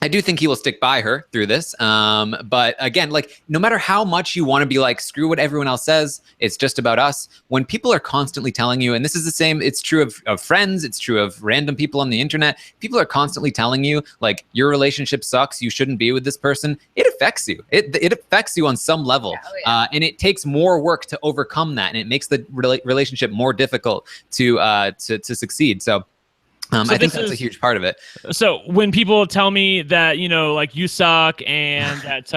I do think he will stick by her through this. But again, like no matter how much you want to be like, screw what everyone else says, it's just about us. When people are constantly telling you, and this is the same, it's true of friends, it's true of random people on the internet. People are constantly telling you like your relationship sucks, you shouldn't be with this person. It affects you. It affects you on some level. And it takes more work to overcome that. And it makes the relationship more difficult to succeed. So I think that's a huge part of it. So when people tell me that, like you suck and that,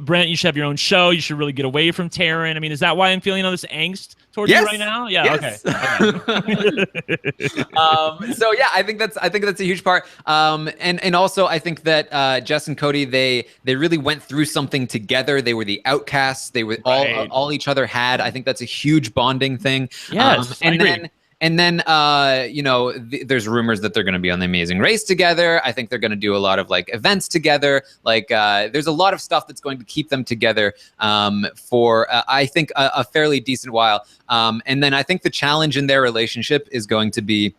Brent, you should have your own show, you should really get away from Taran. I mean, is that why I'm feeling all this angst towards you right now? Yeah. Yes. Okay. So yeah, I think that's a huge part. And also I think that Jess and Cody, they really went through something together. They were the outcasts. They were all each other had. I think that's a huge bonding thing. Yes, I agree. And then, there's rumors that they're going to be on The Amazing Race together. I think they're going to do a lot of like events together. Like there's a lot of stuff that's going to keep them together for, I think, a fairly decent while. And then I think the challenge in their relationship is going to be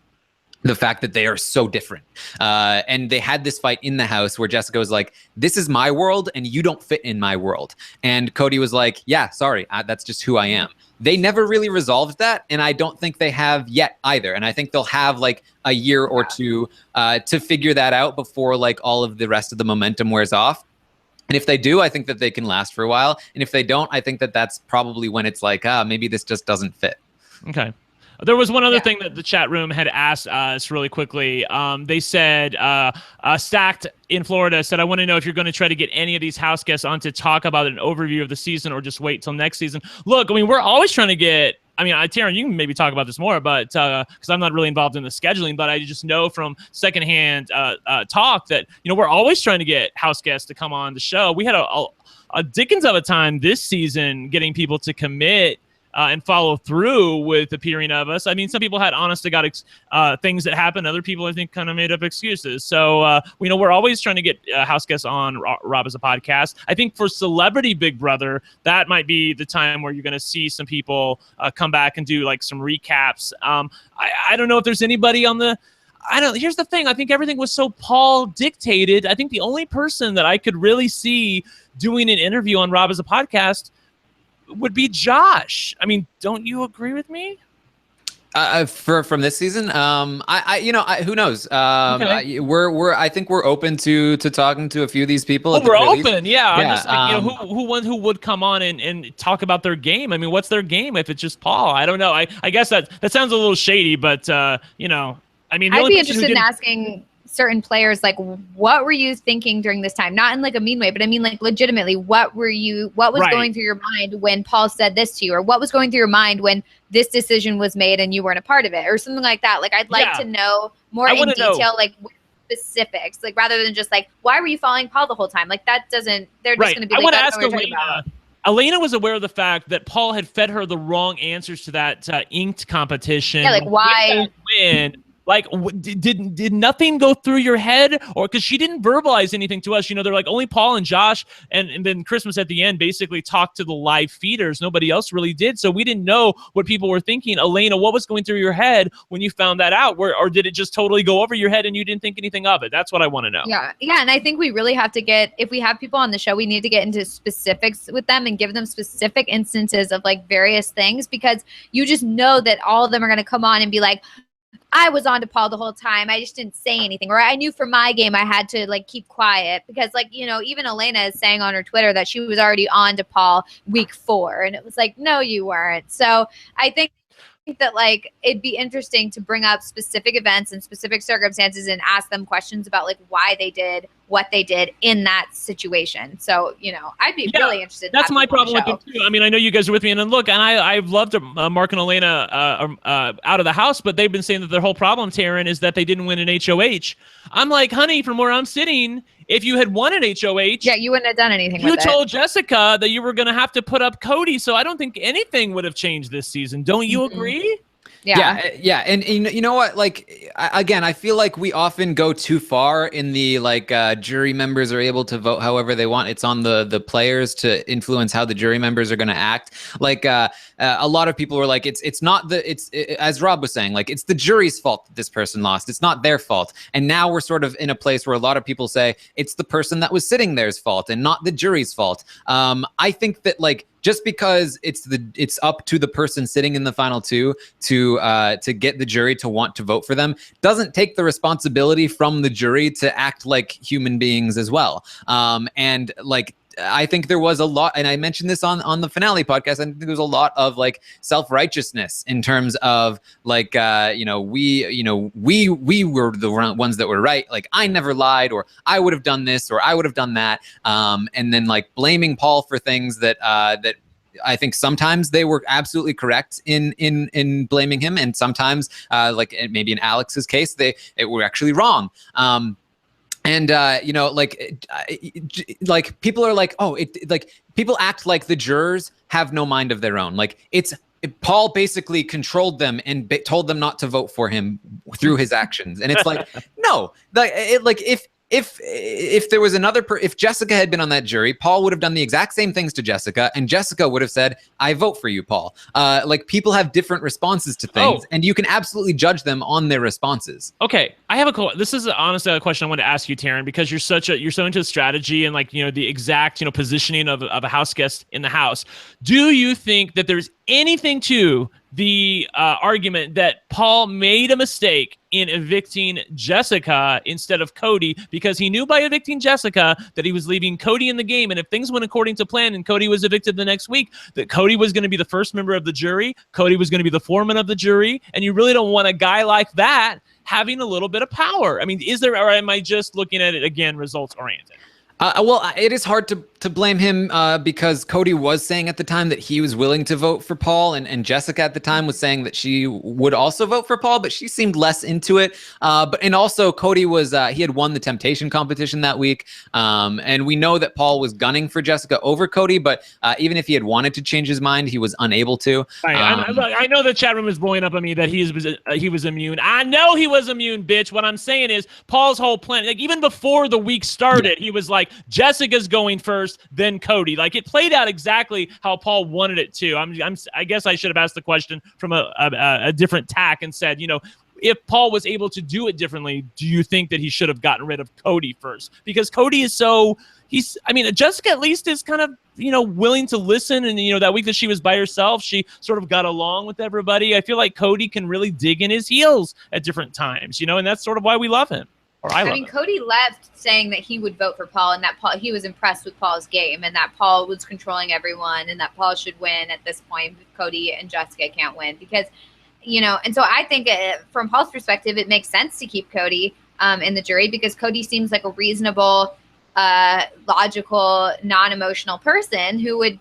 the fact that they are so different. And they had this fight in the house where Jessica was like, this is my world and you don't fit in my world. And Cody was like, yeah, sorry, that's just who I am. They never really resolved that, and I don't think they have yet either. And I think they'll have like a year or two to figure that out before like all of the rest of the momentum wears off. And if they do, I think that they can last for a while. And if they don't, I think that that's probably when it's like, maybe this just doesn't fit. Okay. There was one other thing that the chat room had asked us really quickly. They said, Stacked in Florida said, I want to know if you're going to try to get any of these house guests on to talk about an overview of the season or just wait till next season. Look, I mean, we're always trying to get, Taran, you can maybe talk about this more, but because I'm not really involved in the scheduling, but I just know from secondhand talk that, we're always trying to get house guests to come on the show. We had a dickens of a time this season getting people to commit and follow through with appearing of us. I mean, some people had honest to God things that happened. Other people, I think, kind of made up excuses. So, we're always trying to get house guests on Rob as a podcast. I think for Celebrity Big Brother, that might be the time where you're going to see some people come back and do like some recaps. I don't know if there's anybody on the... Here's the thing. I think everything was so Paul dictated. I think the only person that I could really see doing an interview on Rob as a podcast would be Josh. I mean, don't you agree with me? From this season, who knows? Okay. I think we're open to talking to a few of these people. Well, we're open, yeah. I'm just like, who would come on and talk about their game? I mean, what's their game if it's just Paul? I don't know. I guess that sounds a little shady, but I mean, I'd be interested in asking certain players, like, what were you thinking during this time? Not in like a mean way, but I mean like legitimately, what was going through your mind when Paul said this to you, or what was going through your mind when this decision was made and you weren't a part of it, or something like that. Like, I'd like to know more in detail, like specifics, like rather than just like, why were you following Paul the whole time? Like that doesn't, they're just going to be like, I want to ask Elena. Elena was aware of the fact that Paul had fed her the wrong answers to that inked competition. Yeah, like why? Like, did nothing go through your head? Or because she didn't verbalize anything to us. You know, they're like, only Paul and Josh and then Christmas at the end basically talked to the live feeders. Nobody else really did. So we didn't know what people were thinking. Elena, what was going through your head when you found that out? Or did it just totally go over your head and you didn't think anything of it? That's what I want to know. Yeah. And I think we really have to if we have people on the show, we need to get into specifics with them and give them specific instances of like various things, because you just know that all of them are going to come on and be like, I was on to Paul the whole time. I just didn't say anything. Or I knew for my game I had to like keep quiet, because like, you know, even Elena is saying on her Twitter that she was already on to Paul week 4. And it was like, no, you weren't. So I think that like it'd be interesting to bring up specific events and specific circumstances and ask them questions about like why they did what they did in that situation. So, you know, I'd be really interested. That's my problem with it too. I mean, I know you guys are with me, and then look, and I've loved Mark and Elena out of the house, but they've been saying that their whole problem, Taran, is that they didn't win an HOH. I'm like, honey, from where I'm sitting, if you had won an HOH, you wouldn't have done anything. You told Jessica that you were going to have to put up Cody, so I don't think anything would have changed this season. Don't you agree? Yeah. And you know what? Like, again, I feel like we often go too far in the like jury members are able to vote however they want. It's on the players to influence how the jury members are going to act. Like a lot of people were like, it's not as Rob was saying, like it's the jury's fault that this person lost. It's not their fault. And now we're sort of in a place where a lot of people say it's the person that was sitting there's fault and not the jury's fault. I think that like, just because it's up to the person sitting in the final 2 to get the jury to want to vote for them doesn't take the responsibility from the jury to act like human beings as well. And like, I think there was a lot, and I mentioned this on the finale podcast, I think there was a lot of like self-righteousness in terms of like, we were the ones that were right. Like I never lied, or I would have done this, or I would have done that. And then like blaming Paul for things that I think sometimes they were absolutely correct in blaming him. And sometimes like maybe in Alex's case, they were actually wrong. And like people are like, people act like the jurors have no mind of their own. Like Paul basically controlled them and told them not to vote for him through his actions. And it's like, no, if there was if Jessica had been on that jury, Paul would have done the exact same things to Jessica, and Jessica would have said, I vote for you, Paul. Like people have different responses to things, and you can absolutely judge them on their responses. Okay, I have this is honestly a question I want to ask you, Taran, because you're so into strategy and like, you know, the exact, you know, positioning of a house guest in the house. Do you think that there's anything to the argument that Paul made a mistake in evicting Jessica instead of Cody, because he knew by evicting Jessica that he was leaving Cody in the game, and if things went according to plan and Cody was evicted the next week, that Cody was going to be the first member of the jury, Cody was going to be the foreman of the jury, and you really don't want a guy like that having a little bit of power. I mean, or am I just looking at it again results oriented? Well, it is hard to blame him because Cody was saying at the time that he was willing to vote for Paul, and Jessica at the time was saying that she would also vote for Paul, but she seemed less into it. And also Cody was he had won the temptation competition that week, and we know that Paul was gunning for Jessica over Cody, but even if he had wanted to change his mind, he was unable to. Right. I know the chat room is blowing up on me that he was immune. I know he was immune, bitch. What I'm saying is Paul's whole plan, like even before the week started, he was like, Jessica's going first, then Cody. Like it played out exactly how Paul wanted it to. I guess I should have asked the question from a different tack and said, you know, if Paul was able to do it differently, do you think that he should have gotten rid of Cody first? Because Cody is Jessica at least is kind of, you know, willing to listen. And, you know, that week that she was by herself, she sort of got along with everybody. I feel like Cody can really dig in his heels at different times, you know, and that's sort of why we love him. Cody left saying that he would vote for Paul, and that he was impressed with Paul's game, and that Paul was controlling everyone, and that Paul should win at this point. Cody and Jessica can't win because, you know, and so I think from Paul's perspective, it makes sense to keep Cody in the jury because Cody seems like a reasonable logical, non-emotional person who would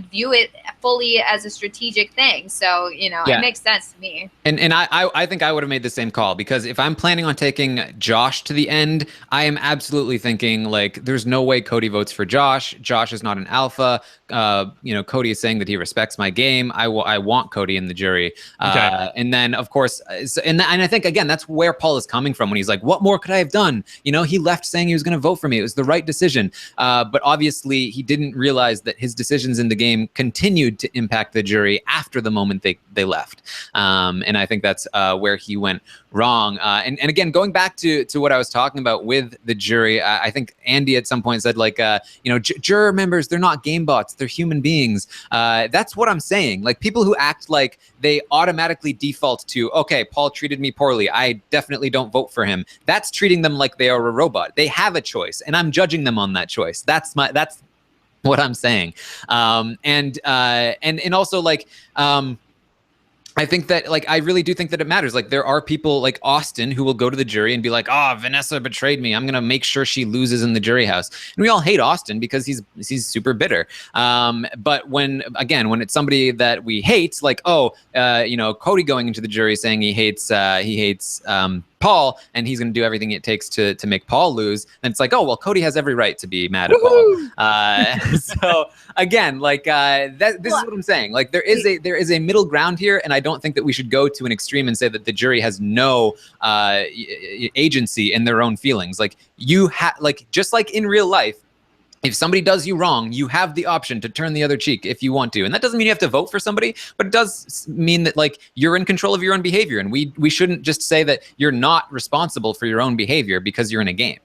view it fully as a strategic thing. So, you know, it makes sense to me. And I think I would have made the same call, because if I'm planning on taking Josh to the end, I am absolutely thinking like there's no way Cody votes for Josh. Josh is not an alpha. You know, Cody is saying that he respects my game. I want Cody in the jury. And then of course, and I think again that's where Paul is coming from when he's like, what more could I have done? You know, he left saying he was going to vote for me. It was the right decision. But obviously he didn't realize that his decisions in the game continued to impact the jury after the moment they left. And I think that's where he went wrong. And again, going back to what I was talking about with the jury, I think Andy at some point said like, you know, juror members, they're not game bots, they're human beings. That's what I'm saying. Like people who act like they automatically default to, okay, Paul treated me poorly, I definitely don't vote for him. That's treating them like they are a robot. They have a choice, and I'm judging them on that choice. That's what I'm saying. And also like, I think that, like, I really do think that it matters. Like, there are people like Austin who will go to the jury and be like, oh, Vanessa betrayed me, I'm going to make sure she loses in the jury house. And we all hate Austin because he's super bitter. But when it's somebody that we hate, like, you know, Cody going into the jury saying he hates Paul, and he's going to do everything it takes to make Paul lose, and it's like, oh, well, Cody has every right to be mad at Paul. So again, like this is what I'm saying. Like there is a middle ground here, and I don't think that we should go to an extreme and say that the jury has no agency in their own feelings. Like you just like in real life, if somebody does you wrong, you have the option to turn the other cheek if you want to. And that doesn't mean you have to vote for somebody, but it does mean that like you're in control of your own behavior. And we shouldn't just say that you're not responsible for your own behavior because you're in a game.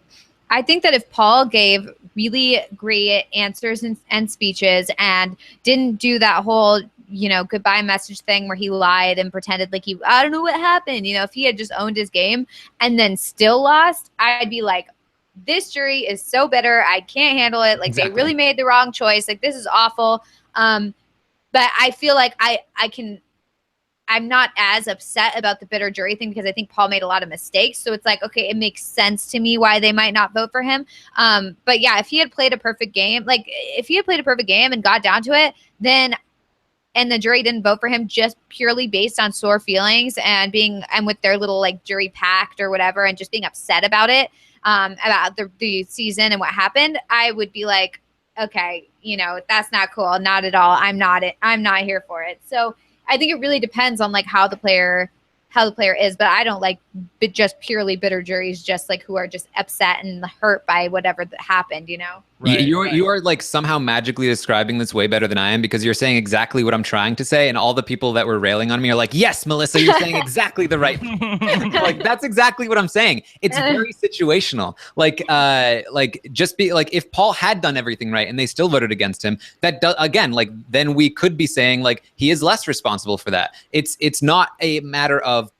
I think that if Paul gave really great answers and speeches and didn't do that whole, you know, goodbye message thing where he lied and pretended like I don't know what happened. You know, if he had just owned his game and then still lost, I'd be like, this jury is so bitter. I can't handle it. Like exactly. They really made the wrong choice. Like this is awful. But I feel like I'm not as upset about the bitter jury thing because I think Paul made a lot of mistakes. So it's like, okay, it makes sense to me why they might not vote for him. But yeah, if he had played a perfect game, and got down to it, and the jury didn't vote for him just purely based on sore feelings and with their little like jury pact or whatever, and just being upset about it, about the season and what happened, I would be like, okay, you know, that's not cool. Not at all. I'm not here for it. So I think it really depends on like how the player is, but I don't like just purely bitter juries, just like who are just upset and hurt by whatever that happened, you know? Right, you are like somehow magically describing this way better than I am, because you're saying exactly what I'm trying to say, and all the people that were railing on me are like, yes, Melissa, you're saying exactly the right thing. Like that's exactly what I'm saying. It's very situational. Like just be like, if Paul had done everything right and they still voted against him, again, like then we could be saying like he is less responsible for that. It's not a matter of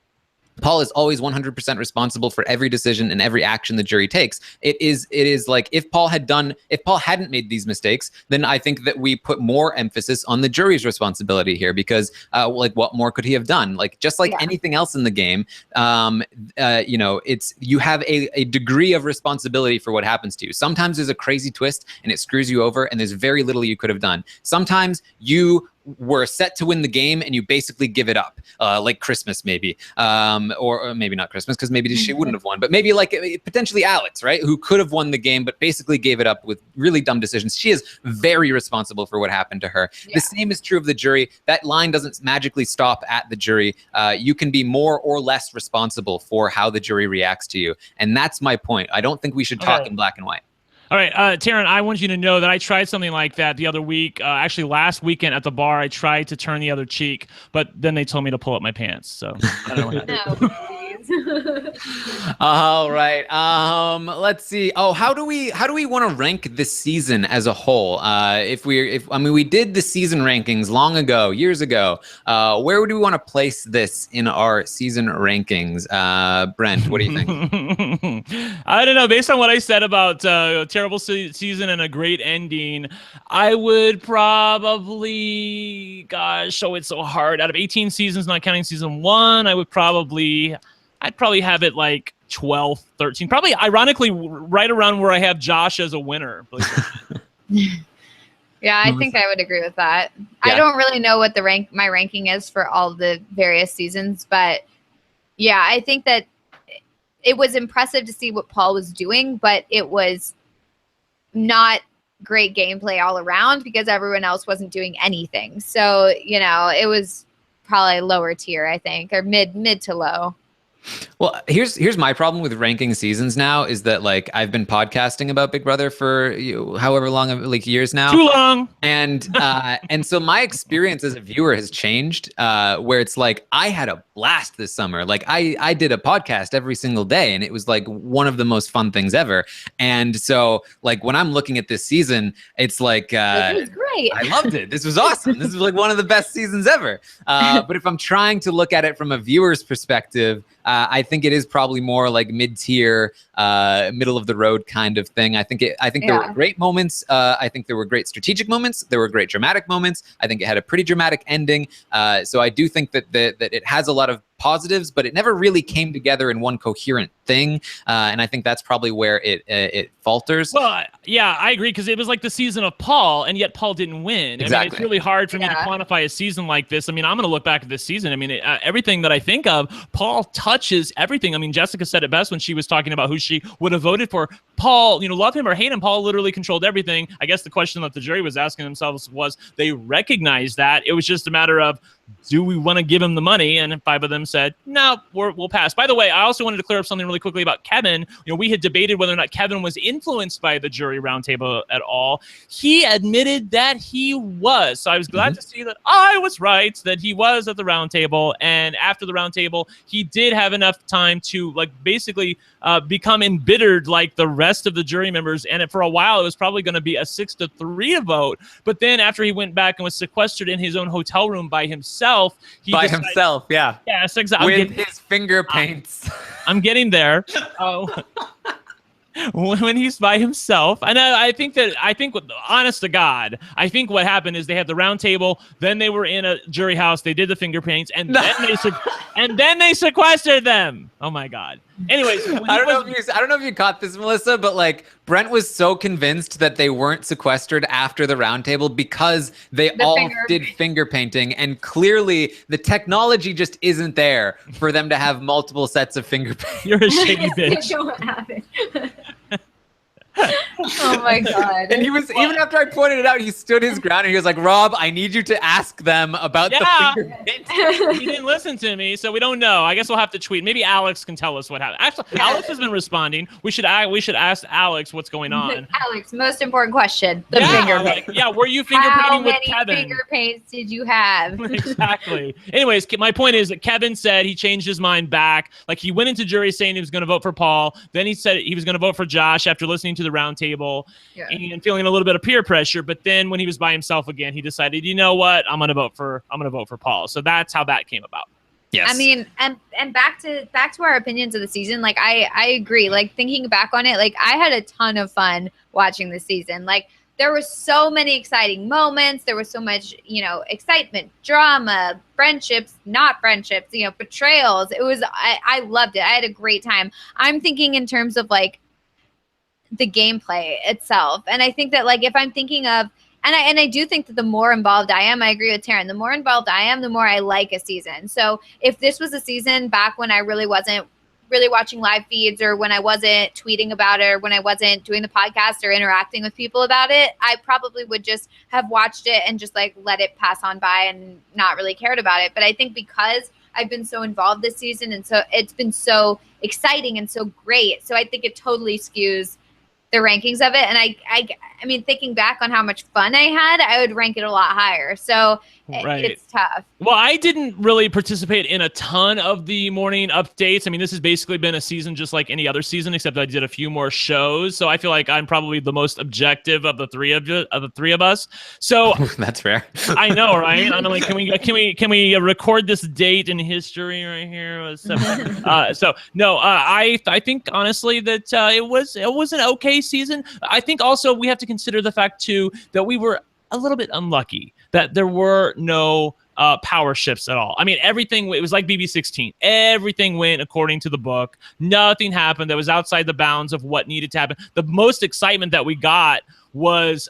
Paul is always 100% responsible for every decision and every action the jury takes. It is like if Paul hadn't made these mistakes, then I think that we put more emphasis on the jury's responsibility here, because like what more could he have done? Like just like anything else in the game, you know, you have a degree of responsibility for what happens to you. Sometimes there's a crazy twist and it screws you over, and there's very little you could have done. Sometimes you were set to win the game and you basically give it up, like Christmas maybe, or maybe not Christmas because maybe she wouldn't have won, but maybe like potentially Alex, right, who could have won the game but basically gave it up with really dumb decisions. She is very responsible for what happened to her. The same is true of the jury. That line doesn't magically stop at the jury. You can be more or less responsible for how the jury reacts to you, and that's my point. I don't think we should talk in black and white. All right, Taran, I want you to know that I tried something like that the other week. Actually, last weekend at the bar, I tried to turn the other cheek, but then they told me to pull up my pants. So I don't know what happened. All right. Let's see. Oh, how do we want to rank this season as a whole? We did the season rankings long ago, years ago. Where do we want to place this in our season rankings? Brent, what do you think? I don't know. Based on what I said about a terrible season and a great ending, I would probably, gosh, oh, it's so hard. Out of 18 seasons, not counting season 1, I I'd probably have it like 12, 13, probably ironically right around where I have Josh as a winner. Yeah, I think I would agree with that. Yeah. I don't really know what my ranking is for all the various seasons, but yeah, I think that it was impressive to see what Paul was doing, but it was not great gameplay all around because everyone else wasn't doing anything. So, it was probably lower tier, I think, or mid to low. Well, here's my problem with ranking seasons now is that like I've been podcasting about Big Brother for however long, like years now. Too long. And so my experience as a viewer has changed, where it's like I had a blast this summer. Like I did a podcast every single day, and it was like one of the most fun things ever. And so like when I'm looking at this season, it's like It was great. I loved it. This was awesome. This was like one of the best seasons ever. But if I'm trying to look at it from a viewer's perspective, I think it is probably more like mid-tier, middle of the road kind of thing. I think there were great moments. I think there were great strategic moments. There were great dramatic moments. I think it had a pretty dramatic ending. So I do think that it has a lot of positives, but it never really came together in one coherent thing. And I think that's probably where it falters. Well, yeah, I agree, because it was like the season of Paul, and yet Paul didn't win. Exactly. I mean, it's really hard for me to quantify a season like this. I mean, I'm going to look back at this season. I mean, everything that I think of, Paul touches everything. I mean, Jessica said it best when she was talking about who she would have voted for. Paul, love him or hate him, Paul literally controlled everything. I guess the question that the jury was asking themselves was, they recognized that. It was just a matter of, do we want to give him the money? And 5 of them said, no, we'll pass. By the way, I also wanted to clear up something really quickly about Kevin. We had debated whether or not Kevin was influenced by the jury roundtable at all. He admitted that he was. So I was glad to see that I was right, that he was at the roundtable. And after the roundtable, he did have enough time to basically become embittered like the rest of the jury members. And for a while, it was probably going to be a 6-3 vote. But then after he went back and was sequestered in his own hotel room by himself, yeah. Yes, exactly. With his finger paints. I'm getting there. When he's by himself. And I think honest to God, I think what happened is they had the round table, then they were in a jury house, they did the finger paints, and then they sequestered them. Oh my God. Anyways, I don't know if you caught this, Melissa, but like Brent was so convinced that they weren't sequestered after the roundtable because they all did finger painting, and clearly the technology just isn't there for them to have multiple sets of finger paint. You're a shady bitch. What happened? Oh my God. And he was, even after I pointed it out, he stood his ground and he was like, Rob, I need you to ask them about the finger paint. He didn't listen to me, so we don't know. I guess we'll have to tweet. Maybe Alex can tell us what happened. Actually, Alex has been responding. We should ask Alex what's going on. Alex, most important question. The finger paint. Were you finger painting with Kevin? How many finger paints did you have? Exactly. Anyways, my point is that Kevin said he changed his mind back. Like, he went into jury saying he was going to vote for Paul. Then he said he was going to vote for Josh after listening to the roundtable and feeling a little bit of peer pressure. But then when he was by himself again, he decided, you know what, I'm going to vote for Paul. So that's how that came about. Yes. I mean, and back to our opinions of the season. Like, I agree. Like, thinking back on it, like, I had a ton of fun watching the season. Like, there were so many exciting moments. There was so much, excitement, drama, friendships, not friendships, betrayals. It was, I loved it. I had a great time. I'm thinking in terms of like the gameplay itself. And I think that, like, if I'm thinking of, and I do think that the more involved I am, I agree with Taran, the more involved I am, the more I like a season. So if this was a season back when I really wasn't really watching live feeds, or when I wasn't tweeting about it, or when I wasn't doing the podcast or interacting with people about it, I probably would just have watched it and just like let it pass on by and not really cared about it. But I think because I've been so involved this season, and so it's been so exciting and so great, so I think it totally skews the rankings of it. And I mean, thinking back on how much fun I had, I would rank it a lot higher. So it's tough. Well, I didn't really participate in a ton of the morning updates. I mean, this has basically been a season just like any other season, except I did a few more shows. So I feel like I'm probably the most objective of the three of us. So that's fair. I know, right? I'm like, can we record this date in history right here? I think honestly that it was an okay season. I think also we have to consider the fact too that we were a little bit unlucky that there were no power shifts at all. I mean, everything, it was like BB16. Everything went according to the book. Nothing happened that was outside the bounds of what needed to happen. The most excitement that we got was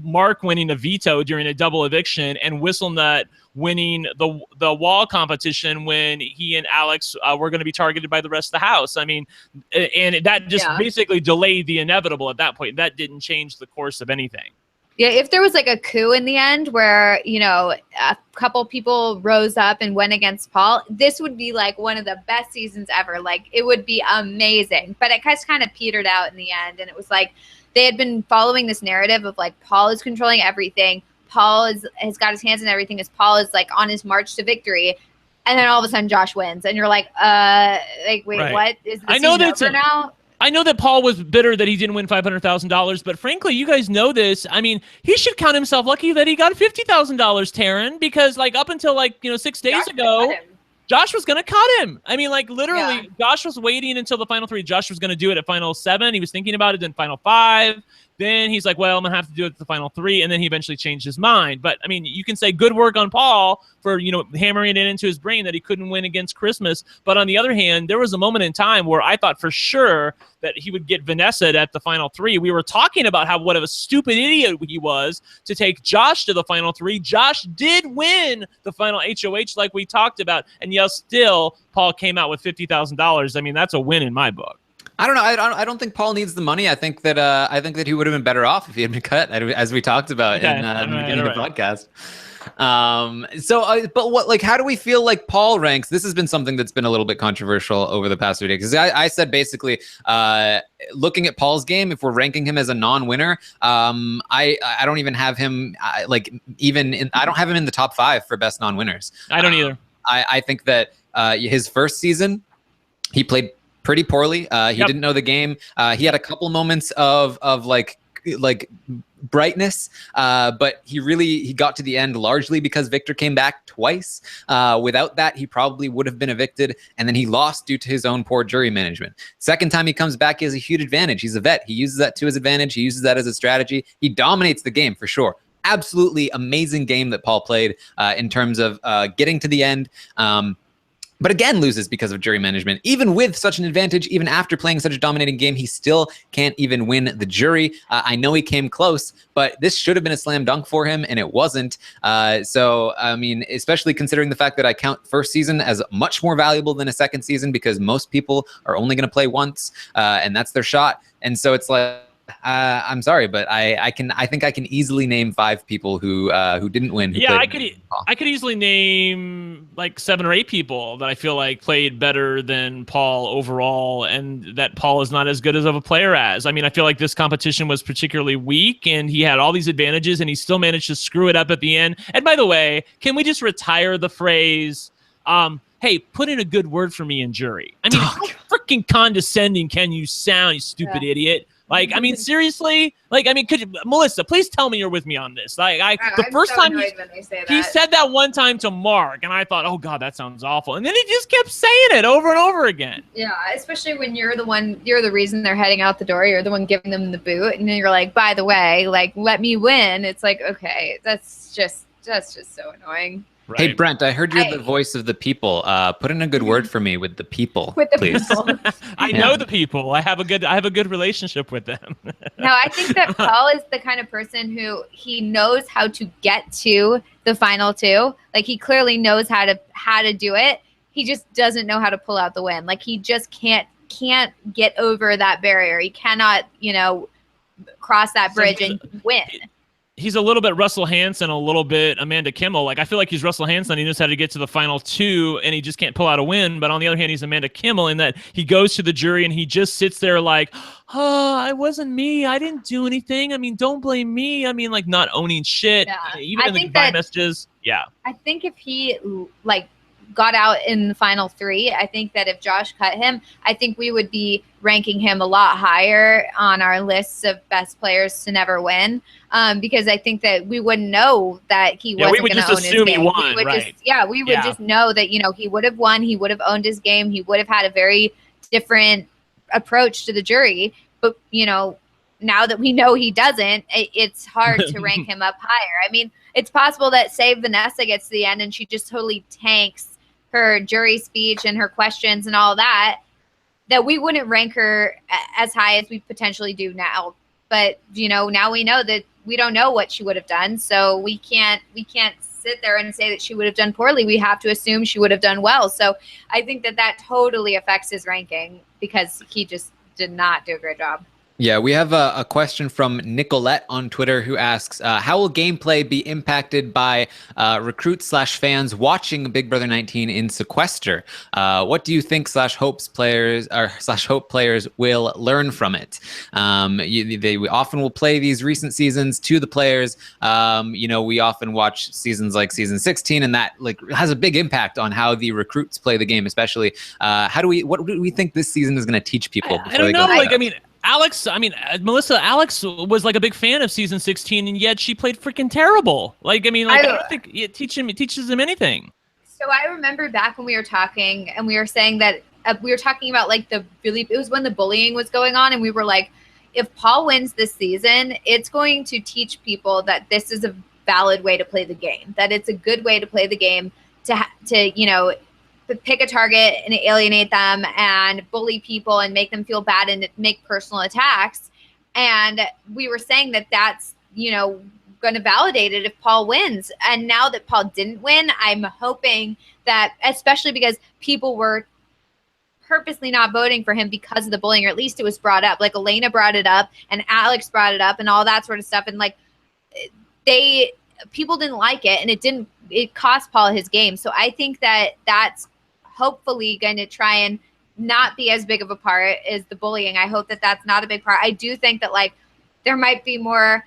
Mark winning a veto during a double eviction and Whistlenut winning the wall competition when he and Alex were going to be targeted by the rest of the house. I mean, and that just basically delayed the inevitable at that point. That didn't change the course of anything. Yeah, if there was like a coup in the end where, you know, a couple people rose up and went against Paul, this would be like one of the best seasons ever. Like, it would be amazing. But it just kind of petered out in the end. And it was like they had been following this narrative of like Paul is controlling everything. Paul has got his hands in everything as Paul is like on his march to victory. And then all of a sudden Josh wins. And you're like, wait, what? Is the season over now? I know that Paul was bitter that he didn't win $500,000, but frankly, you guys know this. I mean, he should count himself lucky that he got $50,000, Taran, because like up until like, 6 days ago, Josh was going to cut him. I mean, like literally, Josh was waiting until the final 3. Josh was going to do it at final 7. He was thinking about it in final 5. Then he's like, well, I'm going to have to do it at the final 3. And then he eventually changed his mind. But I mean, you can say good work on Paul for, hammering it into his brain that he couldn't win against Christmas. But on the other hand, there was a moment in time where I thought for sure that he would get Vanessa at the final 3. We were talking about what a stupid idiot he was to take Josh to the final 3. Josh did win the final HOH like we talked about. And yes, still, Paul came out with $50,000. I mean, that's a win in my book. I don't know. I don't think Paul needs the money. I think that he would have been better off if he had been cut, as we talked about in the beginning of the podcast. But how do we feel like Paul ranks? This has been something that's been a little bit controversial over the past few days. Because I said basically, looking at Paul's game, if we're ranking him as a non-winner, I don't even have him I don't have him in the top 5 for best non-winners. I don't either. I think that his first season, he played pretty poorly. He didn't know the game. He had a couple moments of brightness, but he got to the end largely because Victor came back twice. Without that, he probably would have been evicted, and then he lost due to his own poor jury management. Second time he comes back, he has a huge advantage. He's a vet. He uses that to his advantage. He uses that as a strategy. He dominates the game for sure. Absolutely amazing game that Paul played in terms of getting to the end. But again, loses because of jury management. Even with such an advantage, even after playing such a dominating game, he still can't even win the jury. I know he came close, but this should have been a slam dunk for him, and it wasn't. So, I mean, especially considering the fact that I count first season as much more valuable than a second season because most people are only going to play once, and that's their shot. And so it's like, I'm sorry, but I think I can easily name 5 people who didn't win. I could easily name like 7 or 8 people that I feel like played better than Paul overall, and that Paul is not as good of a player as. I mean, I feel like this competition was particularly weak, and he had all these advantages, and he still managed to screw it up at the end. And by the way, can we just retire the phrase? Hey, put in a good word for me in jury. I mean, how freaking condescending can you sound, you stupid idiot? Like, I mean, seriously? Like, I mean, Melissa, please tell me you're with me on this. Like, the first time he said that one time to Mark, and I thought, oh God, that sounds awful. And then he just kept saying it over and over again. Yeah, especially when you're the reason they're heading out the door. You're the one giving them the boot, and then you're like, by the way, like, let me win. It's like, okay, that's just so annoying. Right. Hey, Brent, I heard you're the voice of the people. Put in a good word for me with the people, please. People. I know the people. I have a good relationship with them. No, I think that Paul is the kind of person who he knows how to get to the final 2. Like, he clearly knows how to do it. He just doesn't know how to pull out the win. Like, he just can't get over that barrier. He cannot, cross that bridge and win. He's a little bit Russell Hanson, a little bit Amanda Kimmel. Like, I feel like he's Russell Hanson. He knows how to get to the final 2, and he just can't pull out a win. But on the other hand, he's Amanda Kimmel in that he goes to the jury and he just sits there like, oh, it wasn't me. I didn't do anything. I mean, don't blame me. I mean, like, not owning shit. Yeah. Even in the goodbye messages. Yeah. I think if he, got out in the final 3, I think that if Josh cut him, I think we would be ranking him a lot higher on our lists of best players to never win. Because I think that we wouldn't know that he wasn't going to own his game. He won, we would just know that, he would have won. He would have owned his game. He would have had a very different approach to the jury. But, now that we know he doesn't, it's hard to rank him up higher. I mean, it's possible that, say, Vanessa gets to the end and she just totally tanks her jury speech and her questions and all that we wouldn't rank her as high as we potentially do now. But, now we know that we don't know what she would have done. So we can't sit there and say that she would have done poorly. We have to assume she would have done well. So I think that totally affects his ranking because he just did not do a great job. Yeah, we have a question from Nicolette on Twitter who asks, how will gameplay be impacted by recruits/fans watching Big Brother 19 in Sequester? What do you think /Hope players will learn from it? They often will play these recent seasons to the players. We often watch seasons like season 16, and that has a big impact on how the recruits play the game, especially. What do we think this season is going to teach people? I don't know. Melissa, Alex was a big fan of season 16, and yet she played freaking terrible. I don't think it teaches him anything. So I remember back when we were talking, and we were saying that we were talking about it was when the bullying was going on, and we were like, if Paul wins this season, it's going to teach people that this is a valid way to play the game, that it's a good way to play the game to pick a target and alienate them and bully people and make them feel bad and make personal attacks. And we were saying that that's, going to validate it if Paul wins. And now that Paul didn't win, I'm hoping that, especially because people were purposely not voting for him because of the bullying, or at least it was brought up. Elena brought it up and Alex brought it up and all that sort of stuff. And people didn't like it, and it cost Paul his game. So I think that that's hopefully going to try and not be as big of a part as the bullying. I hope that that's not a big part. I do think that there might be more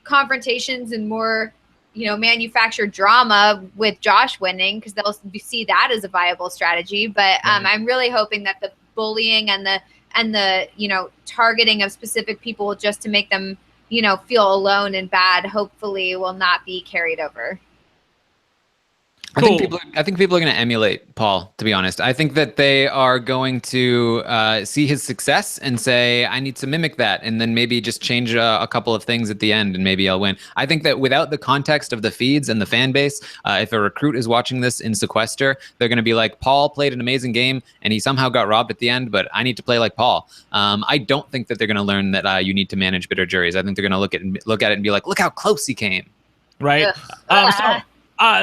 confrontations and more, manufactured drama with Josh winning, because they'll see that as a viable strategy. But I'm really hoping that the bullying and the targeting of specific people just to make them, feel alone and bad, hopefully will not be carried over. Cool. I think people are going to emulate Paul, to be honest. I think that they are going to see his success and say, I need to mimic that, and then maybe just change a couple of things at the end, and maybe I'll win. I think that without the context of the feeds and the fan base, if a recruit is watching this in Sequester, they're going to be like, Paul played an amazing game, and he somehow got robbed at the end, but I need to play like Paul. I don't think that they're going to learn that you need to manage bitter juries. I think they're going to look at it and be like, look how close he came. Right?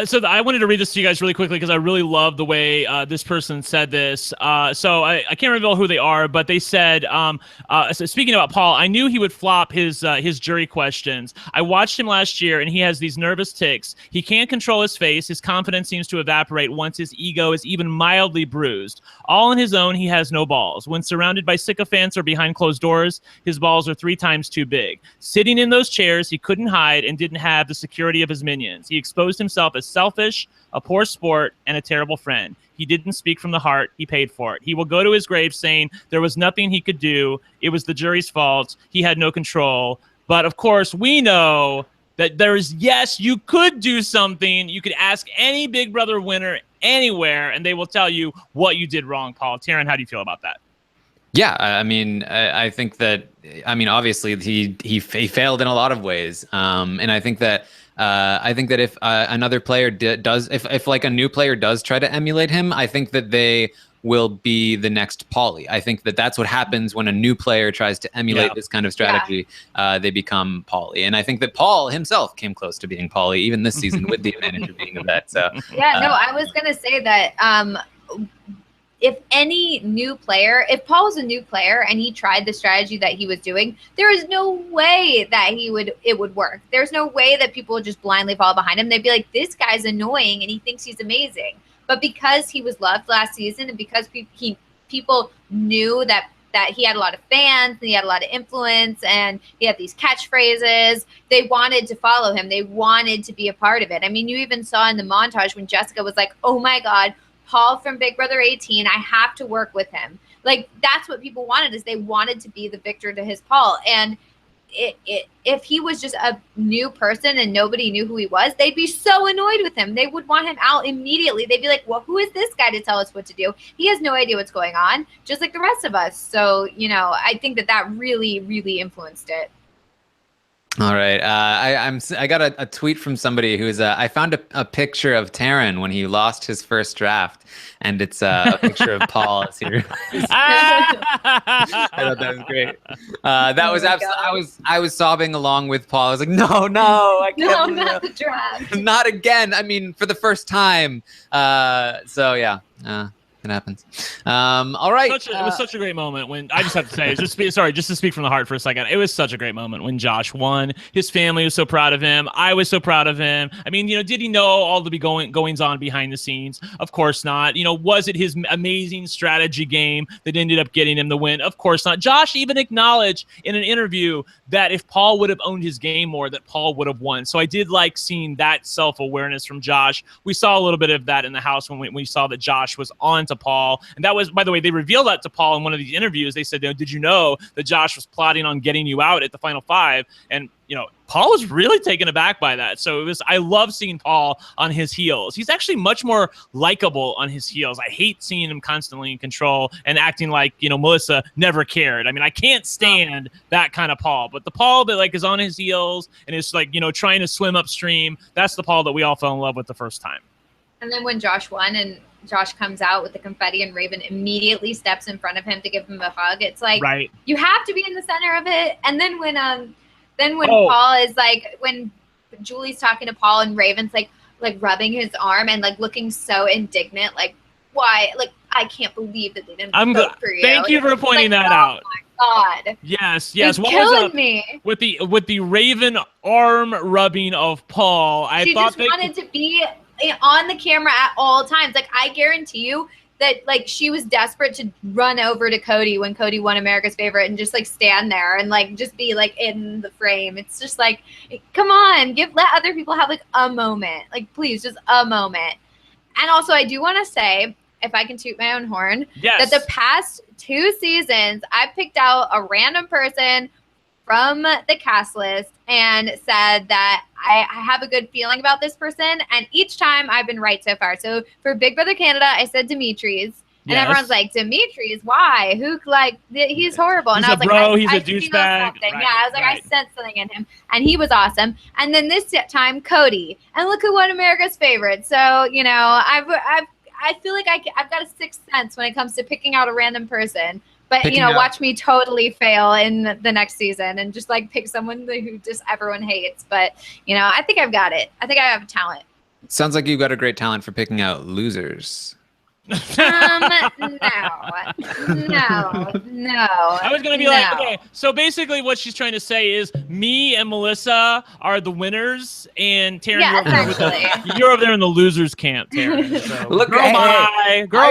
So I wanted to read this to you guys really quickly because I really love the way this person said this. So I can't reveal who they are, but they said, so speaking about Paul, I knew he would flop his jury questions. I watched him last year, and he has these nervous tics. He can't control his face. His confidence seems to evaporate once his ego is even mildly bruised. All on his own, he has no balls. When surrounded by sycophants or behind closed doors, his balls are 3 times too big. Sitting in those chairs, he couldn't hide and didn't have the security of his minions. He exposed himself as selfish, a poor sport, and a terrible friend. He didn't speak from the heart. He paid for it. He will go to his grave saying there was nothing he could do. It was the jury's fault. He had no control. But of course, we know that yes, you could do something. You could ask any Big Brother winner anywhere, and they will tell you what you did wrong, Paul. Taran, how do you feel about that? Yeah, I think that, obviously he failed in a lot of ways. And I think that if another player does, if a new player does try to emulate him, I think that they will be the next Paulie. I think that that's what happens when a new player tries to emulate this kind of strategy. They become Paulie. And I think that Paul himself came close to being Paulie even this season with the advantage of being a vet. So I was going to say that if if Paul was a new player and he tried the strategy that he was doing, there is no way that it would work. There's no way that people would just blindly follow behind him. They'd be like, this guy's annoying and he thinks he's amazing. But because he was loved last season, and because people knew that he had a lot of fans and he had a lot of influence and he had these catchphrases, they wanted to follow him. They wanted to be a part of it. I mean, you even saw in the montage when Jessica was like, oh my God, Paul from Big Brother 18, I have to work with him. That's what people wanted, is they wanted to be the victor to his Paul. And if he was just a new person and nobody knew who he was, they'd be so annoyed with him. They would want him out immediately. They'd be like, well, who is this guy to tell us what to do? He has no idea what's going on, just like the rest of us. So, I think that really, really influenced it. All right. I got a tweet from somebody who's I found a picture of Taran when he lost his first draft, and it's a picture of Paul as he I thought that was great. That was absolutely. I was sobbing along with Paul. I was like, no, I can't. No, not the draft. Not again. I mean, for the first time. So yeah. It happens. All right. It was such a great moment when I just have to say, just to speak from the heart for a second. It was such a great moment when Josh won. His family was so proud of him. I was so proud of him. I mean, did he know all the goings on behind the scenes? Of course not. Was it his amazing strategy game that ended up getting him the win? Of course not. Josh even acknowledged in an interview that if Paul would have owned his game more, that Paul would have won. So I did like seeing that self-awareness from Josh. We saw a little bit of that in the house when we saw that Josh was on to Paul. And that was, by the way, they revealed that to Paul in one of these interviews. They said, did you know that Josh was plotting on getting you out at the final 5? And, Paul was really taken aback by that. So I love seeing Paul on his heels. He's actually much more likable on his heels. I hate seeing him constantly in control and acting like, Melissa never cared. I mean, I can't stand that kind of Paul, but the Paul that is on his heels and is trying to swim upstream, that's the Paul that we all fell in love with the first time. And then when Josh won and Josh comes out with the confetti and Raven immediately steps in front of him to give him a hug, it's like, right. You have to be in the center of it. And then when Paul is when Julie's talking to Paul and Raven's like rubbing his arm and looking so indignant, why? I can't believe that they didn't vote for you. Thank you for pointing that out. Oh my God. Yes. It's killing me. With the Raven arm rubbing of Paul. She just wanted to be on the camera at all times. I guarantee you that she was desperate to run over to Cody when Cody won America's Favorite and just stand there and just be in the frame. It's just come on, let other people have a moment. Please, just a moment. And also I do want to say, if I can toot my own horn, that the past 2 seasons I picked out a random person from the cast list and said that I have a good feeling about this person, and each time I've been right so far. So for Big Brother Canada, I said Dimitri's, and everyone's like, Dimitri's? Why? Who? He's horrible. And I was he's a douchebag. Right, yeah, I was I sensed something in him, and he was awesome. And then this time, Cody, and look who won America's Favorite. So I feel like I've got a sixth sense when it comes to picking out a random person. But, watch me totally fail in the next season and just pick someone who just everyone hates. But, I think I've got it. I think I have a talent. Sounds like you've got a great talent for picking out losers. No. I was going to be okay, so basically what she's trying to say is me and Melissa are the winners, and Taran, you're over there in the losers camp, Taran. So, look, girl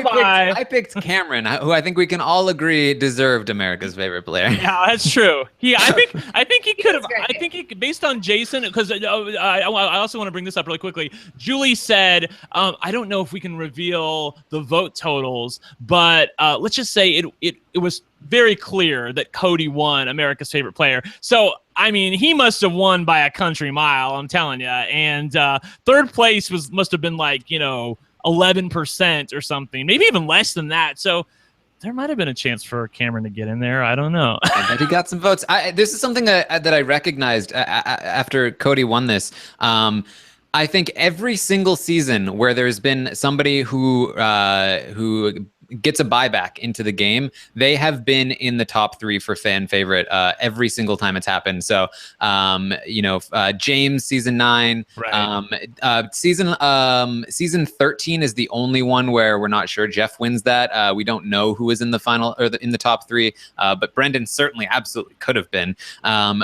bye. I picked Cameron, who I think we can all agree deserved America's Favorite Player. Yeah, that's true. I think he could have. I think he, based on Jason, because I also want to bring this up really quickly. Julie said, I don't know if we can reveal the vote totals, but let's just say it was very clear that Cody won America's Favorite Player. So I mean, he must have won by a country mile, I'm telling you. And third place must have been 11% or something, maybe even less than that. So there might have been a chance for Cameron to get in there. I don't know. I bet he got some votes. This is something that I recognized after Cody won this. I think every single season where there's been somebody who gets a buyback into the game, they have been in the top 3 for fan favorite every single time it's happened. So, James season 9, right. Season 13 is the only one where we're not sure Jeff wins that. We don't know who is in the final or in the top 3, but Brendan certainly absolutely could have been.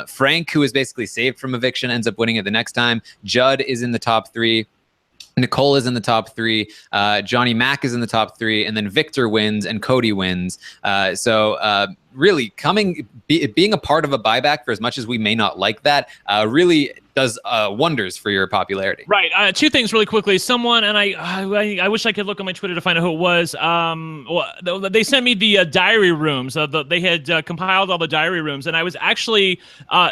Frank, who is basically saved from eviction, ends up winning it the next time. Judd is in the top 3. Nicole is in the top 3, Johnny Mac is in the top 3, and then Victor wins and Cody wins. So really being a part of a buyback, for as much as we may not like that, really does wonders for your popularity. Right. Two things really quickly. Someone, and I wish I could look on my Twitter to find out who it was. They sent me the diary rooms. They had compiled all the diary rooms, and I was actually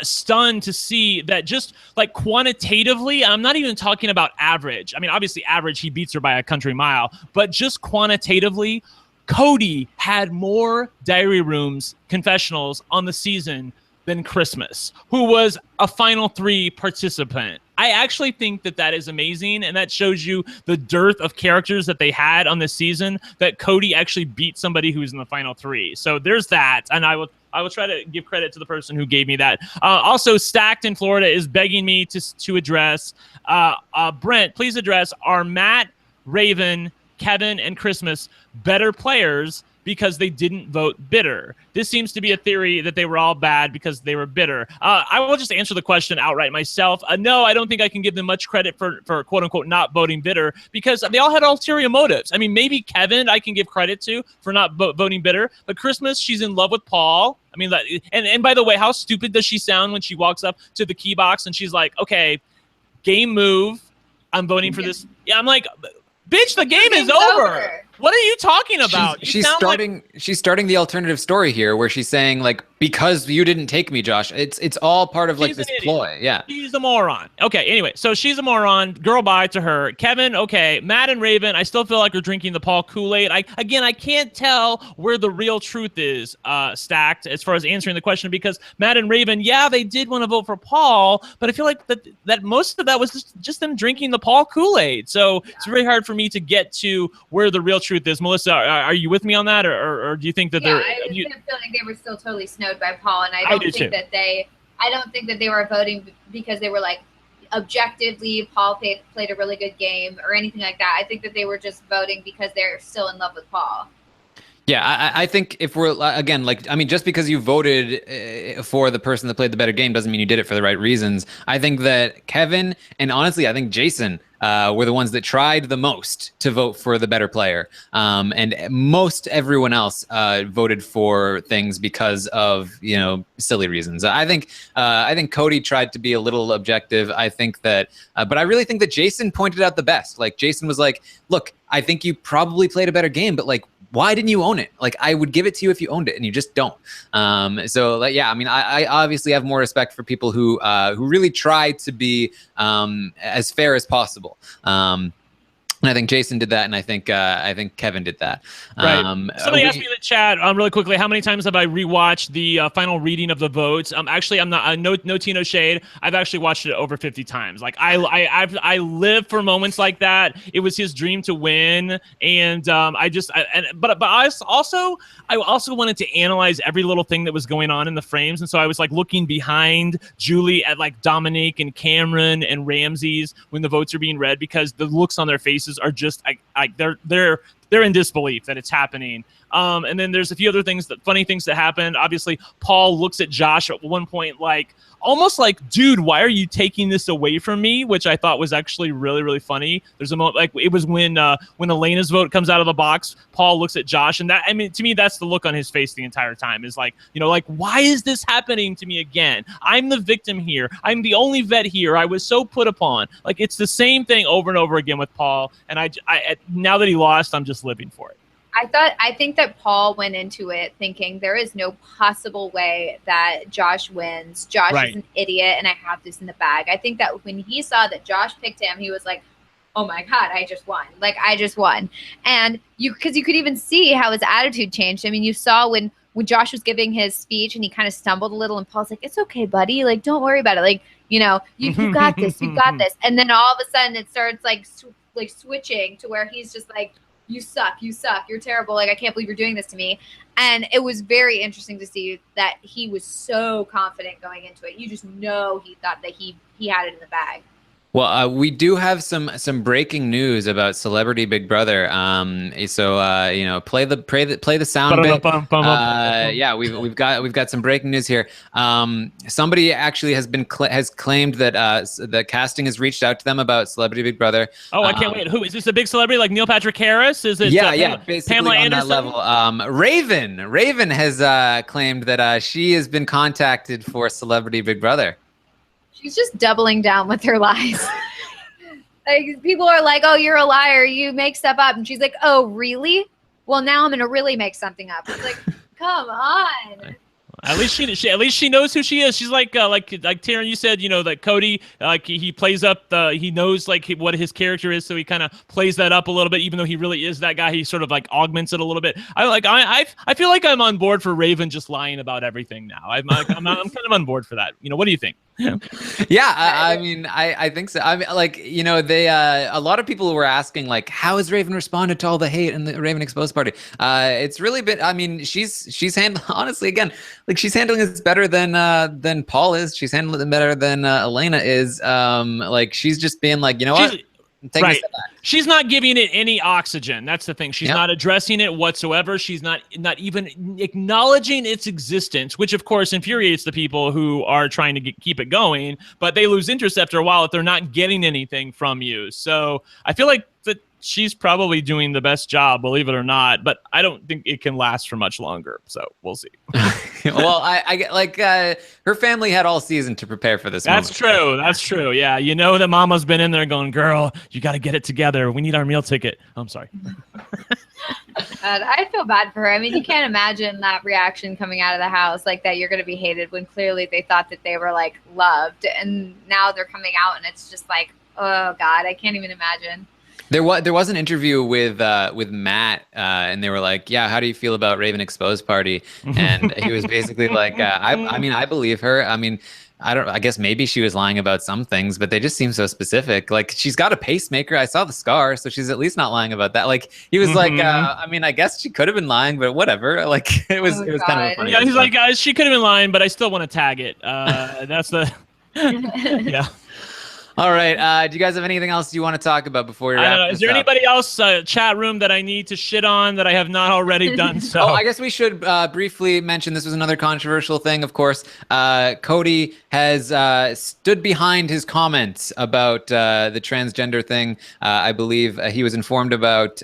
stunned to see that just like quantitatively, I'm not even talking about average. I mean, obviously average, he beats her by a country mile, but just quantitatively, Cody had more diary rooms, confessionals on the season than Christmas, who was a Final 3 participant. I actually think that is amazing, and that shows you the dearth of characters that they had on this season, that Cody actually beat somebody who was in the Final 3. So there's that, and I will try to give credit to the person who gave me that. Also, Stacked in Florida is begging me to address. Brent, please address, are Matt, Raven, Kevin, and Christmas better players because they didn't vote bitter? This seems to be a theory that they were all bad because they were bitter. I will just answer the question outright myself. No, I don't think I can give them much credit for quote unquote not voting bitter, because they all had ulterior motives. I mean, maybe Kevin I can give credit to for not voting bitter, but Christmas, she's in love with Paul. I mean, and by the way, how stupid does she sound when she walks up to the key box and she's like, okay, game move, I'm voting for this. Yeah, I'm like, bitch, the game is over. What are you talking about? She's starting the alternative story here, where she's saying, like, because you didn't take me, Josh. It's all part of like this ploy. Yeah. She's a moron. Okay, anyway, so she's a moron. Girl, bye to her. Kevin, okay. Matt and Raven, I still feel like we're drinking the Paul Kool-Aid. I can't tell where the real truth is, Stacked, as far as answering the question, because Matt and Raven, yeah, they did want to vote for Paul, but I feel like that most of that was just them drinking the Paul Kool-Aid. So it's very hard for me to get to where the real truth is. Melissa, are you with me on that, or do you think that I feel like they were still totally snowed by Paul, and I don't think that they were voting because they were like objectively Paul played a really good game or anything like that. I think that they were just voting because they're still in love with Paul. Yeah, I think if we're, again, like, I mean, just because you voted for the person that played the better game doesn't mean you did it for the right reasons. I think that Kevin, and honestly, I think Jason were the ones that tried the most to vote for the better player. And most everyone else voted for things because of, silly reasons. I think Cody tried to be a little objective. I think that, but I really think that Jason pointed out the best. Like, Jason was like, look, I think you probably played a better game, but like, why didn't you own it? Like, I would give it to you if you owned it, and you just don't. So yeah, I mean, I obviously have more respect for people who really try to be as fair as possible. And I think Jason did that, and I think Kevin did that. Right. Somebody asked me in the chat really quickly, how many times have I rewatched the final reading of the votes? Actually, I'm not. No tea, no shade. I've actually watched it over 50 times. Like, I live for moments like that. It was his dream to win, and but I also wanted to analyze every little thing that was going on in the frames, and so I was like looking behind Julie at like Dominique and Cameron and Ramsey's when the votes are being read, because the looks on their faces are just like they're in disbelief that it's happening. And then there's a few other funny things that happened. Obviously, Paul looks at Josh at one point like, almost like, dude, why are you taking this away from me? Which I thought was actually really, really funny. There's a moment, like, it was when Elena's vote comes out of the box, Paul looks at Josh, and that, I mean, to me, that's the look on his face the entire time, is like, like, why is this happening to me again? I'm the victim here. I'm the only vet here. I was so put upon. Like, it's the same thing over and over again with Paul. And I now that he lost, I'm just living for it. I think that Paul went into it thinking there is no possible way that Josh wins. Josh is an idiot, and I have this in the bag. I think that when he saw that Josh picked him, he was like, oh my God, I just won. Like, I just won. And because you could even see how his attitude changed. I mean, you saw when Josh was giving his speech and he kind of stumbled a little, and Paul's like, it's okay, buddy. Like, don't worry about it. Like, you got this. You got this. And then all of a sudden it starts like switching to where he's just like, you suck, you're terrible, like, I can't believe you're doing this to me. And it was very interesting to see that he was so confident going into it. You just know he thought that he had it in the bag. Well, we do have some breaking news about Celebrity Big Brother. So you know, play the sound bit. Yeah, we've got some breaking news here. Somebody actually has claimed that the casting has reached out to them about Celebrity Big Brother. Oh, I can't wait. Who is this? A big celebrity like Neil Patrick Harris? Is it? Yeah, basically Pamela on Anderson? that level. Raven has claimed that she has been contacted for Celebrity Big Brother. She's just doubling down with her lies. Like, people are like, "Oh, you're a liar. You make stuff up," and she's like, "Oh, really? Well, now I'm gonna really make something up." It's like, come on. At least she knows who she is. She's like Taran, you said, you know, that Cody, like he plays up he knows like what his character is, so he kind of plays that up a little bit, even though he really is that guy. He sort of like augments it a little bit. I feel like I'm on board for Raven just lying about everything now. I'm kind of on board for that. You know, what do you think? Yeah, I mean, I think so. I mean, like, you know, they a lot of people were asking like, how has Raven responded to all the hate in the Raven Exposed party? It's really been. I mean, she's handling, honestly, again, like she's handling this better than Paul is. She's handling it better than Elena is. Like she's just being like, you know what? Take a step back. She's not giving it any oxygen. That's the thing. She's not addressing it whatsoever. She's not even acknowledging its existence, which of course infuriates the people who are trying to keep it going, but they lose interest after a while if they're not getting anything from you. So I feel like that she's probably doing the best job, believe it or not, but I don't think it can last for much longer. So we'll see. Well, I get like her family had all season to prepare for this. That's true. That's true. Yeah. You know that mama's been in there going, girl, you got to get it together. We need our meal ticket. Oh, I'm sorry. I feel bad for her. I mean, you can't imagine that reaction coming out of the house like that. You're going to be hated when clearly they thought that they were like loved. And now they're coming out and it's just like, oh God, I can't even imagine. There was an interview with Matt, and they were like, "Yeah, how do you feel about Raven Exposed Party?" And he was basically like, "I mean, I believe her. I mean, I guess maybe she was lying about some things, but they just seem so specific. Like she's got a pacemaker. I saw the scar, so she's at least not lying about that." Like he was like, "I mean, I guess she could have been lying, but whatever." Like it was kind of a funny. Yeah, he's like, "Guys, she could have been lying, but I still want to tag it." That's the yeah. All right. Do you guys have anything else you want to talk about before we wrap? I don't know. Is there anybody else chat room that I need to shit on that I have not already done so? I guess we should briefly mention this was another controversial thing. Of course, Cody has stood behind his comments about the transgender thing. I believe he was informed about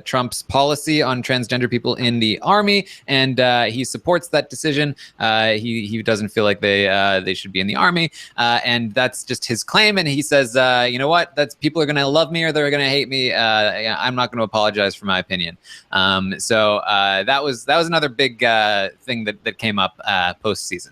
Trump's policy on transgender people in the army, and he supports that decision. He doesn't feel like they should be in the army, and that's just his claim. And he says, you know what? That's people are going to love me or they're going to hate me. I'm not going to apologize for my opinion. So that was another big thing that came up postseason.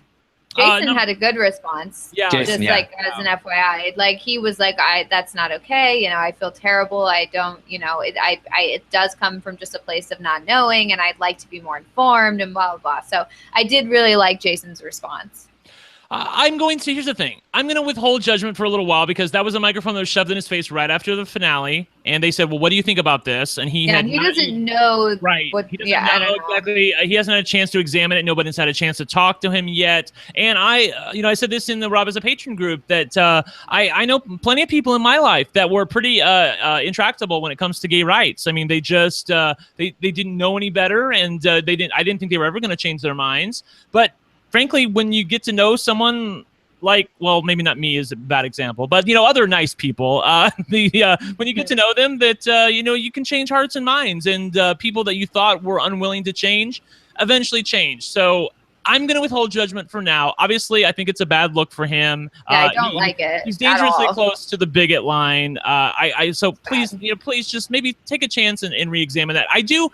Jason had a good response. Yeah, Jason, just like as an FYI, like he was like, that's not okay. You know, I feel terrible. I don't, you know, it does come from just a place of not knowing, and I'd like to be more informed and blah, blah, blah. So I did really like Jason's response. Here's the thing. I'm going to withhold judgment for a little while because that was a microphone that was shoved in his face right after the finale. And they said, well, what do you think about this? And he doesn't know. Right. He doesn't know exactly. He hasn't had a chance to examine it. Nobody's had a chance to talk to him yet. And I said this in the Rob as a Patron group that I know plenty of people in my life that were pretty intractable when it comes to gay rights. I mean, they just, they didn't know any better. And I didn't think they were ever going to change their minds. But frankly, when you get to know someone like, well, maybe not me is a bad example, but, you know, other nice people, when you get to know them that, you know, you can change hearts and minds, and people that you thought were unwilling to change eventually change. So I'm going to withhold judgment for now. Obviously, I think it's a bad look for him. Yeah, I don't like it. He's dangerously close to the bigot line. So please, please just maybe take a chance and re-examine that. I do,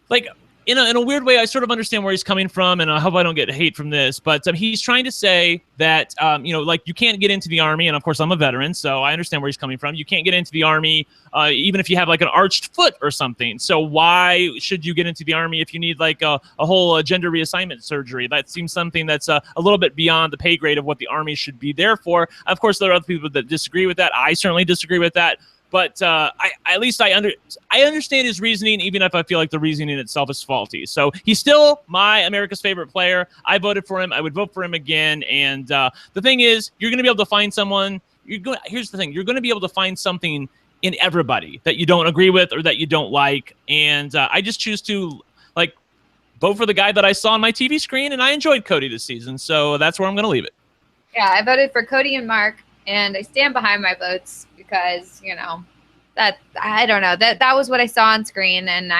like, in a weird way, I sort of understand where he's coming from, and I hope I don't get hate from this, but he's trying to say that, like, you can't get into the army, and of course I'm a veteran, so I understand where he's coming from. You can't get into the army even if you have like an arched foot or something. So why should you get into the army if you need like a whole gender reassignment surgery? That seems something that's a little bit beyond the pay grade of what the army should be there for. Of course, there are other people that disagree with that. I certainly disagree with that. But I understand his reasoning, even if I feel like the reasoning itself is faulty. So he's still my America's favorite player. I voted for him. I would vote for him again. And the thing is, you're going to be able to find someone here's the thing, you're going to be able to find something in everybody that you don't agree with or that you don't like. And I just choose to like vote for the guy that I saw on my TV screen, and I enjoyed Cody this season. So that's where I'm going to leave it. Yeah, I voted for Cody and Mark, and I stand behind my votes because, you know, that I don't know, that was what I saw on screen, and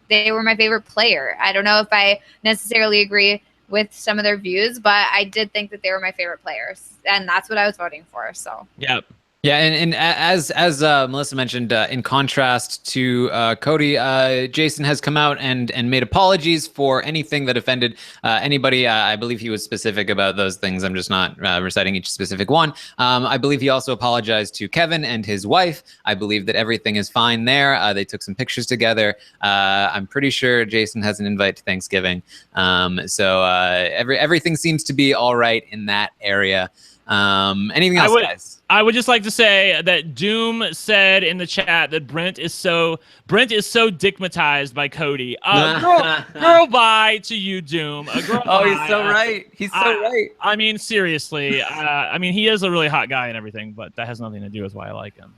they were my favorite player. I don't know if I necessarily agree with some of their views, but I did think that they were my favorite players, and that's what I was voting for. So yeah. Yeah, and as Melissa mentioned, in contrast to Cody, Jason has come out and made apologies for anything that offended anybody. I believe he was specific about those things. I'm just not reciting each specific one. I believe he also apologized to Kevin and his wife. I believe that everything is fine there. They took some pictures together. I'm pretty sure Jason has an invite to Thanksgiving. So everything seems to be all right in that area. Anything else, guys? I would just like to say that Doom said in the chat that Brent is so dickmatized by Cody. Girl, bye to you, Doom. He's so right. He's so right. I mean, seriously. I mean, he is a really hot guy and everything, but that has nothing to do with why I like him.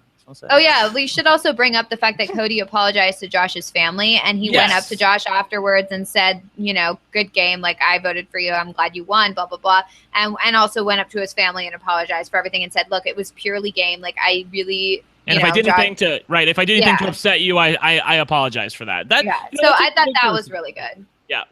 Oh, yeah. We should also bring up the fact that Cody apologized to Josh's family, and he went up to Josh afterwards and said, you know, good game. Like, I voted for you. I'm glad you won, blah, blah, blah. And also went up to his family and apologized for everything and said, look, it was purely game. Like, I really... And if I did anything to upset you, I apologize for that. So I thought that was really good. Yeah.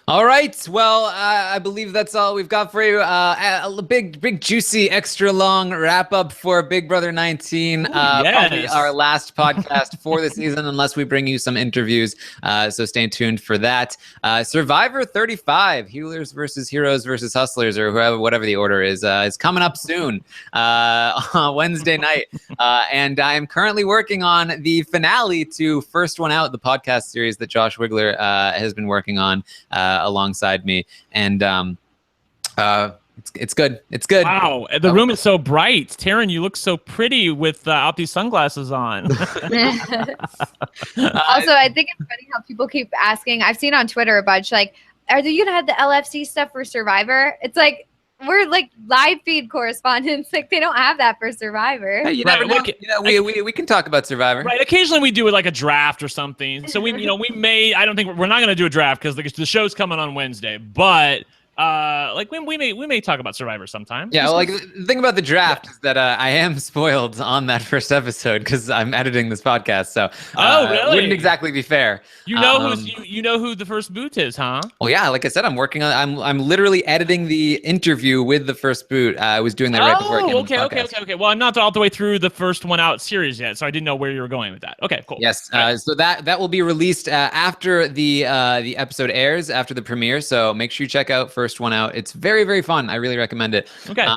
All right. Well, I believe that's all we've got for you. A big, juicy, extra long wrap up for Big Brother 19. Probably our last podcast for the season, unless we bring you some interviews. So stay tuned for that. Survivor 35, Healers versus Heroes versus Hustlers, or whatever the order is coming up soon on Wednesday night. And I am currently working on the finale to First One Out, the podcast series that Josh Wigler has been working on alongside me, and it's good. It's good. Wow, the room is so bright. Taran, you look so pretty with out these sunglasses on. Also, I think it's funny how people keep asking. I've seen on Twitter a bunch like, "Are you gonna have the LFC stuff for Survivor?" It's like, we're like live feed correspondents. Like, they don't have that for Survivor. Hey, you never know. We can talk about Survivor. Right. Occasionally we do it like a draft or something. So we may. I don't think we're not going to do a draft because the show's coming on Wednesday. But we may talk about Survivor sometime. Yeah. Well, like the thing about the draft is that I am spoiled on that first episode because I'm editing this podcast. So really? It wouldn't exactly be fair. You know you know who the first boot is, huh? Well, yeah. Like I said, I'm working on. I'm literally editing the interview with the first boot. I was doing that right before I came on the podcast. Okay. Well, I'm not all the way through the First One Out series yet, so I didn't know where you were going with that. Okay, cool. Yes. So that will be released after the episode airs, after the premiere. So make sure you check out First One Out. It's very, very fun. I really recommend it. Okay.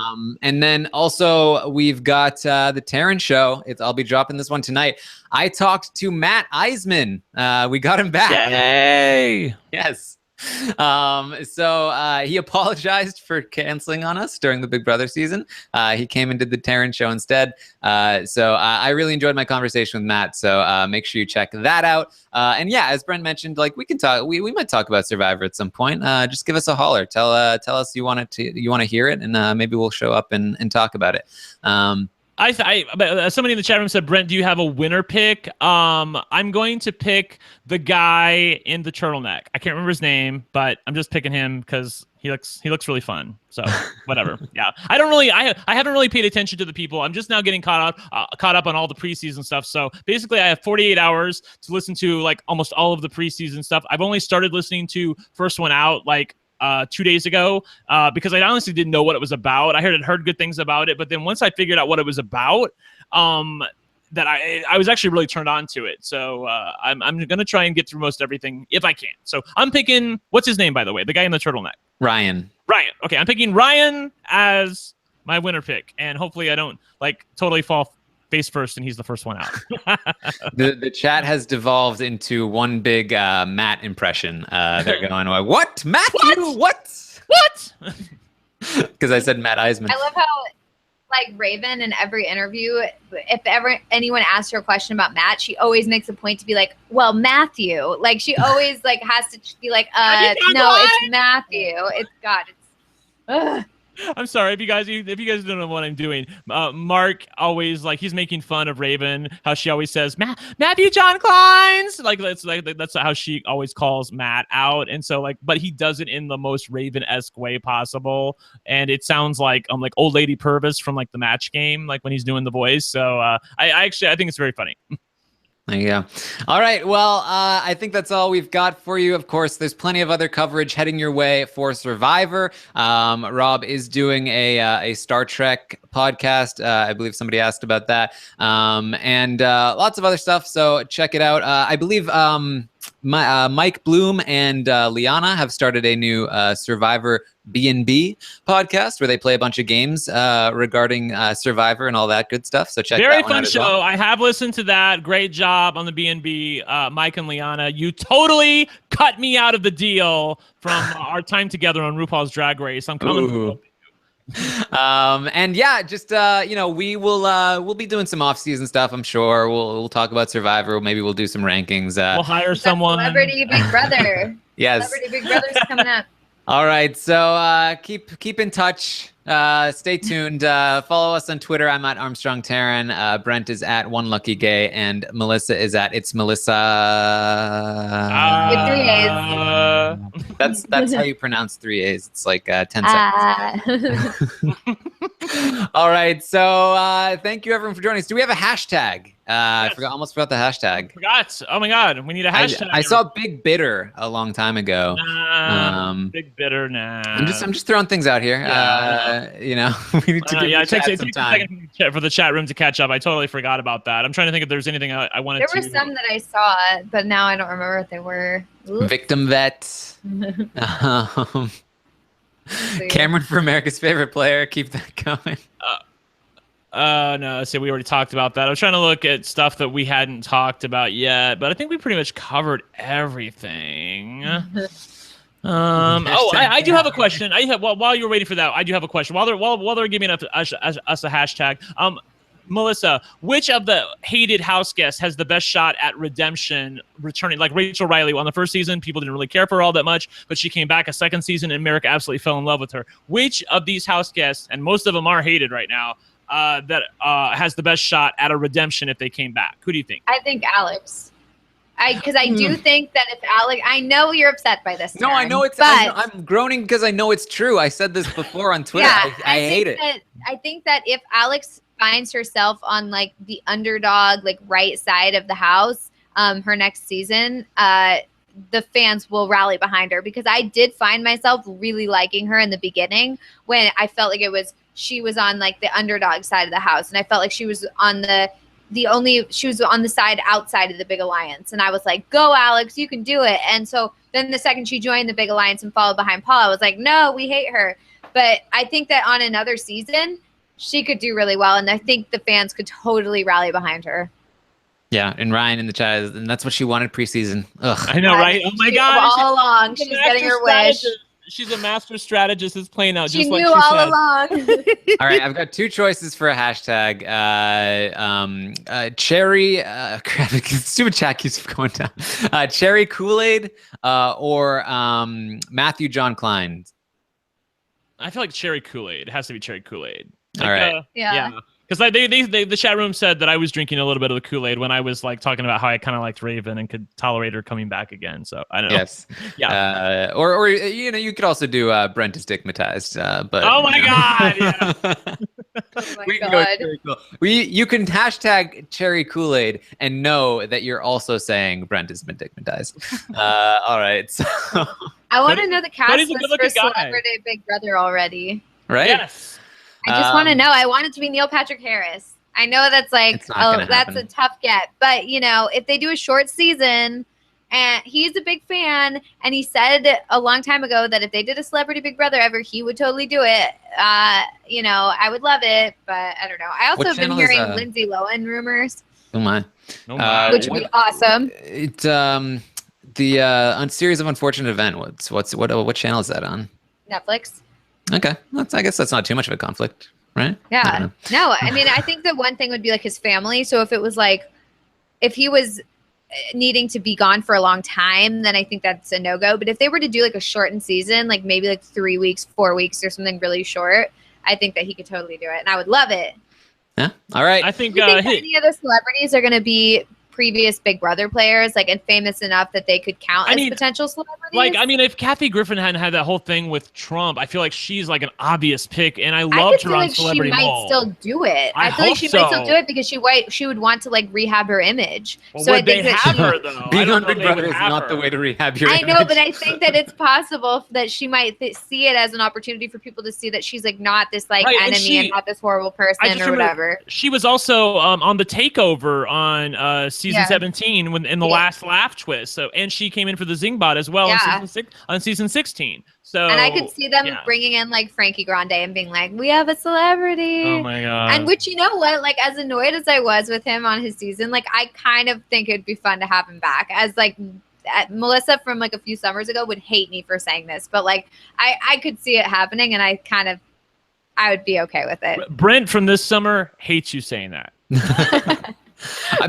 And then also we've got the Taran show. I'll be dropping this one tonight. I talked to Matt Eisman. We got him back. Yay! Yes. So he apologized for canceling on us during the Big Brother season. He came and did the Taran show instead. So I really enjoyed my conversation with Matt. So make sure you check that out. And yeah, as Brent mentioned, like we can talk. We might talk about Survivor at some point. Just give us a holler. Tell us you want to hear it, and maybe we'll show up and talk about it. Somebody in the chat room said, Brent, do you have a winner pick? I'm going to pick the guy in the turtleneck. I can't remember his name, but I'm just picking him because he looks really fun. So whatever. Yeah, I haven't really paid attention to the people. I'm just now getting caught up on all the preseason stuff. So basically, I have 48 hours to listen to like almost all of the preseason stuff. I've only started listening to First One Out like 2 days ago because I honestly didn't know what it was about. I heard good things about it, but then once I figured out what it was about, that I was actually really turned on to it. So I'm gonna try and get through most everything if I can. So I'm picking, what's his name, by the way, the guy in the turtleneck? Ryan. Okay, I'm picking Ryan as my winner pick, and hopefully I don't like totally fall face first and he's the first one out. The chat has devolved into one big Matt impression. They're going, what? Matthew? What? Because I said Matt Eisman. I love how, like, Raven in every interview, if ever anyone asks her a question about Matt, she always makes a point to be like, well, Matthew. Like, she always, like, has to be like, no, it's Matthew. It's God. It's, I'm sorry if you guys don't know what I'm doing. Mark always he's making fun of Raven, how she always says Matthew John Klein's that's how she always calls Matt out, and so but he does it in the most Raven-esque way possible, and it sounds like old lady Purvis from the Match Game, when he's doing the voice. So I think it's very funny. There you go. All right. Well, I think that's all we've got for you. Of course, there's plenty of other coverage heading your way for Survivor. Rob is doing a Star Trek podcast. I believe somebody asked about that. And lots of other stuff. So check it out. I believe Mike Bloom and Liana have started a new Survivor B&B podcast where they play a bunch of games regarding Survivor and all that good stuff. So check Very that one fun out as show. well. I have listened to that. Great job on the B&B, Mike and Liana. You totally cut me out of the deal from our time together on RuPaul's Drag Race. I'm coming. Ooh. And yeah, just we will we'll be doing some off-season stuff. I'm sure we'll talk about Survivor. Maybe we'll do some rankings. We'll hire someone. Celebrity Big Brother. Yes. Celebrity Big Brother's coming up. All right, so keep in touch. Stay tuned. Follow us on Twitter. I'm at Armstrong Taran. Brent is at One Lucky Gay, and Melissa is at It's Melissa. With 3 A's. That's how you pronounce 3 A's. It's like 10 seconds. All right, so thank you everyone for joining us. Do we have a hashtag? Yes. I almost forgot the hashtag. Forgot. Oh my God, we need a hashtag. I saw Big Bitter a long time ago. Big Bitter. Nah. I'm just throwing things out here. Yeah. We need to give it takes some a time. second for the chat room to catch up. I totally forgot about that. I'm trying to think if there's anything I wanted to. There were some that I saw, but now I don't remember what they were. Oops. Victim vet. Cameron for America's Favorite Player. Keep that going. No, we already talked about that. I was trying to look at stuff that we hadn't talked about yet, but I think we pretty much covered everything. I do have a question. While you're waiting for that, I do have a question. While they're giving us a hashtag, Melissa, which of the hated house guests has the best shot at redemption returning? Like Rachel Riley on the first season, people didn't really care for her all that much, but she came back a second season and Merrick absolutely fell in love with her. Which of these house guests, and most of them are hated right now, that has the best shot at a redemption if they came back? Who do you think? I think Alex. Because I do think that if Alex, I know you're upset by this. No, Taryn, I know it's. but I'm groaning because I know it's true. I said this before on Twitter. yeah, I hate it. I think that if Alex finds herself on like the underdog, like right side of the house, her next season, the fans will rally behind her, because I did find myself really liking her in the beginning when I felt like she was on like the underdog side of the house, and I felt like she was on she was on the side outside of the big alliance, and I was like, go Alex, you can do it. And so then the second she joined the big alliance and followed behind Paul, I was like, no, we hate her. But I think that on another season she could do really well, and I think the fans could totally rally behind her. Yeah, and Ryan in the chat, and that's what she wanted preseason. Ugh. I know, right? Oh my God! All along, she's getting her wish. She's a master strategist. It's playing out She just knew like she all said. along. All right, I've got two choices for a hashtag. Cherry, stupid chat keeps going down. Cherry Kool-Aid or Matthew John Klein. I feel like cherry Kool-Aid. It has to be cherry Kool-Aid. All right. Yeah. Because the chat room said that I was drinking a little bit of the Kool-Aid when I was like talking about how I kind of liked Raven and could tolerate her coming back again. So I don't know. Yes. Yeah. Or you could also do Brent is stigmatized. But Oh my God! Yeah. Oh my we can God. go cherry cool. You can hashtag cherry Kool-Aid and know that you're also saying Brent has been stigmatized. All right. So I want to know the cast he's a list for good-looking guy. Celebrity Big Brother already. right. Yes. I just want to know. I want it to be Neil Patrick Harris. I know that's like, It's not gonna that's happen. a tough get, but if they do a short season, and he's a big fan, and he said a long time ago that if they did a Celebrity Big Brother ever, he would totally do it. I would love it, but I don't know. I also What have been channel is, hearing Lindsay Lohan rumors, Oh my. Oh my. which would be awesome. It's the on Series of Unfortunate Event. What channel is that on? Netflix. Okay, I guess that's not too much of a conflict, right? I don't Yeah. know. No, I mean, I think the one thing would be like his family. So if it was like, if he was needing to be gone for a long time, then I think that's a no-go. But if they were to do like a shortened season, like maybe like 3 weeks, 4 weeks, or something really short, I think that he could totally do it, and I would love it. Yeah. All right. I think, Do you think any of the celebrities are going to be previous Big Brother players, like, and famous enough that they could count as potential celebrities? Like, I mean, if Kathy Griffin hadn't had that whole thing with Trump, I feel like she's like an obvious pick, and I love to run Celebrity She Mall. might still do it. I feel like she might still do it because she would want to like rehab her image. Well, so would I think they that have her though? Being on Big Brother is not the way to rehab your I image. know, but I think that it's possible that she might see it as an opportunity for people to see that she's like not this like enemy and not this horrible person or whatever. She was also on the takeover on season 17 when in the last laugh twist. So, and she came in for the Zingbot as well on season 16. So, and I could see them bringing in like Frankie Grande and being like, "We have a celebrity." Oh my god! And which, you know what? Like, as annoyed as I was with him on his season, like I kind of think it'd be fun to have him back. As like Melissa from like a few summers ago would hate me for saying this, but like I could see it happening, and I would be okay with it. Brent from this summer hates you saying that.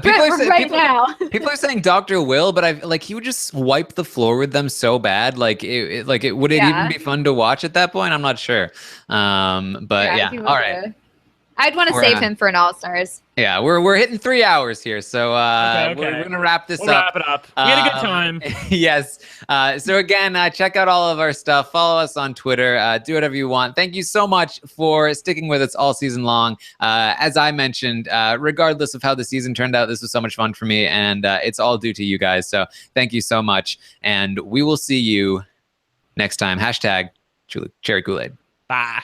People are saying Dr. Will, but he would just wipe the floor with them so bad. Would it even be fun to watch at that point? I'm not sure. But yeah. All right. I'd want to save him for an All-Stars. Yeah, we're hitting 3 hours here, so okay. we're gonna wrap this we'll up. Wrap it up. We had a good time. Yes. So again, check out all of our stuff. Follow us on Twitter. Do whatever you want. Thank you so much for sticking with us all season long. As I mentioned, regardless of how the season turned out, this was so much fun for me, and it's all due to you guys. So thank you so much, and we will see you next time. #Cherry Kool-Aid. Bye.